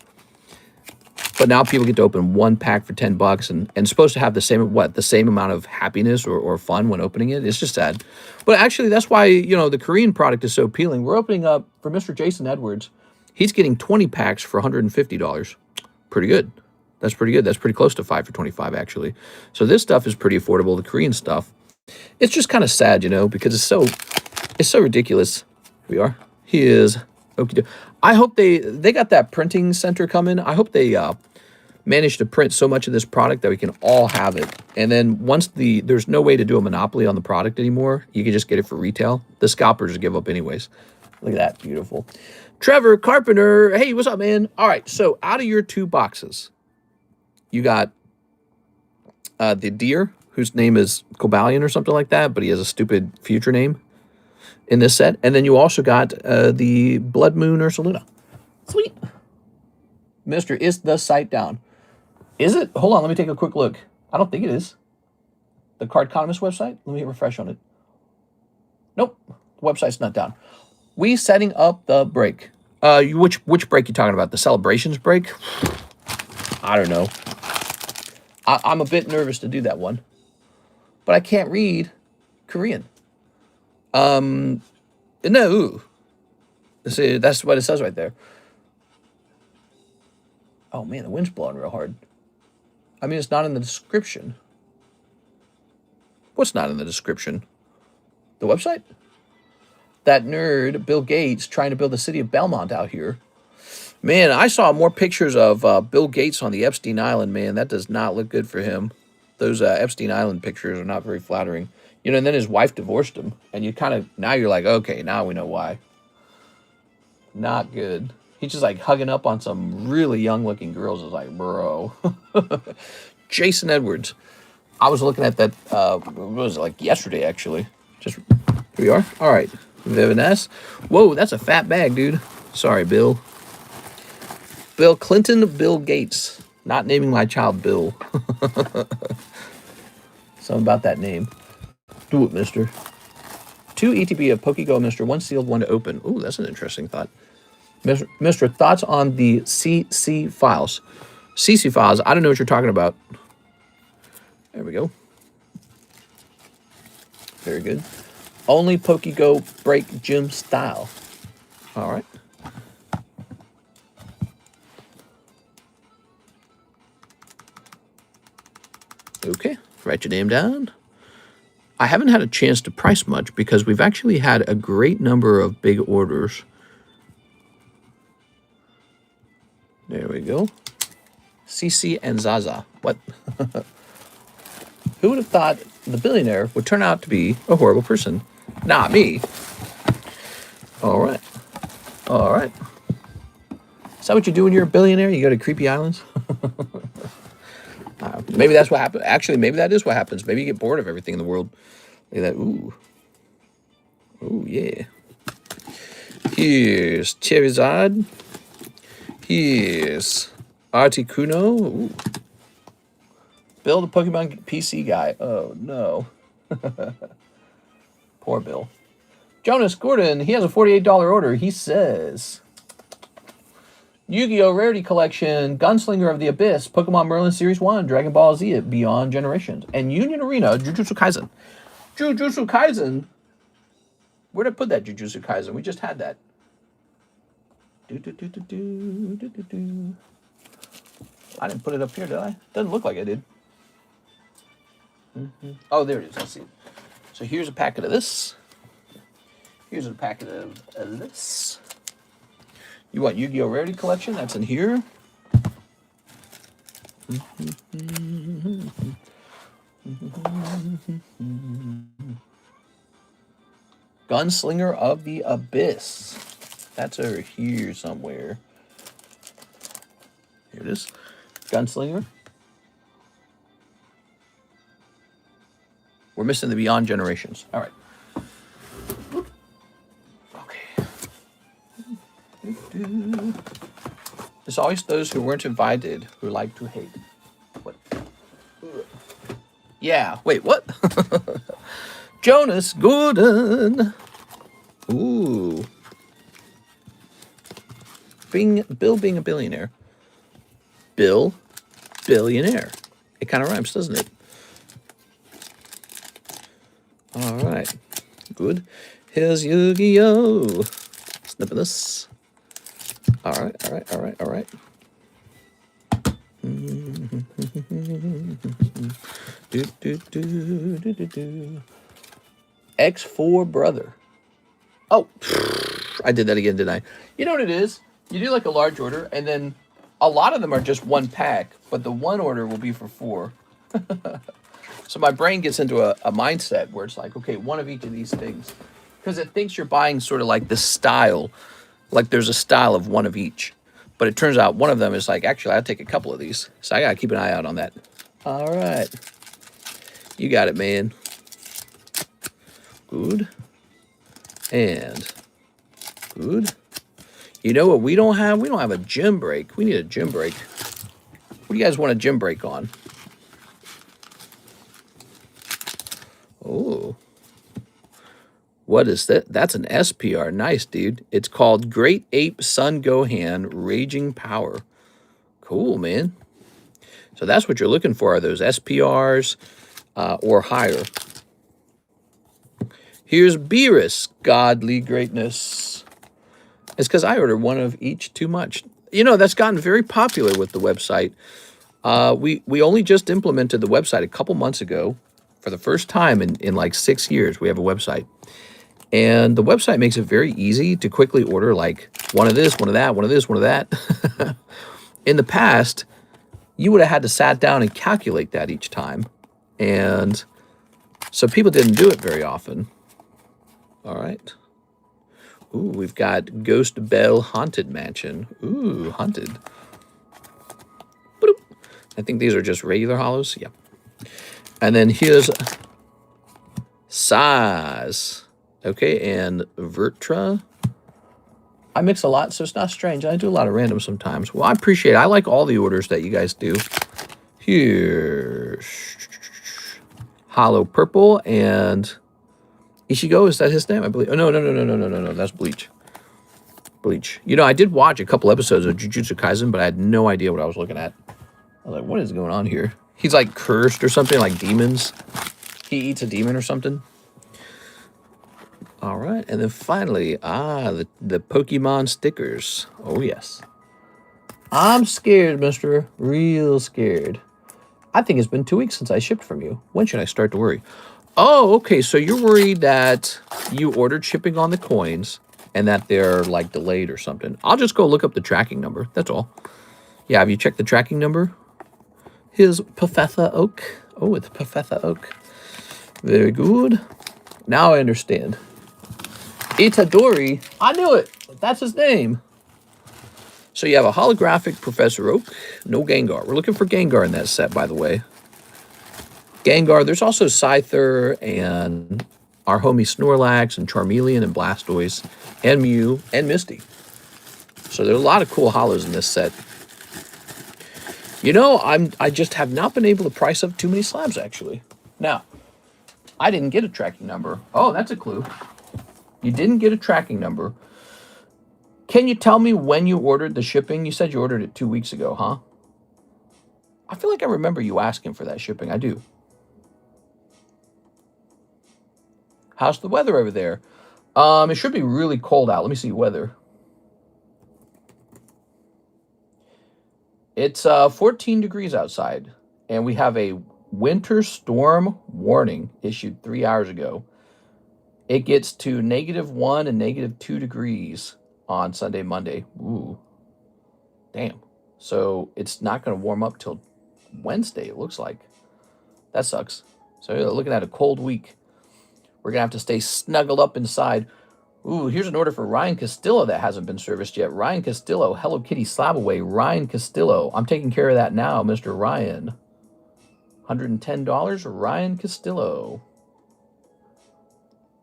But now people get to open one pack for $10 and supposed to have the same amount of happiness or fun when opening it. It's just sad. But actually, that's why, you know, the Korean product is so appealing. We're opening up for Mr. Jason Edwards. He's getting 20 packs for $150. Pretty good. That's pretty good. That's pretty close to 5 for 25, actually. So this stuff is pretty affordable, the Korean stuff. It's just kind of sad, you know, because it's so ridiculous. Here we are. Here's okay. I hope they got that printing center coming. I hope they manage to print so much of this product that we can all have it. And then once there's no way to do a monopoly on the product anymore, you can just get it for retail. The scalpers give up anyways. Look at that, beautiful. Trevor Carpenter, hey, what's up, man? All right, so out of your 2 boxes, you got the deer, whose name is Cobalion or something like that, but he has a stupid future name in this set. And then you also got the Blood Moon Ursaluna. Sweet. Mister, is the site down? Is it? Hold on, let me take a quick look. I don't think it is. The TheCardconomist website? Let me hit refresh on it. Nope, the website's not down. We setting up the break. Which break you talking about? The celebrations break? I don't know. I'm a bit nervous to do that one. But I can't read Korean. No. See, that's what it says right there. Oh man, the wind's blowing real hard. I mean, it's not in the description. What's not in the description? The website? That nerd, Bill Gates, trying to build the city of Belmont out here. Man, I saw more pictures of Bill Gates on the Epstein Island, man. That does not look good for him. Those Epstein Island pictures are not very flattering. You know, and then his wife divorced him. And you kind of, now you're like, okay, now we know why. Not good. He's just like hugging up on some really young looking girls. It's like, bro. Jason Edwards. I was looking at that, what was it, like yesterday, actually. Just, here we are. All right. Viviness. Whoa, that's a fat bag, dude. Sorry, Bill. Bill Clinton, Bill Gates. Not naming my child Bill. Something about that name. Do it, mister. 2 ETB of PokeGo, mister. 1 sealed, 1 to open. Ooh, that's an interesting thought. Mister, thoughts on the CC files? CC files, I don't know what you're talking about. There we go. Very good. Only PokeGo break gym style. All right. Okay, write your name down. I haven't had a chance to price much because we've actually had a great number of big orders. There we go. CC and Zaza. What? Who would have thought the billionaire would turn out to be a horrible person? Not me. All right. All right. Is that what you do when you're a billionaire? You go to creepy islands? Maybe that's what happens. Actually, maybe that is what happens. Maybe you get bored of everything in the world. Look at that. Ooh. Ooh, yeah. Here's Charizard. Here's Articuno. Ooh. Bill, the Pokemon PC guy. Oh, no. Poor Bill. Jonas Gordon, he has a $48 order. He says, Yu-Gi-Oh! Rarity Collection, Gunslinger of the Abyss, Pokemon Merlin Series 1, Dragon Ball Z, Beyond Generations, and Union Arena, Jujutsu Kaisen. Jujutsu Kaisen? Where did I put that Jujutsu Kaisen? We just had that. I didn't put it up here, did I? Doesn't look like I did. Oh, there it is. I see it. So here's a packet of this. Here's a packet of this. You want Yu-Gi-Oh! Rarity Collection? That's in here. Gunslinger of the Abyss. That's over here somewhere. Here it is. Gunslinger. We're missing the Beyond Generations. All right. do. There's always those who weren't invited who like to hate. What? Yeah, wait, what? Jonas Gordon. Ooh. Bill being a billionaire. Bill, billionaire. It kind of rhymes, doesn't it? All right. Good. Here's Yu-Gi-Oh! Snipping this. All right, all right, all right, all right. Do, do, do, do, do, do. X4 brother. Oh, I did that again, didn't I? You know what it is? You do like a large order, and then a lot of them are just one pack, but the one order will be for 4. So my brain gets into a mindset where it's like, okay, one of each of these things. Because it thinks you're buying sort of like the style, like there's a style of one of each. But it turns out one of them is like, actually, I'll take a couple of these. So I got to keep an eye out on that. All right. You got it, man. Good. And good. You know what we don't have? We don't have a gym break. We need a gym break. What do you guys want a gym break on? Oh. What is that? That's an SPR. Nice, dude. It's called Great Ape Sun Gohan Raging Power. Cool, man. So that's what you're looking for, are those SPRs or higher. Here's Beerus, Godly Greatness. It's because I ordered one of each too much. You know, that's gotten very popular with the website. We only just implemented the website a couple months ago. For the first time in like 6 years, we have a website. And the website makes it very easy to quickly order like one of this, one of that, one of this, one of that. In the past, you would have had to sat down and calculate that each time. And so people didn't do it very often. All right. Ooh, we've got Ghost Bell Haunted Mansion. Ooh, haunted. Boop. I think these are just regular hollows. Yeah. And then here's Size. Okay, and Vertra. I mix a lot, so it's not strange. I do a lot of random sometimes. Well, I appreciate it. I like all the orders that you guys do. Here's Hollow Purple and Ishigo. Is that his name? I believe. Oh, no. That's Bleach. Bleach. You know, I did watch a couple episodes of Jujutsu Kaisen, but I had no idea what I was looking at. I was like, what is going on here? He's like cursed or something, like demons. He eats a demon or something. All right, and then finally, the Pokemon stickers. Oh, yes. I'm scared, mister. Real scared. I think it's been 2 weeks since I shipped from you. When should I start to worry? Oh, okay, so you're worried that you ordered shipping on the coins and that they're, like, delayed or something. I'll just go look up the tracking number. That's all. Yeah, have you checked the tracking number? Here's Professor Oak. Oh, it's Professor Oak. Very good. Now I understand. Itadori. I knew it. That's his name. So you have a holographic Professor Oak. No Gengar. We're looking for Gengar in that set, by the way. Gengar. There's also Scyther and our homie Snorlax and Charmeleon and Blastoise and Mew and Misty. So there are a lot of cool hollows in this set. You know, I just have not been able to price up too many slabs, actually. Now, I didn't get a tracking number. Oh, that's a clue. You didn't get a tracking number. Can you tell me when you ordered the shipping? You said you ordered it 2 weeks ago, huh? I feel like I remember you asking for that shipping. I do. How's the weather over there? It should be really cold out. Let me see weather. It's 14 degrees outside, and we have a winter storm warning issued 3 hours ago. It gets to -1 and -2 degrees on Sunday, Monday. Ooh. Damn. So it's not going to warm up till Wednesday, it looks like. That sucks. So you're looking at a cold week. We're going to have to stay snuggled up inside. Ooh, here's an order for Ryan Castillo that hasn't been serviced yet. Ryan Castillo, Hello Kitty Slab Away. Ryan Castillo. I'm taking care of that now, Mr. Ryan. $110, Ryan Castillo.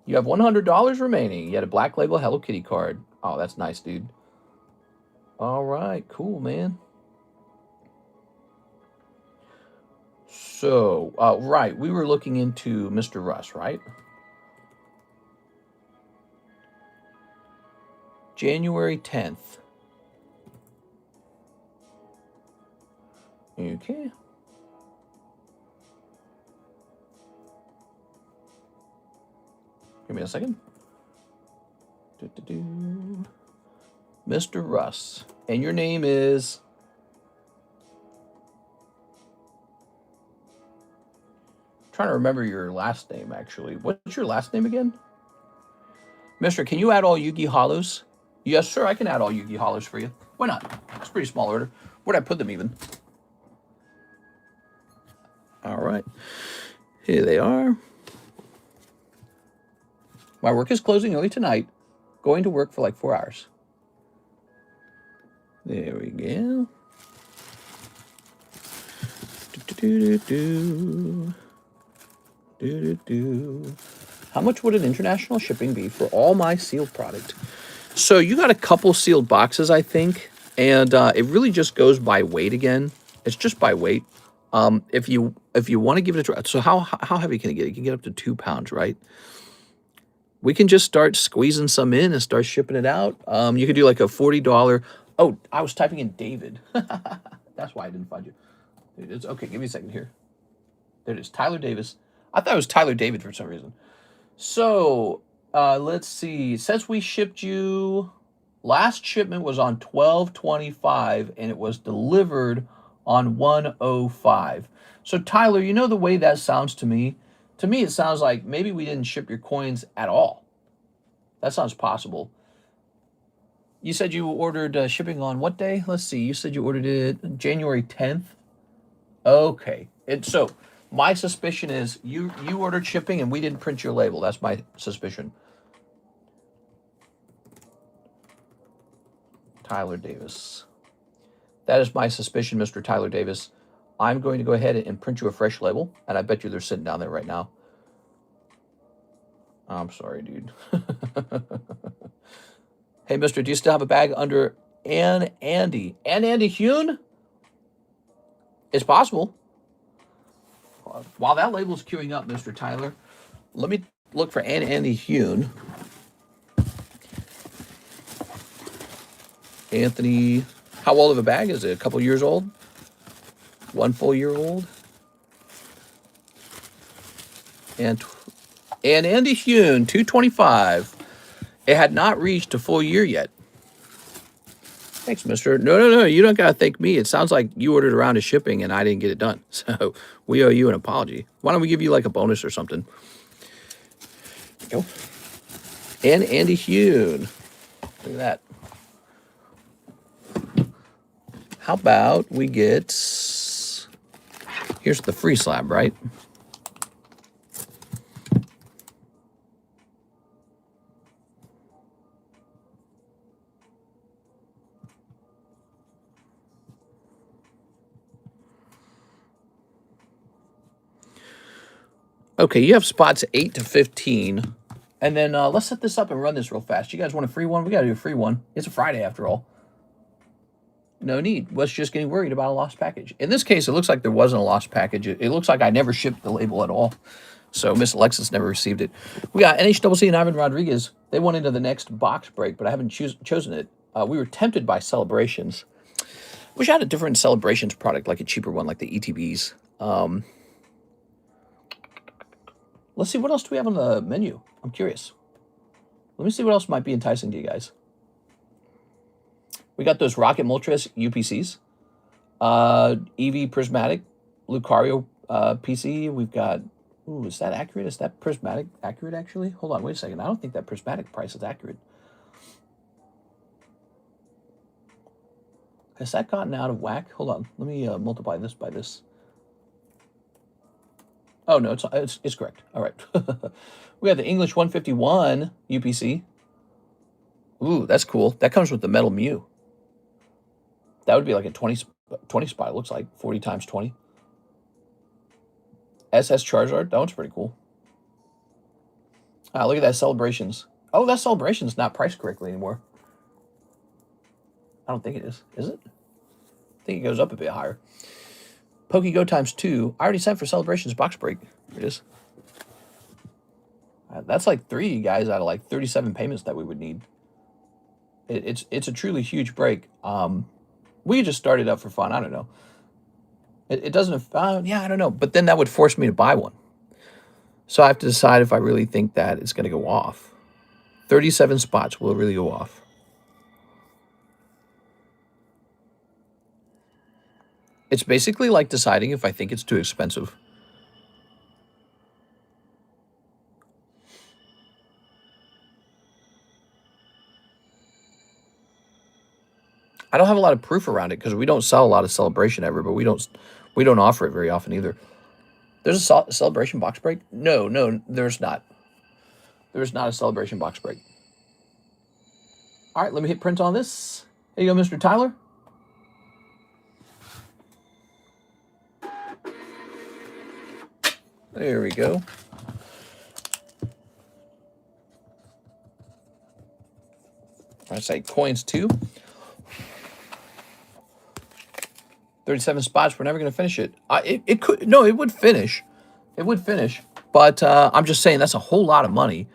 You have $100 remaining. You had a Black Label Hello Kitty card. Oh, that's nice, dude. All right, cool, man. So, right, we were looking into Mr. Russ, right? January 10th. Okay. Give me a second. Mr. Russ. And your name is... I'm trying to remember your last name, actually. What's your last name again? Mister, can you add all Yugi Hollows? Yes, sir, I can add all Yugi Hollows for you. Why not? It's a pretty small order. Where'd I put them even? All right. Here they are. My work is closing early tonight. Going to work for like 4 hours. There we go. How much would an international shipping be for all my sealed product? So you got a couple sealed boxes, I think, and it really just goes by weight again. It's just by weight. If you want to give it a try, so how heavy can it get? You can get up to 2 pounds, right? We can just start squeezing some in and start shipping it out. You could do like a $40. Oh, I was typing in David. That's why I didn't find you. It's okay. Give me a second here. There it is. Tyler Davis. I thought it was Tyler David for some reason. So let's see. It says we shipped you. Last shipment was on 12/25 and it was delivered on 1/05. So Tyler, you know the way that sounds to me? To me, it sounds like maybe we didn't ship your coins at all. That sounds possible. You said you ordered shipping on what day? Let's see. You said you ordered it January 10th. Okay. So my suspicion is you ordered shipping and we didn't print your label. That's my suspicion. Tyler Davis. That is my suspicion, Mr. Tyler Davis. I'm going to go ahead and print you a fresh label, and I bet you they're sitting down there right now. I'm sorry, dude. Hey, mister, do you still have a bag under Ann Andy? Ann Andy Hune? It's possible. While that label's queuing up, Mr. Tyler, let me look for Ann Andy Hune. Anthony, how old of a bag is it? A couple years old? 1 full year old? And Andy Hune, 225. It had not reached a full year yet. Thanks, mister. No. You don't got to thank me. It sounds like you ordered a round of shipping and I didn't get it done. So we owe you an apology. Why don't we give you like a bonus or something? Go. And Andy Hune. Look at that. How about we get... Here's the free slab, right? Okay, you have spots 8 to 15. And then let's set this up and run this real fast. You guys want a free one? We got to do a free one. It's a Friday after all. No need. Was just getting worried about a lost package. In this case, it looks like there wasn't a lost package. It looks like I never shipped the label at all. So Miss Alexis never received it. We got NHCC and Ivan Rodriguez. They went into the next box break, but I haven't chosen it. We were tempted by Celebrations. Wish I had a different Celebrations product, like a cheaper one, like the ETBs. Let's see, what else do we have on the menu? I'm curious. Let me see what else might be enticing to you guys. We got those Rocket Moltres UPCs, EV Prismatic, Lucario PC. We've got, ooh, is that accurate? Is that Prismatic accurate, actually? Hold on, wait a second. I don't think that Prismatic price is accurate. Has that gotten out of whack? Hold on, let me multiply this by this. Oh, no, it's correct. All right. We have the English 151 UPC. Ooh, that's cool. That comes with the Metal Mew. That would be like a 20 spot, it looks like. 40 times 20. SS Charizard. That one's pretty cool. Look at that Celebrations. Oh, that Celebration's not priced correctly anymore. I don't think it is. Is it? I think it goes up a bit higher. PokeGo times 2. I already sent for Celebrations box break. Here it is. That's like 3 guys out of like 37 payments that we would need. It's a truly huge break. We just started up for fun. I don't know. It doesn't. Yeah, I don't know. But then that would force me to buy one. So I have to decide if I really think that it's going to go off. 37 spots. Will it really go off? It's basically like deciding if I think it's too expensive. I don't have a lot of proof around it because we don't sell a lot of Celebration ever, but we don't offer it very often either. There's a Celebration box break? No, there's not. There's not a Celebration box break. All right, let me hit print on this. There you go, Mr. Tyler. There we go. I say coins 2. 37 spots. We're never going to finish it. It could. No, it would finish. It would finish. But I'm just saying that's a whole lot of money.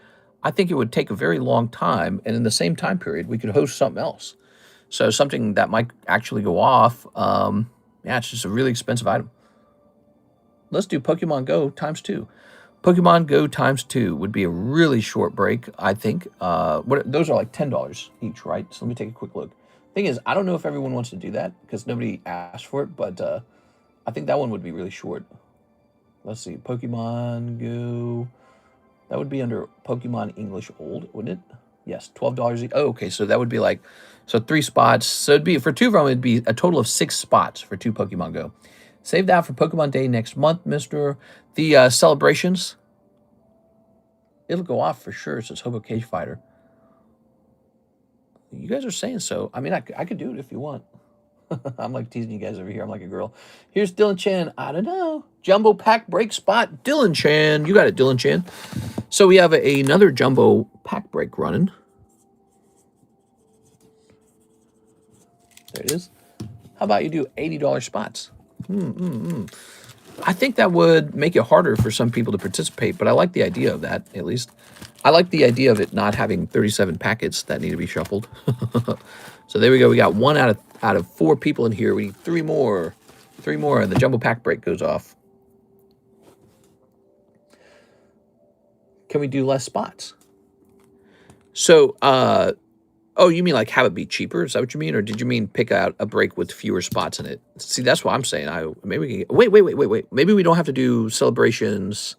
I think it would take a very long time. And in the same time period, we could host something else. So something that might actually go off. Yeah, it's just a really expensive item. Let's do Pokemon Go times 2. Pokemon Go times 2 would be a really short break, I think. Those are like $10 each, right? So let me take a quick look. Thing is, I don't know if everyone wants to do that because nobody asked for it, but I think that one would be really short. Let's see, Pokemon Go. That would be under Pokemon English Old, wouldn't it? Yes, $12 each. Oh, okay, so that would be like, so 3 spots. So it'd be, for 2 of them, it'd be a total of 6 spots for 2 Pokemon Go. Save that for Pokemon Day next month, mister. The celebrations, it'll go off for sure, says Hobo Cage Fighter. You guys are saying so. I mean, I could do it if you want. I'm like teasing you guys over here. I'm like a girl. Here's Dylan Chan. I don't know. Jumbo pack break spot. Dylan Chan. You got it, Dylan Chan. So we have another jumbo pack break running. There it is. How about you do $80 spots? I think that would make it harder for some people to participate, but I like the idea of that, at least. I like the idea of it not having 37 packets that need to be shuffled. So there we go. We got 1 out of 4 people in here. We need 3 more. 3 more, and the jumbo pack break goes off. Can we do less spots? So, oh, you mean like have it be cheaper? Is that what you mean? Or did you mean pick out a break with fewer spots in it? See, that's what I'm saying. Maybe we can get, wait. Maybe we don't have to do celebrations.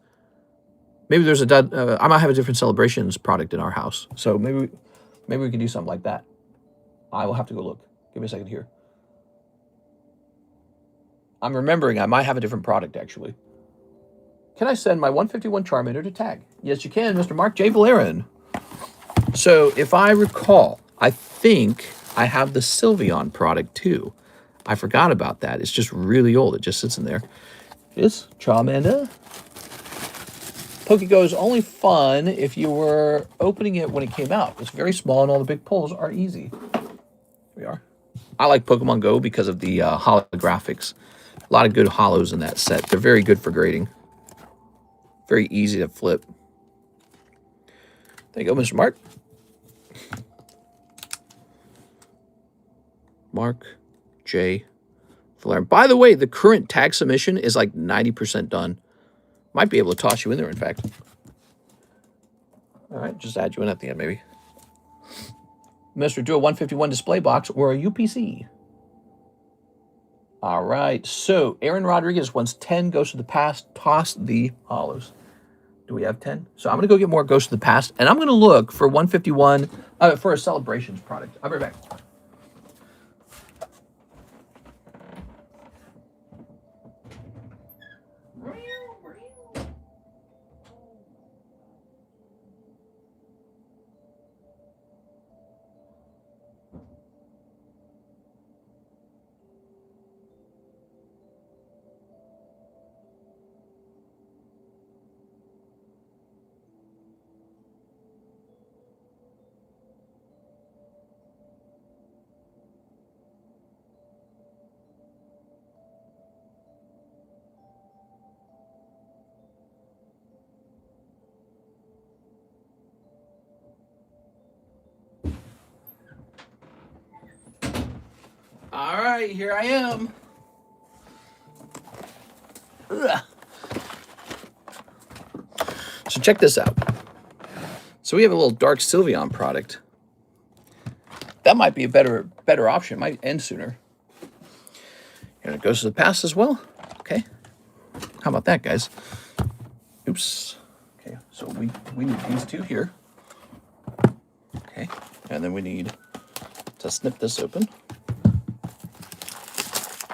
Maybe there's I might have a different celebrations product in our house. So maybe we can do something like that. I will have to go look. Give me a second here. I'm remembering I might have a different product, actually. Can I send my 151 Charmander to tag? Yes, you can, Mr. Mark J. Valerian. So if I recall, I think I have the Sylveon product, too. I forgot about that. It's just really old. It just sits in there. It's Charmander. PokeGo is only fun if you were opening it when it came out. It's very small and all the big pulls are easy. Here we are. I like Pokemon Go because of the holographics. A lot of good holos in that set. They're very good for grading. Very easy to flip. There you go, Mr. Mark. Mark J. Valerian. By the way, the current tag submission is like 90% done. Might be able to toss you in there, in fact. All right, just add you in at the end, maybe. Mr. Do a 151 display box or a UPC. All right, so Aaron Rodriguez wants 10 Ghosts of the Past. Toss the hollows. Do we have 10? So I'm going to go get more Ghosts of the Past, and I'm going to look for 151 for a Celebrations product. I'll be right back. All right, here I am. Ugh. So check this out. So we have a little dark Sylveon product. That might be a better option. Might end sooner. And it goes to the past as well. Okay. How about that, guys? Oops. Okay, so we need these two here. Okay, and then we need to snip this open.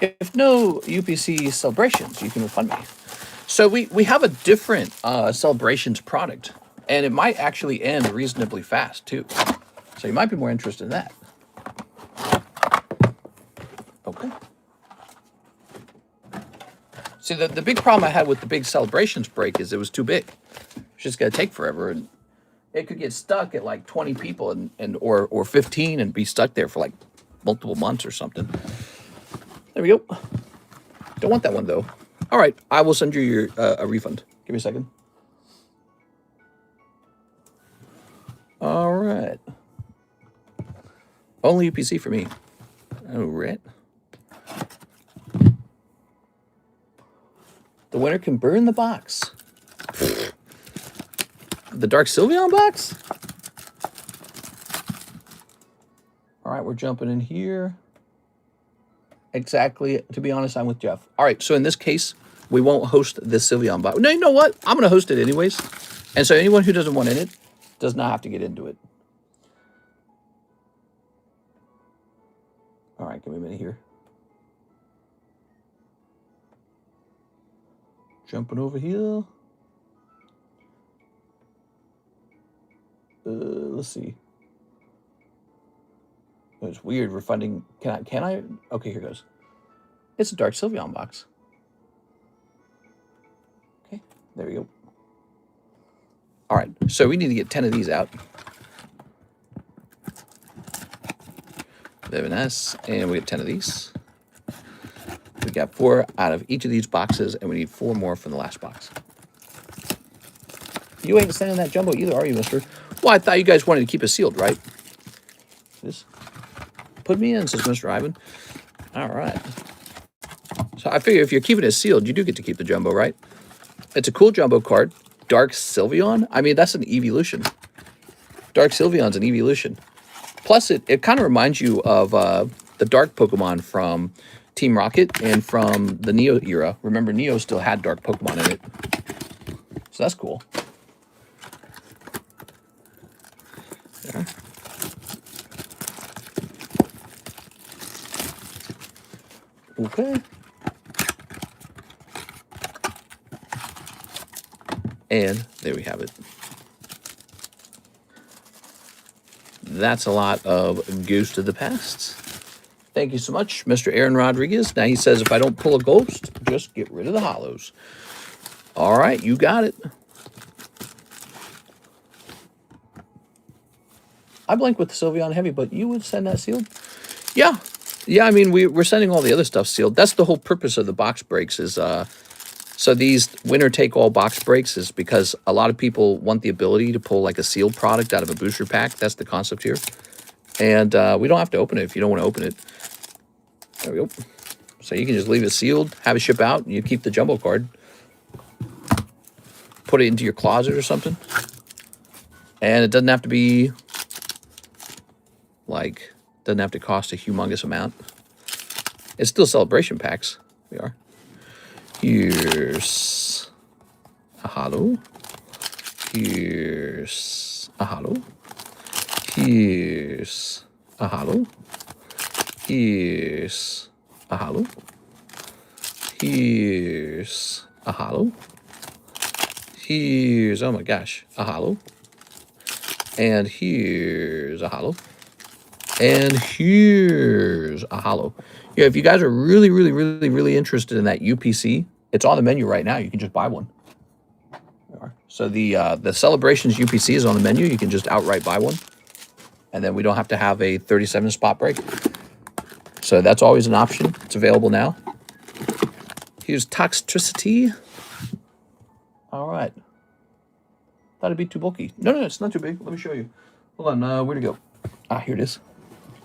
If no UPC celebrations, you can refund me. So we have a different celebrations product, and it might actually end reasonably fast too. So you might be more interested in that. Okay. See, the big problem I had with the big celebrations break is it was too big. It's just gonna take forever, and it could get stuck at like 20 people or 15 and be stuck there for like multiple months or something. There we go. Don't want that one though. All right, I will send you a refund. Give me a second. All right. Only UPC for me. All right. The winner can burn the box. The Dark Sylveon box? All right, we're jumping in here. Exactly. To be honest, I'm with Jeff. All right, so in this case, we won't host the Sylveon box. No, you know what? I'm going to host it anyways. And so anyone who doesn't want in it does not have to get into it. All right, give me a minute here. Jumping over here. Let's see. It's weird refunding. Can I? Okay, here goes. It's a Dark Sylveon box. Okay, there we go. All right, so we need to get 10 of these out. They have an S, and we get 10 of these. We got 4 out of each of these boxes, and we need 4 more from the last box. You ain't sending that jumbo either, are you, mister? Well, I thought you guys wanted to keep it sealed, right? This. Put me in, says Mr. Ivan. All right. So I figure if you're keeping it sealed, you do get to keep the jumbo, right? It's a cool jumbo card. Dark Sylveon? I mean, that's an evolution. Dark Sylveon's an evolution. Plus, it kind of reminds you of the Dark Pokemon from Team Rocket and from the Neo era. Remember, Neo still had Dark Pokemon in it. So that's cool. There. Okay. And there we have it. That's a lot of Ghost of the Past. Thank you so much, Mr. Aaron Rodriguez. Now he says if I don't pull a ghost, just get rid of the hollows. All right, you got it. I blank with the Sylveon Heavy, but you would send that sealed? Yeah. Yeah, I mean, we're sending all the other stuff sealed. That's the whole purpose of the box breaks is, so these winner-take-all box breaks is because a lot of people want the ability to pull like a sealed product out of a booster pack. That's the concept here. And we don't have to open it if you don't want to open it. There we go. So you can just leave it sealed, have it ship out, and you keep the jumbo card. Put it into your closet or something. And it doesn't have to be like, doesn't have to cost a humongous amount. It's still celebration packs. We are. Here's a hollow. Here's a hollow. Here's a hollow. Here's a hollow. Here's a hollow. Here's, oh my gosh, a hollow. And here's a hollow. And here's a hollow. Yeah, if you guys are really interested in that UPC, it's on the menu right now. You can just buy one. So the Celebrations UPC is on the menu. You can just outright buy one. And then we don't have to have a 37 spot break. So that's always an option. It's available now. Here's Toxtricity. All right. Thought it'd be too bulky. No, it's not too big. Let me show you. Hold on, where'd it go? Ah, here it is.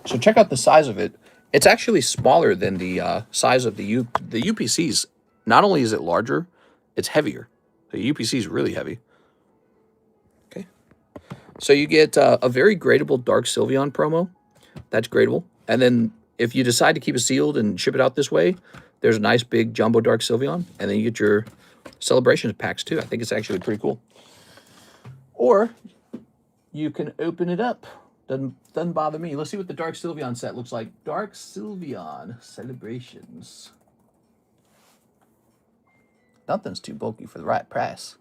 So check out the size of it. It's actually smaller than the size of the UPCs. Not only is it larger, it's heavier. The UPC is really heavy. Okay. So you get a very gradable Dark Sylveon promo. That's gradable. And then if you decide to keep it sealed and ship it out this way, there's a nice big jumbo Dark Sylveon. And then you get your Celebrations packs too. I think it's actually pretty cool. Or you can open it up. Doesn't bother me. Let's see what the Dark Sylveon set looks like. Dark Sylveon Celebrations. Nothing's too bulky for the right price.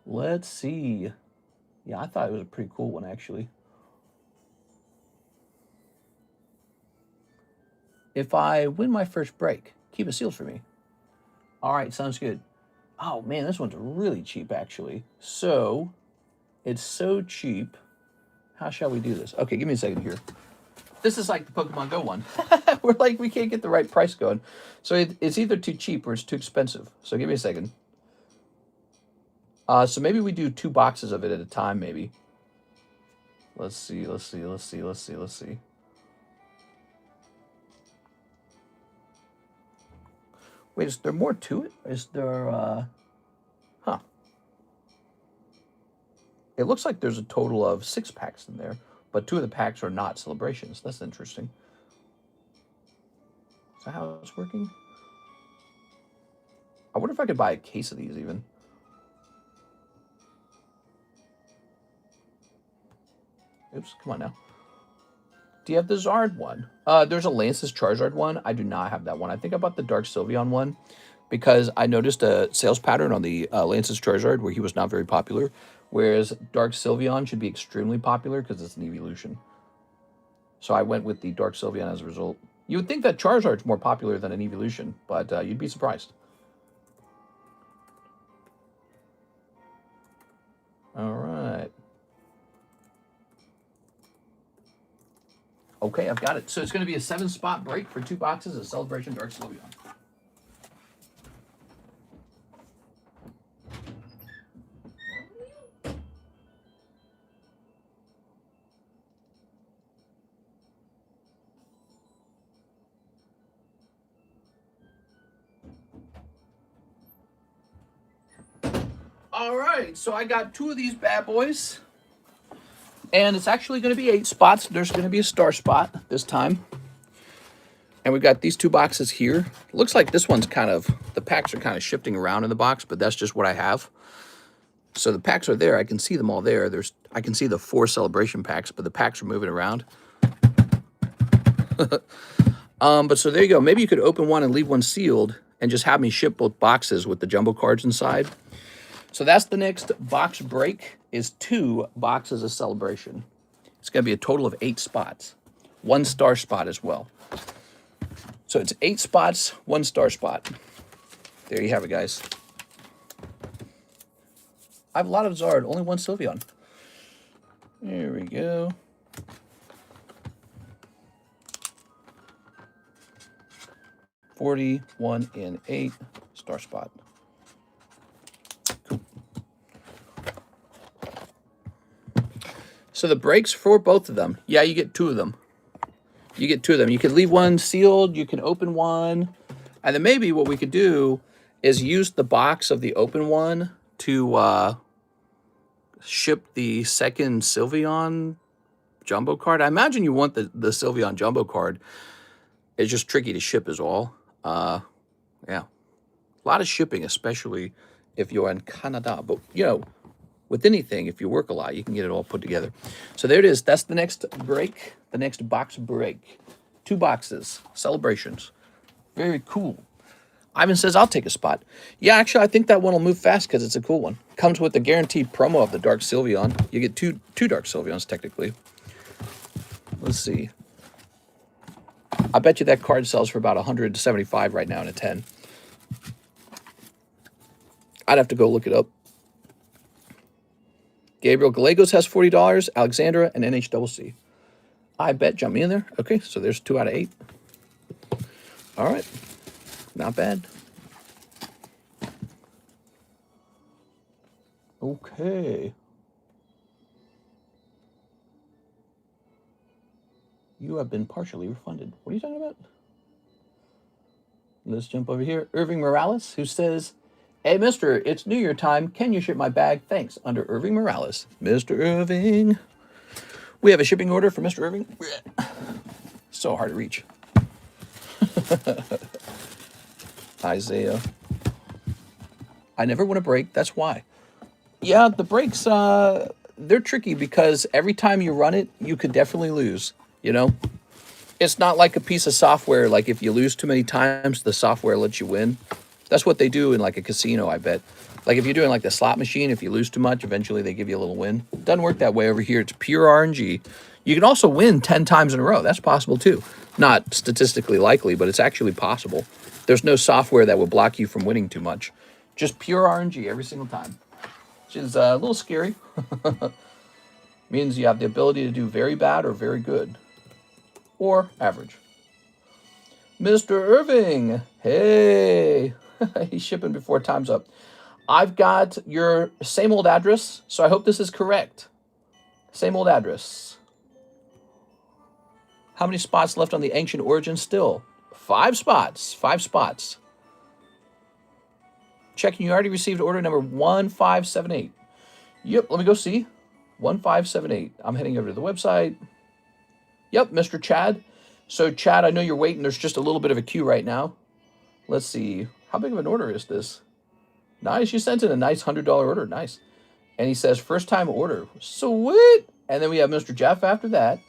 Let's see. Yeah, I thought it was a pretty cool one, actually. If I win my first break, keep it sealed for me. All right, sounds good. Oh, man, this one's really cheap, actually. So, it's so cheap. How shall we do this? Okay, give me a second here. This is like the Pokemon Go one. We're like, we can't get the right price going. So it's either too cheap or it's too expensive. So give me a second. So maybe we do 2 boxes of it at a time, maybe. Let's see. Wait, is there more to it? Is there, huh. It looks like there's a total of 6 packs in there, but 2 of the packs are not celebrations. That's interesting. Is that how it's working? I wonder if I could buy a case of these even. Oops, come on now. Do you have the Zard one? There's a Lance's Charizard one. I do not have that one. I think I bought the Dark Sylveon one because I noticed a sales pattern on the Lance's Charizard where he was not very popular, whereas Dark Sylveon should be extremely popular because it's an evolution. So I went with the Dark Sylveon as a result. You would think that Charizard's more popular than an evolution, but you'd be surprised. All right. Okay, I've got it. So it's going to be a 7-spot break for 2 boxes of Celebration Dark Sylveon. All right, so I got 2 of these bad boys. And it's actually going to be 8 spots. There's going to be a star spot this time. And we've got these 2 boxes here. Looks like this one's kind of, the packs are kind of shifting around in the box, but that's just what I have. So the packs are there. I can see them all there. I can see the 4 celebration packs, but the packs are moving around. But so there you go. Maybe you could open one and leave one sealed and just have me ship both boxes with the jumbo cards inside. So that's the next box break, is 2 boxes of celebration. It's going to be a total of 8 spots. 1 star spot as well. So it's 8 spots, 1 star spot. There you have it, guys. I have a lot of Zard, only 1 Sylveon. There we go. $41 and 8 star spot. Cool. So the breaks for both of them. Yeah, you get 2 of them. You get 2 of them. You can leave one sealed. You can open one. And then maybe what we could do is use the box of the open one to ship the second Sylveon jumbo card. I imagine you want the Sylveon jumbo card. It's just tricky to ship is all. Yeah. A lot of shipping, especially if you're in Canada. But, you know, with anything, if you work a lot, you can get it all put together. So there it is. That's the next break, the next box break. 2 boxes, celebrations. Very cool. Ivan says, I'll take a spot. Yeah, actually, I think that one will move fast because it's a cool one. Comes with the guaranteed promo of the Dark Sylveon. You get two Dark Sylveons, technically. Let's see. I bet you that card sells for about 175 right now in a 10. I'd have to go look it up. Gabriel Gallegos has $40. Alexandra and NHCC. I bet. Jump me in there. Okay, so there's 2 out of 8. All right. Not bad. Okay. You have been partially refunded. What are you talking about? Let's jump over here. Irving Morales, who says, hey, mister, it's New Year time. Can you ship my bag? Thanks. Under Irving Morales. Mr. Irving. We have a shipping order for Mr. Irving. So hard to reach. Isaiah. I never want to break. That's why. Yeah, the brakes, they're tricky because every time you run it, you could definitely lose, you know? It's not like a piece of software, like if you lose too many times, the software lets you win. That's what they do in like a casino, I bet. Like if you're doing like the slot machine, if you lose too much, eventually they give you a little win. It doesn't work that way over here. It's pure RNG. You can also win 10 times in a row. That's possible too. Not statistically likely, but it's actually possible. There's no software that will block you from winning too much. Just pure RNG every single time, which is a little scary. Means you have the ability to do very bad or very good. Or average. Mr. Irving, hey. He's shipping before time's up. I've got your same old address, so I hope this is correct. Same old address. How many spots left on the Ancient Origin still? 5 spots. 5 spots. Checking, you already received order number 1578. Yep, let me go see. 1578. I'm heading over to the website. Yep, Mr. Chad. So, Chad, I know you're waiting. There's just a little bit of a queue right now. Let's see. How big of an order is this? Nice. You sent in a nice $100 order. Nice. And he says, first time order. Sweet. And then we have Mr. Jeff after that.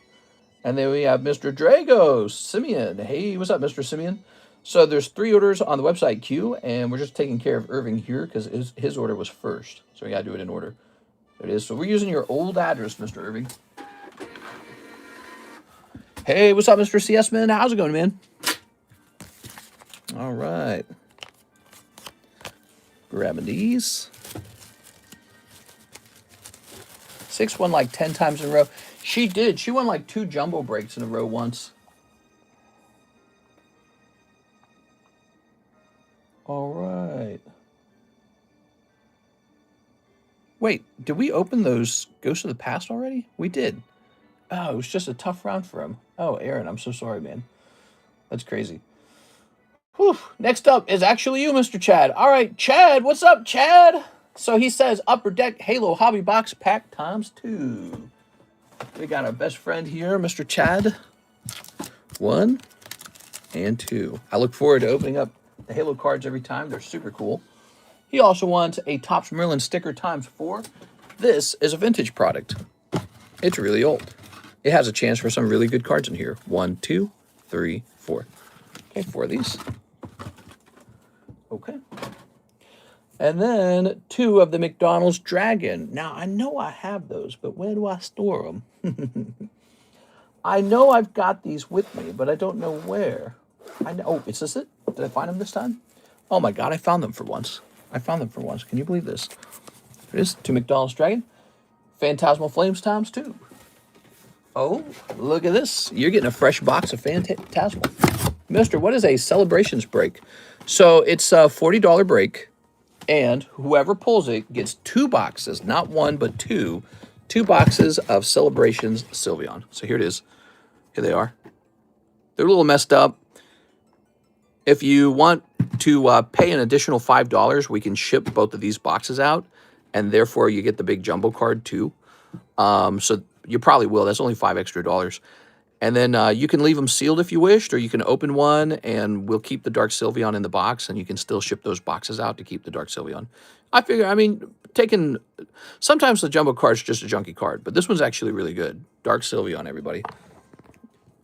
And then we have Mr. Drago, Simeon. Hey, what's up, Mr. Simeon? So there's 3 orders on the website queue, and we're just taking care of Irving here because his order was first. So we got to do it in order. There it is. So we're using your old address, Mr. Irving. Hey, what's up, Mr. CS Man? How's it going, man? All right. Grabbing these. 6 won like 10 times in a row. She did. She won like 2 jumbo breaks in a row once. All right. Wait, did we open those Ghosts of the Past already? We did. Oh, it was just a tough round for him. Oh, Aaron, I'm so sorry, man. That's crazy. Whew. Next up is actually you, Mr. Chad. All right, Chad, what's up, Chad? So he says Upper Deck Halo Hobby Box Pack ×2. We got our best friend here, Mr. Chad. 1 and 2. I look forward to opening up the Halo cards every time. They're super cool. He also wants a Topps Merlin sticker ×4. This is a vintage product. It's really old. It has a chance for some really good cards in here. 1, 2, 3, 4. Okay, 4 of these. Okay. And then 2 of the McDonald's Dragon. Now, I know I have those, but where do I store them? I know I've got these with me, but I don't know where. Oh, is this it? Did I find them this time? Oh my God, I found them for once. Can you believe this? It is 2 McDonald's Dragon. Phantasmal Flames ×2. Oh, look at this. You're getting a fresh box of Phantasmal. Mister, what is a Celebrations break? So it's a $40 break, and whoever pulls it gets 2 boxes, not 1, but 2. 2 boxes of Celebrations Sylveon. So here it is. Here they are. They're a little messed up. If you want to pay an additional $5, we can ship both of these boxes out, and therefore you get the big jumbo card too. So you probably will. That's only $5 extra. And then you can leave them sealed if you wished, or you can open one, and we'll keep the Dark Sylveon in the box, and you can still ship those boxes out to keep the Dark Sylveon. I figure, I mean, sometimes the jumbo card's just a junky card, but this one's actually really good. Dark Sylveon, everybody.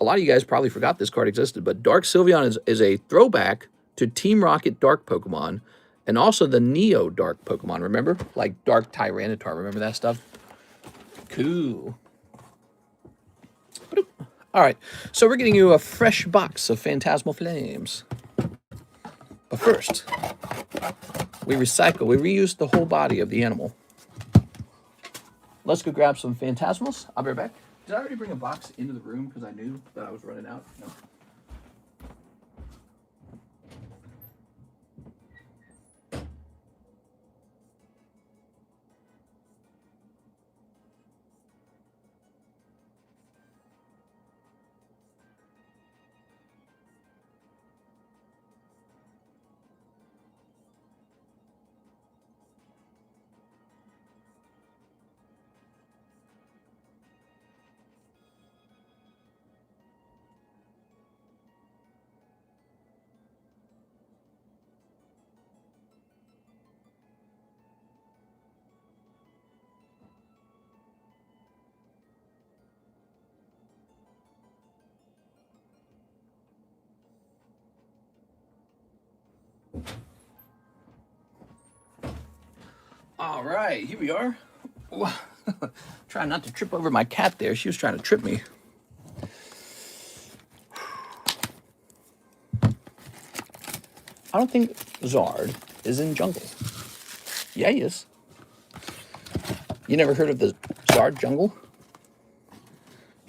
A lot of you guys probably forgot this card existed, but Dark Sylveon is a throwback to Team Rocket Dark Pokemon, and also the Neo Dark Pokemon, remember? Like Dark Tyranitar, remember that stuff? Cool. All right, so we're getting you a fresh box of Phantasmal Flames. But first, we reuse the whole body of the animal. Let's go grab some Phantasmals. I'll be right back. Did I already bring a box into the room because I knew that I was running out? No. All right, here we are. Trying not to trip over my cat there. She was trying to trip me. I don't think Zard is in jungle. Yeah, he is. You never heard of the Zard jungle?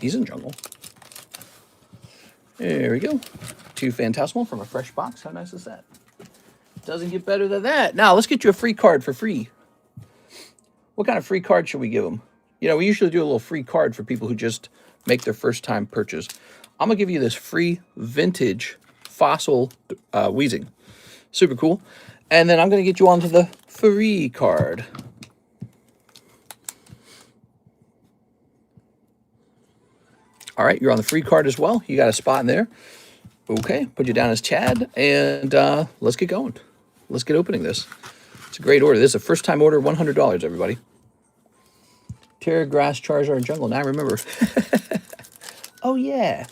He's in jungle. There we go. 2 Phantasmal from a fresh box. How nice is that? Doesn't get better than that. Now, let's get you a free card for free. What kind of free card should we give them? You know, we usually do a little free card for people who just make their first time purchase. I'm going to give you this free vintage fossil Wheezing. Super cool. And then I'm going to get you onto the free card. All right, you're on the free card as well. You got a spot in there. Okay, put you down as Chad, and let's get going. Let's get opening this. It's a great order. This is a first-time order, $100, everybody. Terra, Grass, Charizard, Jungle. Now I remember. Oh, yeah.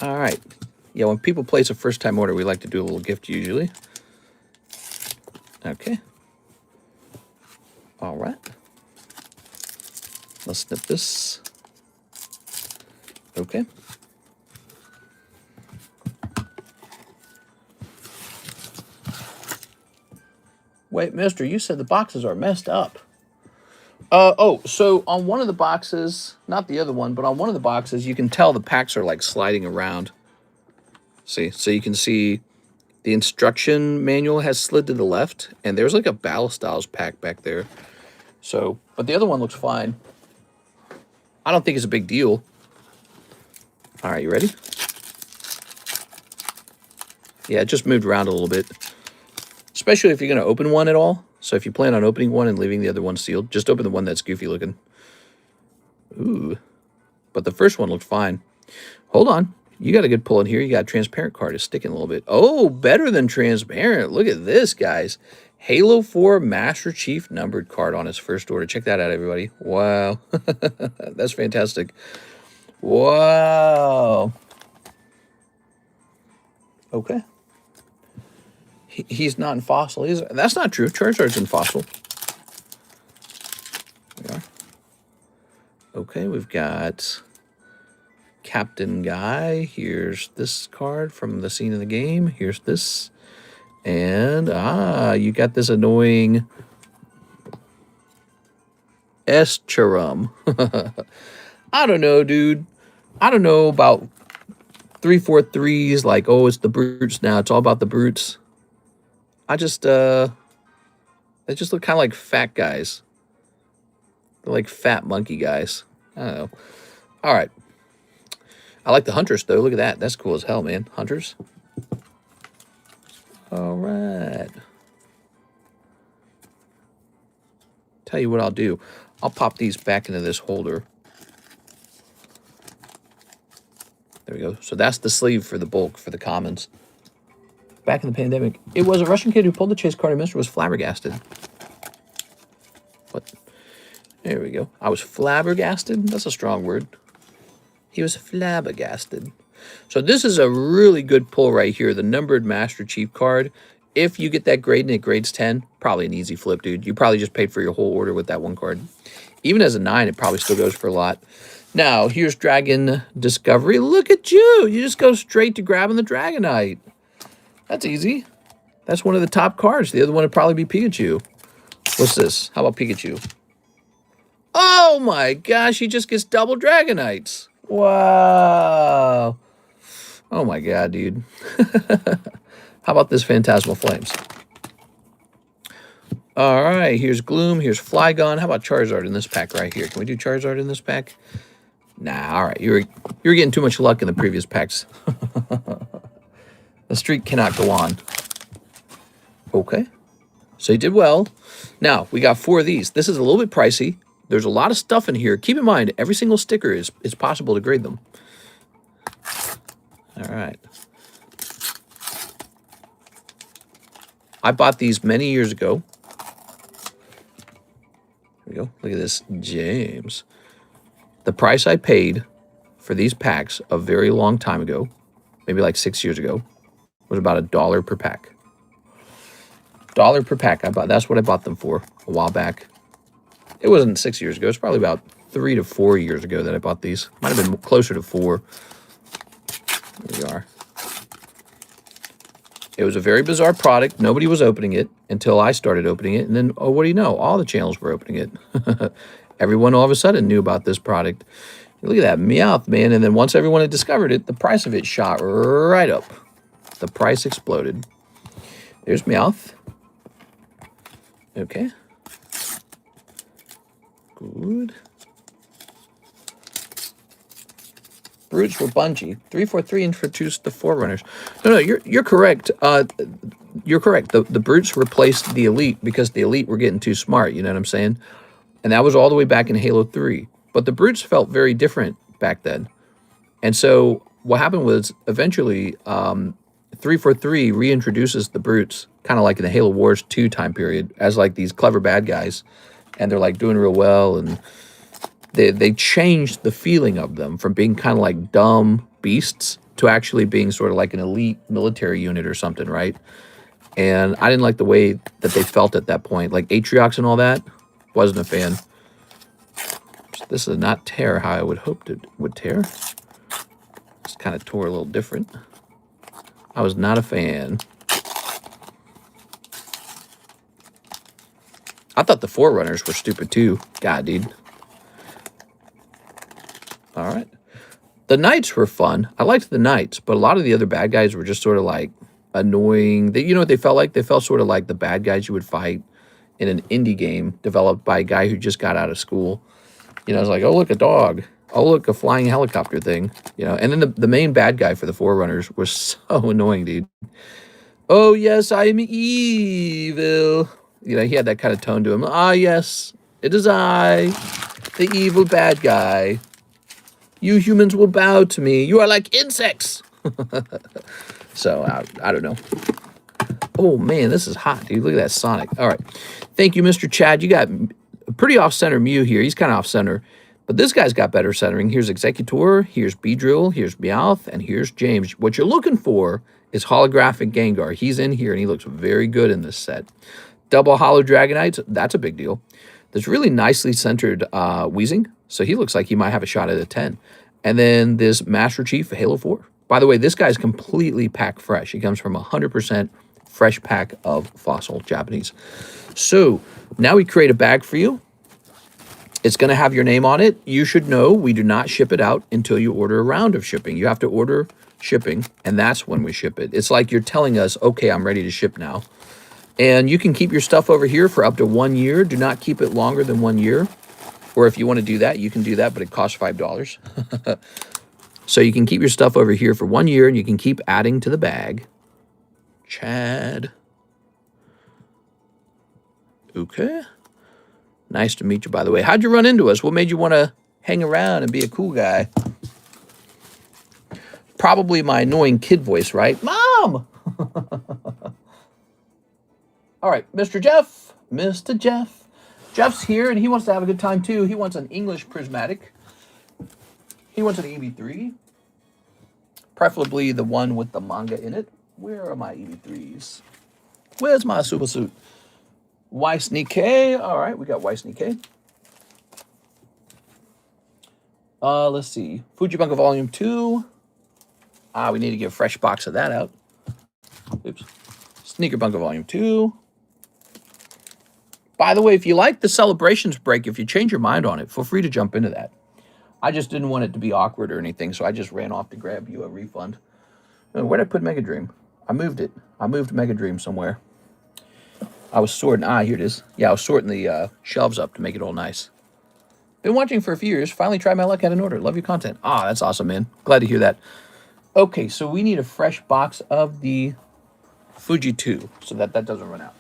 All right. Yeah, when people place a first-time order, we like to do a little gift usually. Okay. All right. Let's snip this. Okay. Wait, mister, you said the boxes are messed up. Oh, so on one of the boxes, not the other one, but on one of the boxes, you can tell the packs are like sliding around. See, so you can see the instruction manual has slid to the left, and there's like a Battle Styles pack back there. So, but the other one looks fine. I don't think it's a big deal. All right, you ready? Yeah, it just moved around a little bit. Especially if you're going to open one at all. So if you plan on opening one and leaving the other one sealed, just open the one that's goofy looking. Ooh. But the first one looked fine. Hold on. You got a good pull in here. You got a transparent card. It's sticking a little bit. Oh, better than transparent. Look at this, guys. Halo 4 Master Chief numbered card on his first order. Check that out, everybody. Wow. That's fantastic. Wow. Okay. He's not in fossil. That's not true. Charizard's in fossil. There we are. Okay, we've got Captain Guy. Here's this card from the scene of the game. Here's this. And, you got this annoying Escherum. I don't know, dude. I don't know about 3-4-3s, like, oh, it's the brutes now. It's all about the brutes. I just, they just look kind of like fat guys. They're like fat monkey guys. I don't know. All right. I like the hunters, though. Look at that. That's cool as hell, man. Hunters. All right. Tell you what I'll do. I'll pop these back into this holder. There we go. So that's the sleeve for the bulk, for the commons. Back in the pandemic, it was a Russian kid who pulled the chase card and Mr. was flabbergasted. What? There we go. I was flabbergasted? That's a strong word. He was flabbergasted. So this is a really good pull right here, the numbered Master Chief card. If you get that grade and it grades 10, probably an easy flip, dude. You probably just paid for your whole order with that one card. Even as a 9, it probably still goes for a lot. Now, here's Dragon Discovery. Look at you. You just go straight to grabbing the Dragonite. That's easy. That's one of the top cards. The other one would probably be Pikachu. What's this? How about Pikachu? Oh my gosh, he just gets double Dragonites. Wow. Oh my god, dude. How about this Phantasmal Flames? All right, here's Gloom, here's Flygon. How about Charizard in this pack right here? Can we do Charizard in this pack? Nah, all right. You're getting too much luck in the previous packs. The streak cannot go on. Okay. So you did well. Now, we got 4 of these. This is a little bit pricey. There's a lot of stuff in here. Keep in mind, every single sticker is possible to grade them. All right. I bought these many years ago. There we go. Look at this. James. The price I paid for these packs a very long time ago, maybe like 6 years ago, was about $1 per pack. $1 per pack. That's what I bought them for a while back. It wasn't 6 years ago. It's probably about 3 to 4 years ago that I bought these. Might have been closer to 4. There we are. It was a very bizarre product. Nobody was opening it until I started opening it. And then, oh, what do you know? All the channels were opening it. Everyone all of a sudden knew about this product. Look at that Meowth, man. And then once everyone had discovered it, the price of it shot right up. The price exploded. There's Meowth. Okay. Good. Brutes were Bungie. 343 introduced the Forerunners. No, you're correct. You're correct. The Brutes replaced the Elite because the Elite were getting too smart. You know what I'm saying? And that was all the way back in Halo 3. But the Brutes felt very different back then. And so what happened was eventually 343 reintroduces the Brutes, kind of like in the Halo Wars 2 time period, as like these clever bad guys. And they're like doing real well. And they changed the feeling of them from being kind of like dumb beasts to actually being sort of like an elite military unit or something, right? And I didn't like the way that they felt at that point. Like Atriox and all that, wasn't a fan. This does not tear how I would hope it would tear. It's kind of tore a little different. I was not a fan. I thought the Forerunners were stupid too. God, dude. All right. The Knights were fun. I liked the Knights, but a lot of the other bad guys were just sort of like annoying. You know what they felt like? They felt sort of like the bad guys you would fight in an indie game developed by a guy who just got out of school. You know, it's like, oh, look, a dog. Oh, look, a flying helicopter thing. You know, and then the main bad guy for the Forerunners was so annoying, dude. Oh, yes, I am evil. You know, he had that kind of tone to him. Ah, yes, it is I, the evil bad guy. You humans will bow to me. You are like insects. So, I don't know. Oh, man, this is hot, dude. Look at that Sonic. All right. Thank you, Mr. Chad. You got a pretty off-center Mew here. He's kind of off-center. But this guy's got better centering. Here's Executor. Here's Beedrill. Here's Meowth. And here's James. What you're looking for is holographic Gengar. He's in here, and he looks very good in this set. Double Holo Dragonites. That's a big deal. There's really nicely centered Weezing. So he looks like he might have a shot at a 10. And then this Master Chief for Halo 4. By the way, this guy's completely pack fresh. He comes from 100% fresh pack of fossil Japanese. So now we create a bag for you. It's going to have your name on it. You should know we do not ship it out until you order a round of shipping. You have to order shipping, and that's when we ship it. It's like you're telling us, okay, I'm ready to ship now. And you can keep your stuff over here for up to 1 year. Do not keep it longer than 1 year. Or if you want to do that, you can do that, but it costs $5. So you can keep your stuff over here for 1 year, and you can keep adding to the bag. Chad. Okay. Nice to meet you, by the way. How'd you run into us? What made you want to hang around and be a cool guy? Probably my annoying kid voice, right? Mom! All right, Mr. Jeff. Mr. Jeff. Jeff's here, and he wants to have a good time, too. He wants an English Prismatic. He wants an EV3. Preferably the one with the manga in it. Where are my EV3s? Where's my super suit? Weiss Nikkei. All right, we got Weiss Nikkei. Let's see. Fujibunga Volume 2. We need to get a fresh box of that out. Oops. Sneaker Bunga Volume 2. By the way, if you like the Celebrations break, if you change your mind on it, feel free to jump into that. I just didn't want it to be awkward or anything, so I just ran off to grab you a refund. Where'd I put Mega Dream? I moved it. I moved Mega Dream somewhere. I was sorting. Here it is. Yeah, I was sorting the shelves up to make it all nice. Been watching for a few years. Finally tried my luck at an order. Love your content. That's awesome, man. Glad to hear that. Okay, so we need a fresh box of the Fuji 2 so that doesn't run out.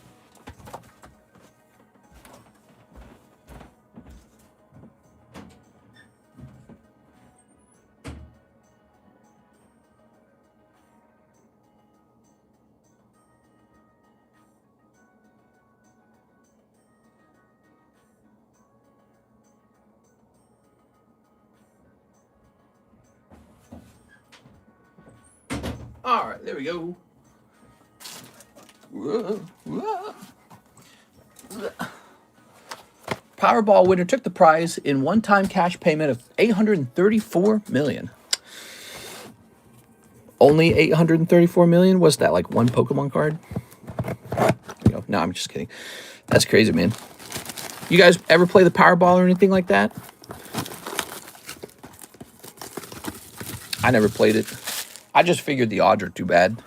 All right, there we go. Powerball winner took the prize in one-time cash payment of $834 million. Only $834 million? Was that like one Pokemon card? You know, no, I'm just kidding. That's crazy, man. You guys ever play the Powerball or anything like that? I never played it. I just figured the odds are too bad.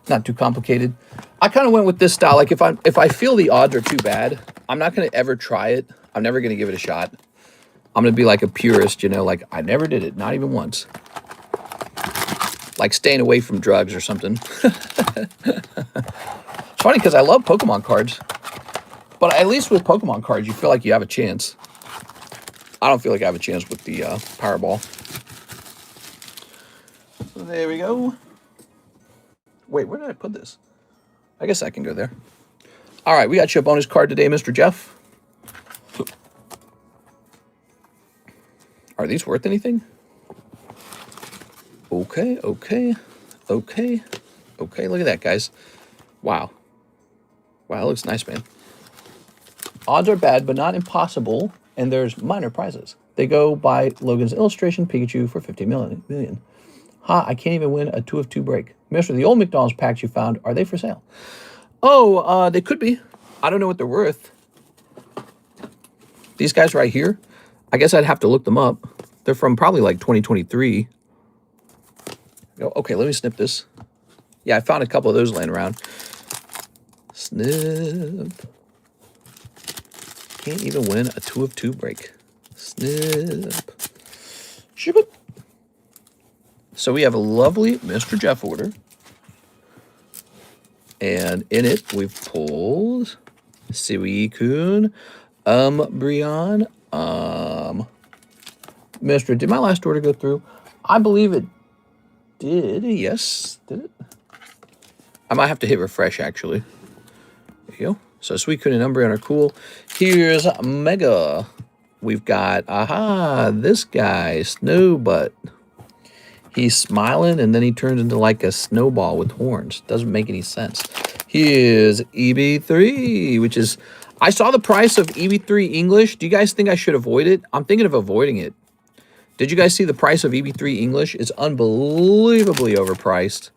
Not too complicated. I kind of went with this style. Like if I feel the odds are too bad, I'm not going to ever try it. I'm never going to give it a shot. I'm going to be like a purist, you know, like I never did it, not even once. Like staying away from drugs or something. It's funny because I love Pokemon cards. But at least with Pokemon cards, you feel like you have a chance. I don't feel like I have a chance with the Powerball. So there we go. Wait, where did I put this? I guess I can go there. All right, we got you a bonus card today, Mr. Jeff. Are these worth anything? Okay. Look at that, guys. Wow, it looks nice, man. Odds are bad, but not impossible, and there's minor prizes. They go by Logan's illustration, Pikachu for $50 million. Ha, I can't even win a 2 of 2 break. Mister, the old McDonald's packs you found, are they for sale? Oh, they could be. I don't know what they're worth. These guys right here, I guess I'd have to look them up. They're from probably like 2023. Okay, let me snip this. Yeah, I found a couple of those laying around. Snip. Can't even win a 2 of 2 break. Snip. Ship it. So we have a lovely Mr. Jeff order. And in it, we've pulled Suicune, Umbreon, Mr. Did my last order go through? I believe it did. Yes, did it? I might have to hit refresh, actually. There you go. So Suicune and Umbreon are cool. Here's Mega. We've got, this guy, Snowbutt. He's smiling, and then he turns into like a snowball with horns. Doesn't make any sense. Here's EB3, which is... I saw the price of EB3 English. Do you guys think I should avoid it? I'm thinking of avoiding it. Did you guys see the price of EB3 English? It's unbelievably overpriced.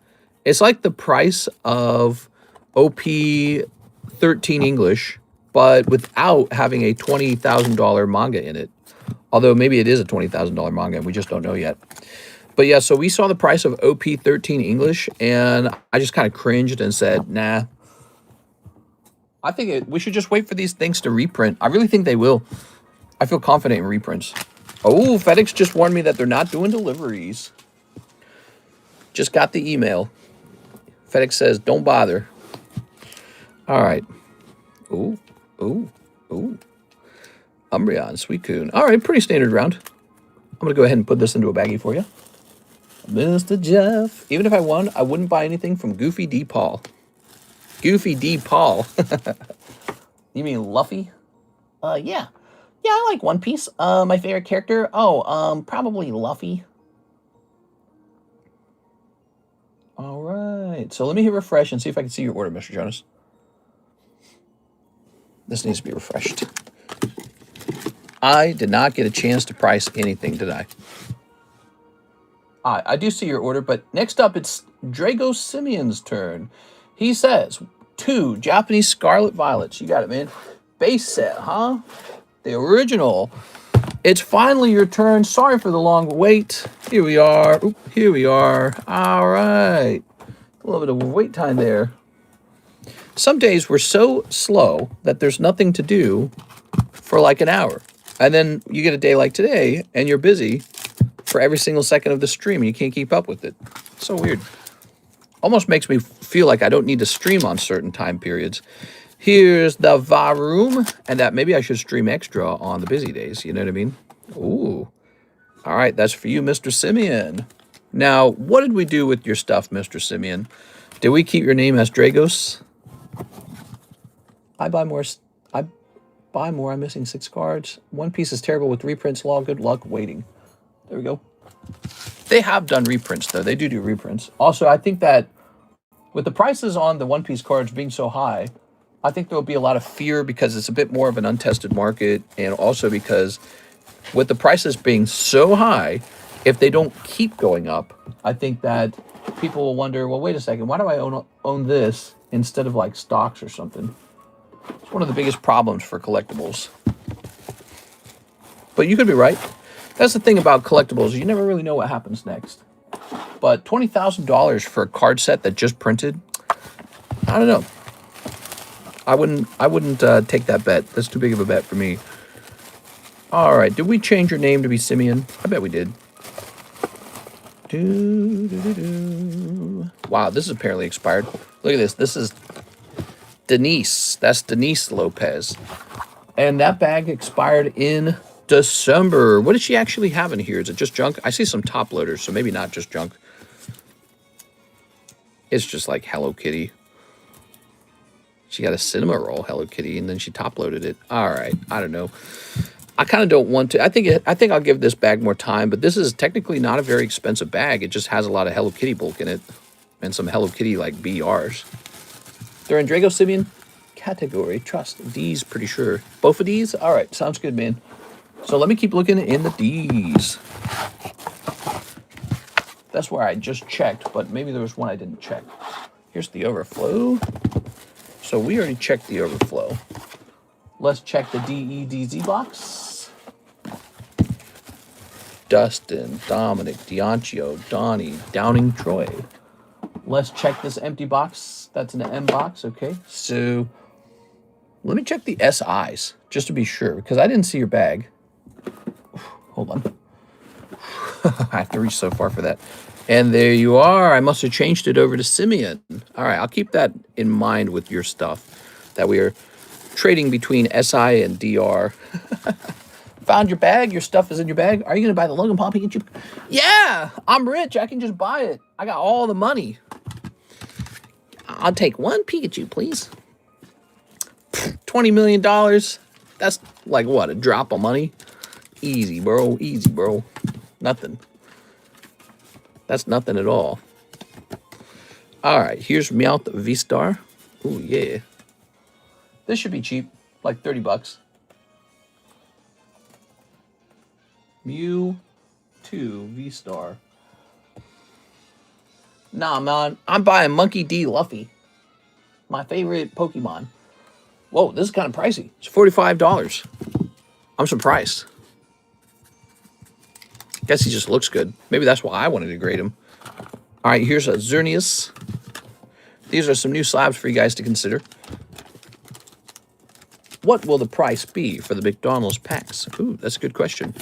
It's like the price of OP13 English, but without having a $20,000 manga in it. Although maybe it is a $20,000 manga, and we just don't know yet. But yeah, so we saw the price of OP13 English, and I just kind of cringed and said, nah. I think we should just wait for these things to reprint. I really think they will. I feel confident in reprints. Oh, FedEx just warned me that they're not doing deliveries. Just got the email. FedEx says, don't bother. All right. Ooh. Umbreon, Suicune. All right, pretty standard round. I'm going to go ahead and put this into a baggie for you. Mr. Jeff. Even if I won, I wouldn't buy anything from Goofy D. Paul. Goofy D. Paul. You mean Luffy? Yeah. Yeah, I like One Piece. My favorite character? Oh, probably Luffy. All right. So let me hit refresh and see if I can see your order, Mr. Jonas. This needs to be refreshed. I did not get a chance to price anything, did I? I do see your order, but next up it's Drago Simeon's turn. He says, 2 Japanese Scarlet Violets. You got it, man. Base set, huh? The original. It's finally your turn. Sorry for the long wait. Here we are. Here we are. All right. A little bit of wait time there. Some days we're so slow that there's nothing to do for like an hour. And then you get a day like today, and you're busy for every single second of the stream, and you can't keep up with it. So weird. Almost makes me feel like I don't need to stream on certain time periods. Here's the Varum, and that maybe I should stream extra on the busy days. You know what I mean? Ooh. All right, that's for you, Mr. Simeon. Now, what did we do with your stuff, Mr. Simeon? Did we keep your name as Dragos? I buy more. I'm missing 6 cards. One Piece is terrible with reprints. Law, good luck waiting. There we go. They have done reprints, though. They do reprints. Also, I think that With the prices on the One Piece cards being so high, I think there will be a lot of fear because it's a bit more of an untested market, and also because with the prices being so high, if they don't keep going up, I think that people will wonder, well, wait a second, why do I own this instead of like stocks or something? It's one of the biggest problems for collectibles. But you could be right. That's the thing about collectibles. You never really know what happens next. But $20,000 for a card set that just printed, I don't know. I wouldn't take that bet. That's too big of a bet for me. All right. Did we change your name to be Simeon? I bet we did. Wow, this is apparently expired. Look at this. This is Denise. That's Denise Lopez. And that bag expired in December. What does she actually have in here? Is it just junk? I see some top loaders, so maybe not just junk. It's just like Hello Kitty. She got a cinema roll Hello Kitty, and then she top loaded it. All right, I don't know. I kind of don't want to. I think I'll give this bag more time, but this is technically not a very expensive bag. It just has a lot of Hello Kitty bulk in it, and some Hello Kitty like BRs. They're in Drago Simeon category. Trust D's, pretty sure. Both of these. All right, sounds good, man. So let me keep looking in the D's. That's where I just checked, but maybe there was one I didn't check. Here's the overflow. So we already checked the overflow. Let's check the DEDZ box. Dustin, Dominic, Diancio, Donnie, Downing, Troy. Let's check this empty box. That's an M box, okay. So let me check the SIs, just to be sure, because I didn't see your bag. Hold on. I have to reach so far for that. And there you are. I must have changed it over to Simeon. All right, I'll keep that in mind with your stuff, that we are trading between SI and DR. Found your bag. Your stuff is in your bag. Are you going to buy the Logan Paul Pikachu? Yeah, I'm rich. I can just buy it. I got all the money. I'll take one Pikachu, please. $20 million. That's like what, a drop of money? Easy, bro. Easy, bro. Nothing. That's nothing at all. All right, here's Meowth V-Star. Ooh, yeah. This should be cheap, like 30 bucks. Mew 2 V-Star. Nah, man, I'm buying Monkey D. Luffy. My favorite Pokemon. Whoa, this is kind of pricey. It's $45. I'm surprised. Guess he just looks good. Maybe that's why I wanted to grade him. All right, here's a Xerneas. These are some new slabs for you guys to consider. What will the price be for the McDonald's packs? Ooh, that's a good question.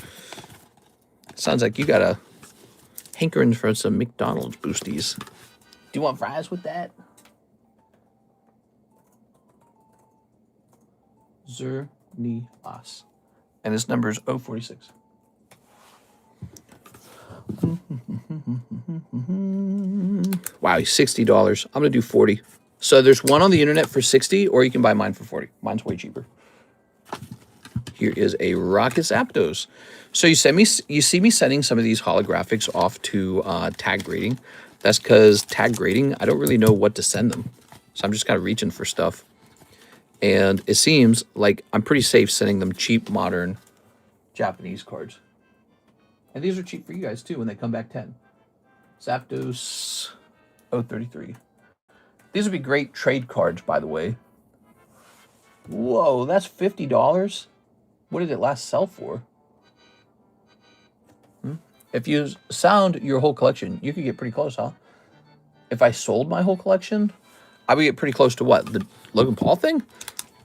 Sounds like you got a hankering for some McDonald's boosties. Do you want fries with that? Xerneas. And his number is 046. Wow, he's $60. I'm gonna do 40. So there's one on the internet for 60, or you can buy mine for 40. Mine's way cheaper. Here is a Rocket Zapdos. So you see me sending some of these holographics off to tag grading. That's because tag grading, I don't really know what to send them. So I'm just kind of reaching for stuff. And it seems like I'm pretty safe sending them cheap, modern Japanese cards. And these are cheap for you guys, too, when they come back 10. Zapdos 033. These would be great trade cards, by the way. Whoa, that's $50? What did it last sell for? If you sound your whole collection, you could get pretty close, huh? If I sold my whole collection, I would get pretty close to what? The Logan Paul thing?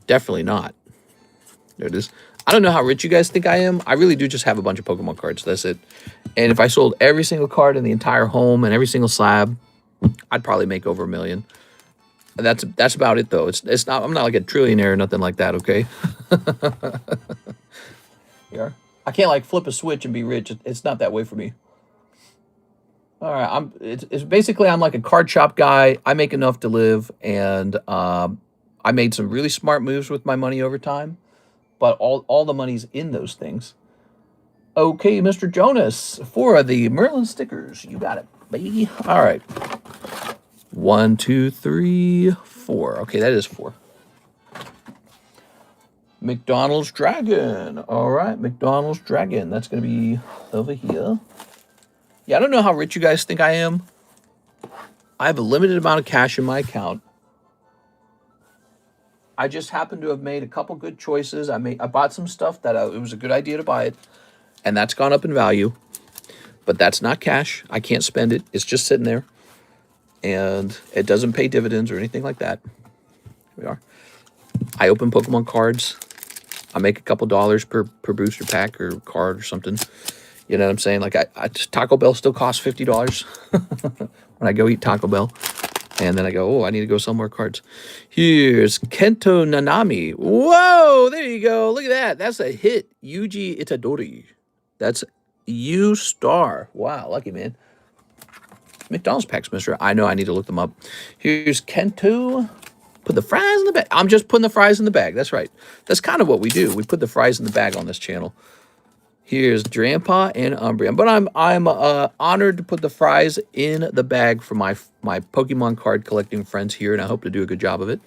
Definitely not. There it is. I don't know how rich you guys think I am. I really do just have a bunch of Pokemon cards. That's it. And if I sold every single card in the entire home and every single slab, I'd probably make over $1 million. That's about it, though. It's not. I'm not like a trillionaire or nothing like that. Okay. Yeah. I can't like flip a switch and be rich. It's not that way for me. All right. It's basically I'm like a card shop guy. I make enough to live, and I made some really smart moves with my money over time. But all the money's in those things. Okay, Mr. Jonas, for the Merlin stickers. You got it, baby. All right. 1, 2, 3, 4. Okay, that is 4. McDonald's Dragon. All right, McDonald's Dragon. That's going to be over here. Yeah, I don't know how rich you guys think I am. I have a limited amount of cash in my account. I just happen to have made a couple good choices. I bought some stuff that it was a good idea to buy it, and that's gone up in value. But that's not cash. I can't spend it. It's just sitting there, and it doesn't pay dividends or anything like that. Here we are. I open Pokemon cards. I make a couple dollars per booster pack or card or something. You know what I'm saying? Like Taco Bell still costs $50 when I go eat Taco Bell. And then I go, oh, I need to go sell more cards. Here's Kento Nanami. Whoa, there you go. Look at that. That's a hit. Yuji Itadori. That's U star. Wow, lucky man. McDonald's packs, mister. I know I need to look them up. Here's Kento. Put the fries in the bag. I'm just putting the fries in the bag. That's right. That's kind of what we do. We put the fries in the bag on this channel. Here's Drampa and Umbreon. But I'm honored to put the fries in the bag for my Pokemon card collecting friends here, and I hope to do a good job of it.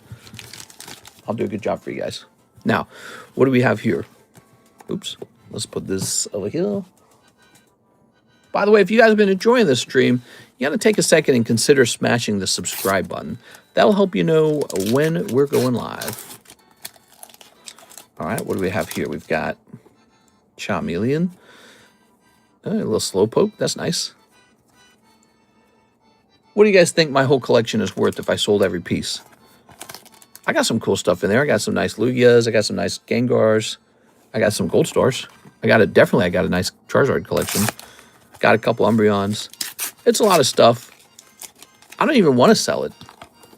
I'll do a good job for you guys. Now, what do we have here? Oops. Let's put this over here. By the way, if you guys have been enjoying this stream, you got to take a second and consider smashing the subscribe button. That'll help you know when we're going live. All right, what do we have here? We've got Charmeleon. A little Slowpoke. That's nice. What do you guys think my whole collection is worth if I sold every piece? I got some cool stuff in there. I got some nice Lugias. I got some nice Gengars. I got some Gold Stars. I got a nice Charizard collection. Got a couple Umbreons. It's a lot of stuff. I don't even want to sell it.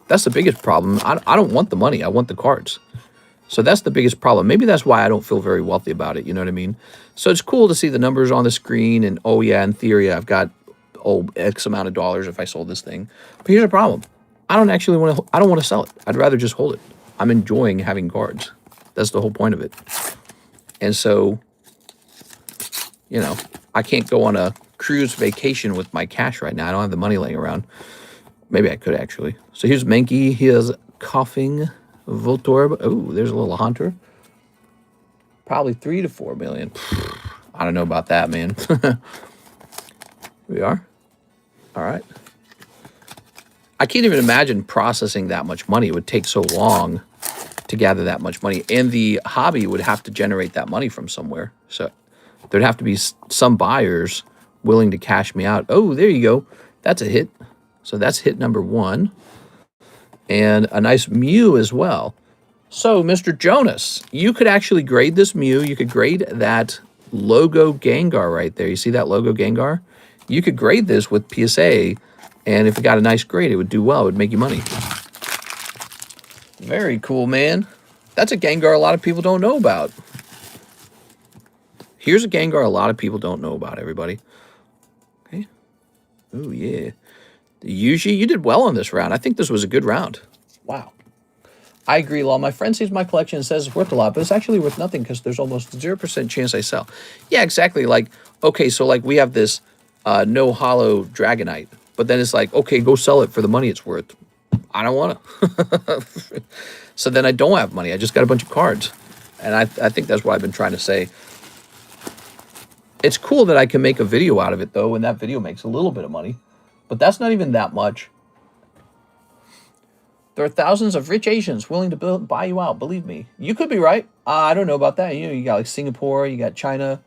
That's the biggest problem. I don't want the money. I want the cards. So that's the biggest problem. Maybe that's why I don't feel very wealthy about it. You know what I mean? So it's cool to see the numbers on the screen. And, oh, yeah, in theory, I've got, X amount of dollars if I sold this thing. But here's the problem. I don't want to sell it. I'd rather just hold it. I'm enjoying having cards. That's the whole point of it. And so, you know, I can't go on a cruise vacation with my cash right now. I don't have the money laying around. Maybe I could, actually. So here's Mankey. Here's Coughing Voltorb. Oh, there's a little Hunter. Probably 3 to 4 million. I don't know about that, man. We are. All right. I can't even imagine processing that much money. It would take so long to gather that much money. And the hobby would have to generate that money from somewhere. So there'd have to be some buyers willing to cash me out. Oh, there you go. That's a hit. So that's hit number 1. And a nice Mew as well. So, Mr. Jonas, you could actually grade this Mew. You could grade that logo Gengar right there. You see that logo Gengar? You could grade this with PSA, and if it got a nice grade, it would do well. It would make you money. Very cool, man. That's a Gengar a lot of people don't know about. Here's a Gengar a lot of people don't know about, everybody. Okay. Oh, yeah. Yuji, you did well on this round. I think this was a good round. Wow. I agree, Law. My friend sees my collection and says it's worth a lot, but it's actually worth nothing because there's almost 0% chance I sell. Yeah, exactly. Like, okay, so like we have this no hollow Dragonite, but then it's like, okay, go sell it for the money it's worth. I don't want to. So then I don't have money. I just got a bunch of cards. And I think that's what I've been trying to say. It's cool that I can make a video out of it, though, and that video makes a little bit of money. But that's not even that much. There are thousands of rich Asians willing to buy you out, believe me. You could be right. I don't know about that. You got like Singapore, you got China,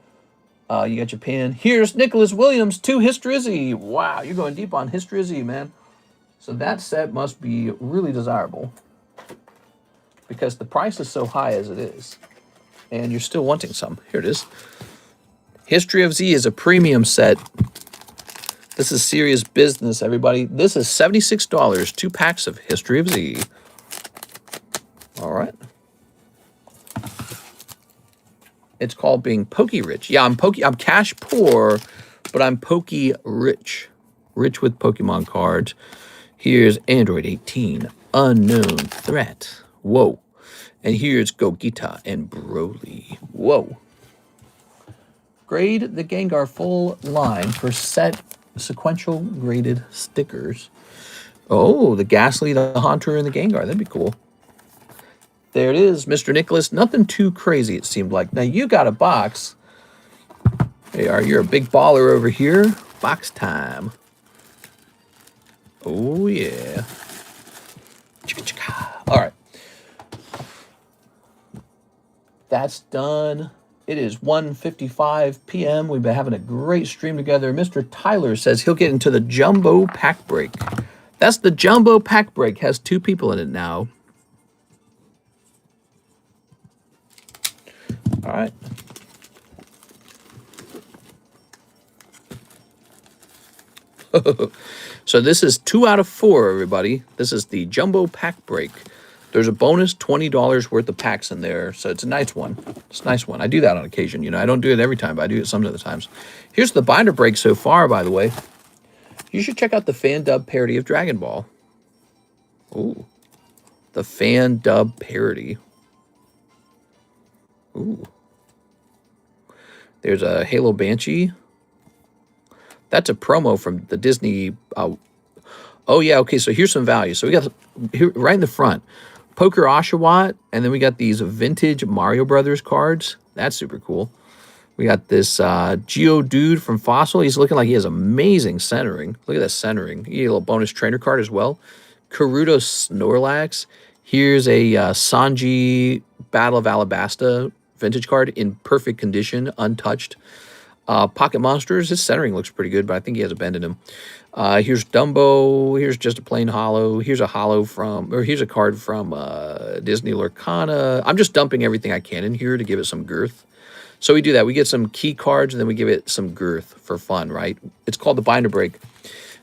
you got Japan. Here's Nicholas Williams, 2 Histrizzy. Wow, you're going deep on Histrizzy, man. So that set must be really desirable because the price is so high as it is. And you're still wanting some. Here it is. History of Z is a premium set. This is serious business, everybody. This is $76, 2 packs of History of Z. All right. It's called being pokey rich. Yeah, I'm cash poor, but I'm pokey rich. Rich with Pokemon cards. Here's Android 18, Unknown Threat. Whoa. And here's Gogeta and Broly. Whoa. Grade the Gengar full line for set sequential graded stickers. Oh, the Ghastly, the Haunter, and the Gengar. That'd be cool. There it is, Mr. Nicholas. Nothing too crazy, it seemed like. Now, you got a box. There you are. You're a big baller over here. Box time. Oh, yeah. All right. That's done. It is 1:55 p.m. We've been having a great stream together. Mr. Tyler says he'll get into the Jumbo Pack Break. That's the Jumbo Pack Break. Has 2 people in it now. All right. So this is 2 out of 4, everybody. This is the Jumbo Pack Break. There's a bonus $20 worth of packs in there, so it's a nice one. It's a nice one. I do that on occasion. You know, I don't do it every time, but I do it some of the times. Here's the binder break so far, by the way. You should check out the fan dub parody of Dragon Ball. Ooh. The fan dub parody. Ooh. There's a Halo Banshee. That's a promo from the Disney. Oh, yeah. Okay, so here's some value. So we got here, right in the front, Poker Oshawott, and then we got these vintage Mario Brothers cards. That's super cool. We got this Geodude from Fossil. He's looking like he has amazing centering. Look at that centering. You get a little bonus trainer card as well. Karuto Snorlax. Here's a Sanji Battle of Alabasta vintage card in perfect condition, untouched. Pocket Monsters, his centering looks pretty good, but I think he has a bend in him. Here's Dumbo. Here's just a plain hollow. Here's a hollow from, or here's a card from Disney Lorcana. I'm just dumping everything I can in here to give it some girth. So we do that. We get some key cards, and then we give it some girth for fun, right? It's called the binder break.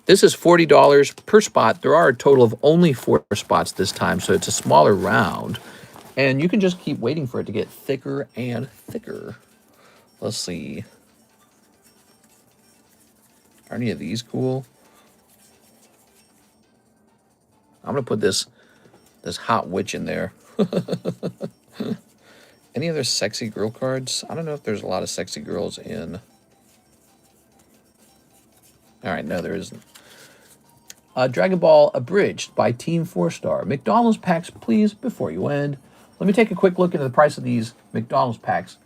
This is $40 per spot. There are a total of only 4 spots this time, so it's a smaller round. And you can just keep waiting for it to get thicker and thicker. Let's see. Are any of these cool? I'm going to put this hot witch in there. Any other sexy girl cards? I don't know if there's a lot of sexy girls in. All right, no, there isn't. Dragon Ball Abridged by Team 4-Star. McDonald's packs, please, before you end. Let me take a quick look into the price of these McDonald's packs.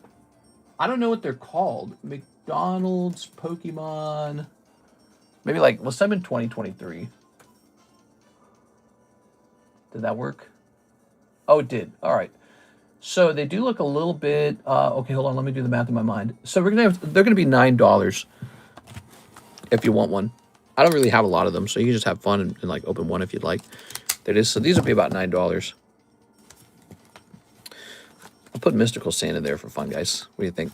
I don't know what they're called. McDonald's, Pokemon. Maybe like, let's send them in 2023. Did that work? Oh, it did. All right. So they do look a little bit. Okay, hold on. Let me do the math in my mind. So they're gonna be $9 if you want one. I don't really have a lot of them, so you can just have fun and like open one if you'd like. There it is. So these will be about $9. I'll put Mystical Sand in there for fun, guys. What do you think?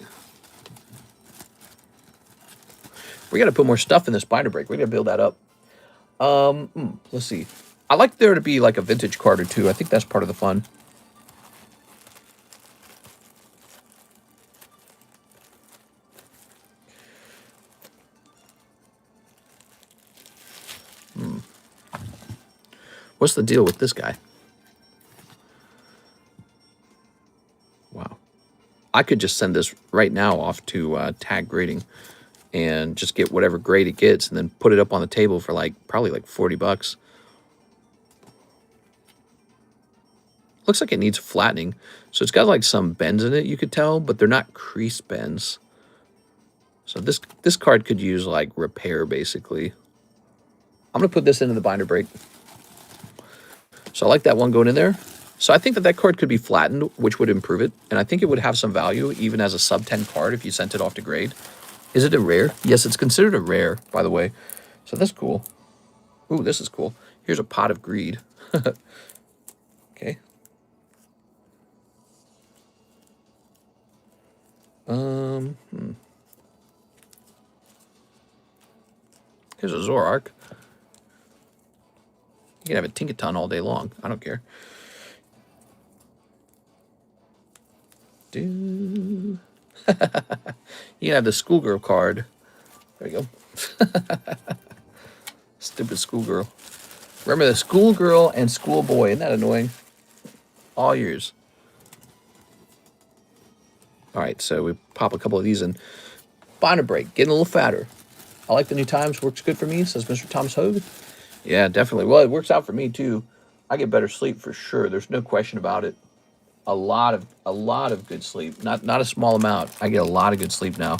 We got to put more stuff in this binder break. We got to build that up. Let's see. I like there to be like a vintage card or two. I think that's part of the fun. What's the deal with this guy? Wow. I could just send this right now off to tag grading and just get whatever grade it gets and then put it up on the table for like probably like $40. Looks like it needs flattening. So it's got like some bends in it, you could tell, but they're not crease bends. So this card could use like repair, basically. I'm going to put this into the binder break. So I like that one going in there. So I think that card could be flattened, which would improve it. And I think it would have some value even as a sub 10 card if you sent it off to grade. Is it a rare? Yes, it's considered a rare, by the way. So that's cool. Ooh, this is cool. Here's a Pot of Greed. Okay. Here's a Zoroark. You can have a Tinkaton all day long. I don't care. You can have the Schoolgirl card. There you go. Stupid Schoolgirl. Remember the Schoolgirl and Schoolboy. Isn't that annoying? All yours. All right, so we pop a couple of these in. Binder break, getting a little fatter. I like the new times. Works good for me, says Mr. Thomas Hogue. Yeah, definitely. Well, it works out for me too. I get better sleep for sure. There's no question about it. A lot of good sleep. Not a small amount. I get a lot of good sleep now.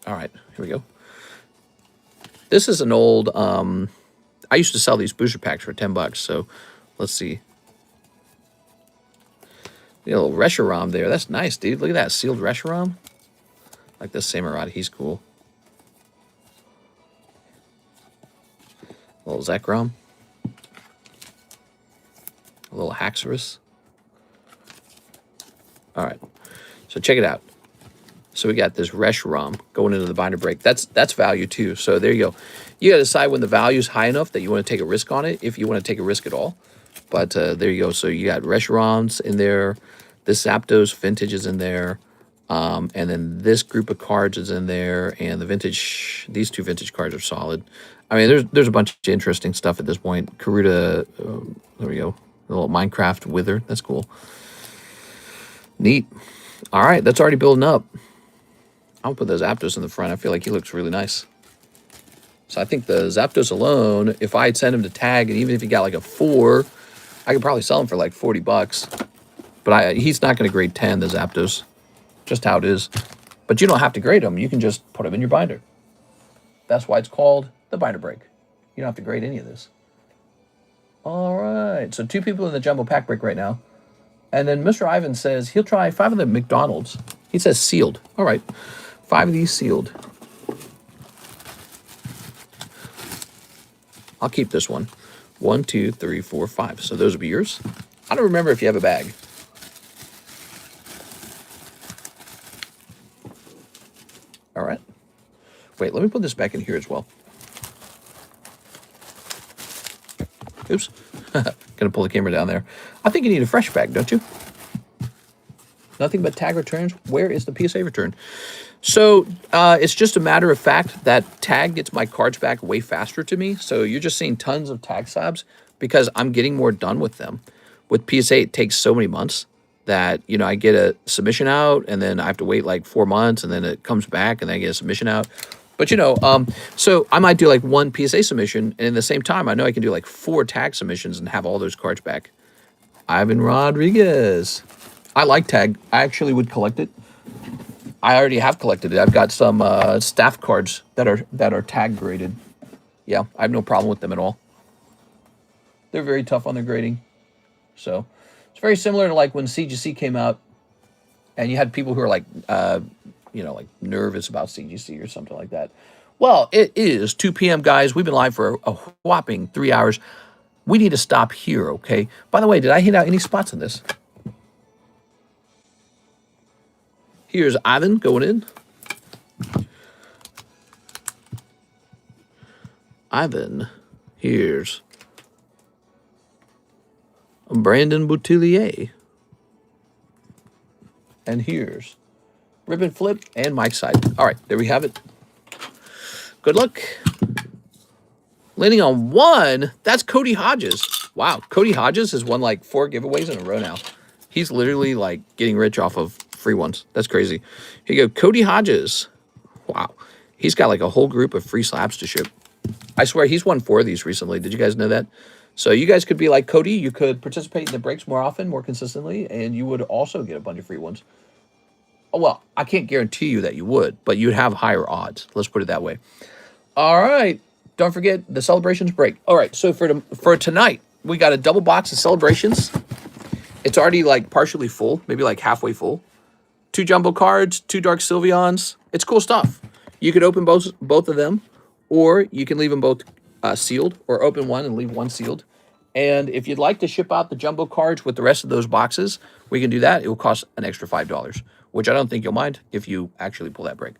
All right, here we go. This is an old. I used to sell these booster packs for $10. So, let's see. The little Reshiram there. That's nice, dude. Look at that sealed Reshiram. Like this Samurai. He's cool. A little Zekrom. A little Haxorus. All right. So check it out. So we got this Reshiram going into the binder break. That's value too. So there you go. You got to decide when the value is high enough that you want to take a risk on it, if you want to take a risk at all. But there you go. So you got Reshirams in there. This Zapdos vintage is in there. And then this group of cards is in there. And the vintage, these two vintage cards are solid. I mean, there's a bunch of interesting stuff at this point. Karuta, there we go. A little Minecraft Wither. That's cool. Neat. All right, that's already building up. I'll put those Zapdos in the front. I feel like he looks really nice. So I think the Zapdos alone, if I'd send him to tag, and even if he got like a 4, I could probably sell him for like $40. But he's not going to grade 10, the Zapdos. Just how it is. But you don't have to grade him. You can just put him in your binder. That's why it's called the binder break. You don't have to grade any of this. All right. So 2 people in the jumbo pack break right now. And then Mr. Ivan says he'll try 5 of the McDonald's. He says sealed. All right. 5 of these sealed. I'll keep this one. 1, 2, 3, 4, 5. So those will be yours. I don't remember if you have a bag. All right. Wait, let me put this back in here as well. Oops. Gonna pull the camera down there. I think you need a fresh bag, don't you? Nothing but tag returns. Where is the PSA return? So it's just a matter of fact that tag gets my cards back way faster to me. So you're just seeing tons of tag slabs because I'm getting more done with them. With PSA, it takes so many months that, you know, I get a submission out and then I have to wait like 4 months and then it comes back and then I get a submission out. But, you know, so I might do like 1 PSA submission and in the same time, I know I can do like 4 tag submissions and have all those cards back. Ivan Rodriguez. I like tag. I actually would collect it. I already have collected it. I've got some staff cards that are tag graded. Yeah, I have no problem with them at all. They're very tough on their grading. So it's very similar to like when CGC came out and you had people who are like, you know, like nervous about CGC or something like that. Well, it is 2 p.m., guys. We've been live for a whopping 3 hours. We need to stop here, okay? By the way, did I hit out any spots on this? Here's Ivan going in. Ivan. Here's Brandon Boutillier. And here's Ribbon Flip and Mike's side. All right, there we have it. Good luck. Landing on 1. That's Cody Hodges. Wow, Cody Hodges has won like 4 giveaways in a row now. He's literally like getting rich off of free ones. That's crazy. Here you go, Cody Hodges. Wow. He's got like a whole group of free slabs to ship. I swear he's won 4 of these recently. Did you guys know that? So you guys could be like Cody. You could participate in the breaks more often, more consistently, and you would also get a bunch of free ones. Oh, well, I can't guarantee you that you would, but you'd have higher odds. Let's put it that way. All right. Don't forget the celebrations break. All right. So for tonight, we got a double box of celebrations. It's already like partially full, maybe like halfway full. 2 jumbo cards, 2 Dark Sylveons. It's cool stuff. You could open both of them, or you can leave them both sealed, or open one and leave one sealed. And if you'd like to ship out the jumbo cards with the rest of those boxes, we can do that. It will cost an extra $5, which I don't think you'll mind if you actually pull that break.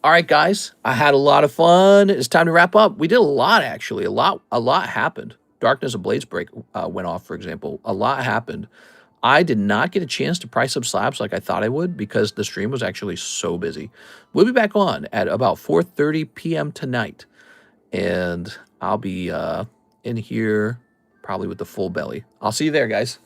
All right, guys, I had a lot of fun. It's time to wrap up. We did a lot, actually. A lot happened. Darkness Ablaze break went off, for example. A lot happened. I did not get a chance to price up slabs like I thought I would because the stream was actually so busy. We'll be back on at about 4:30 p.m. tonight. And I'll be in here probably with the full belly. I'll see you there, guys.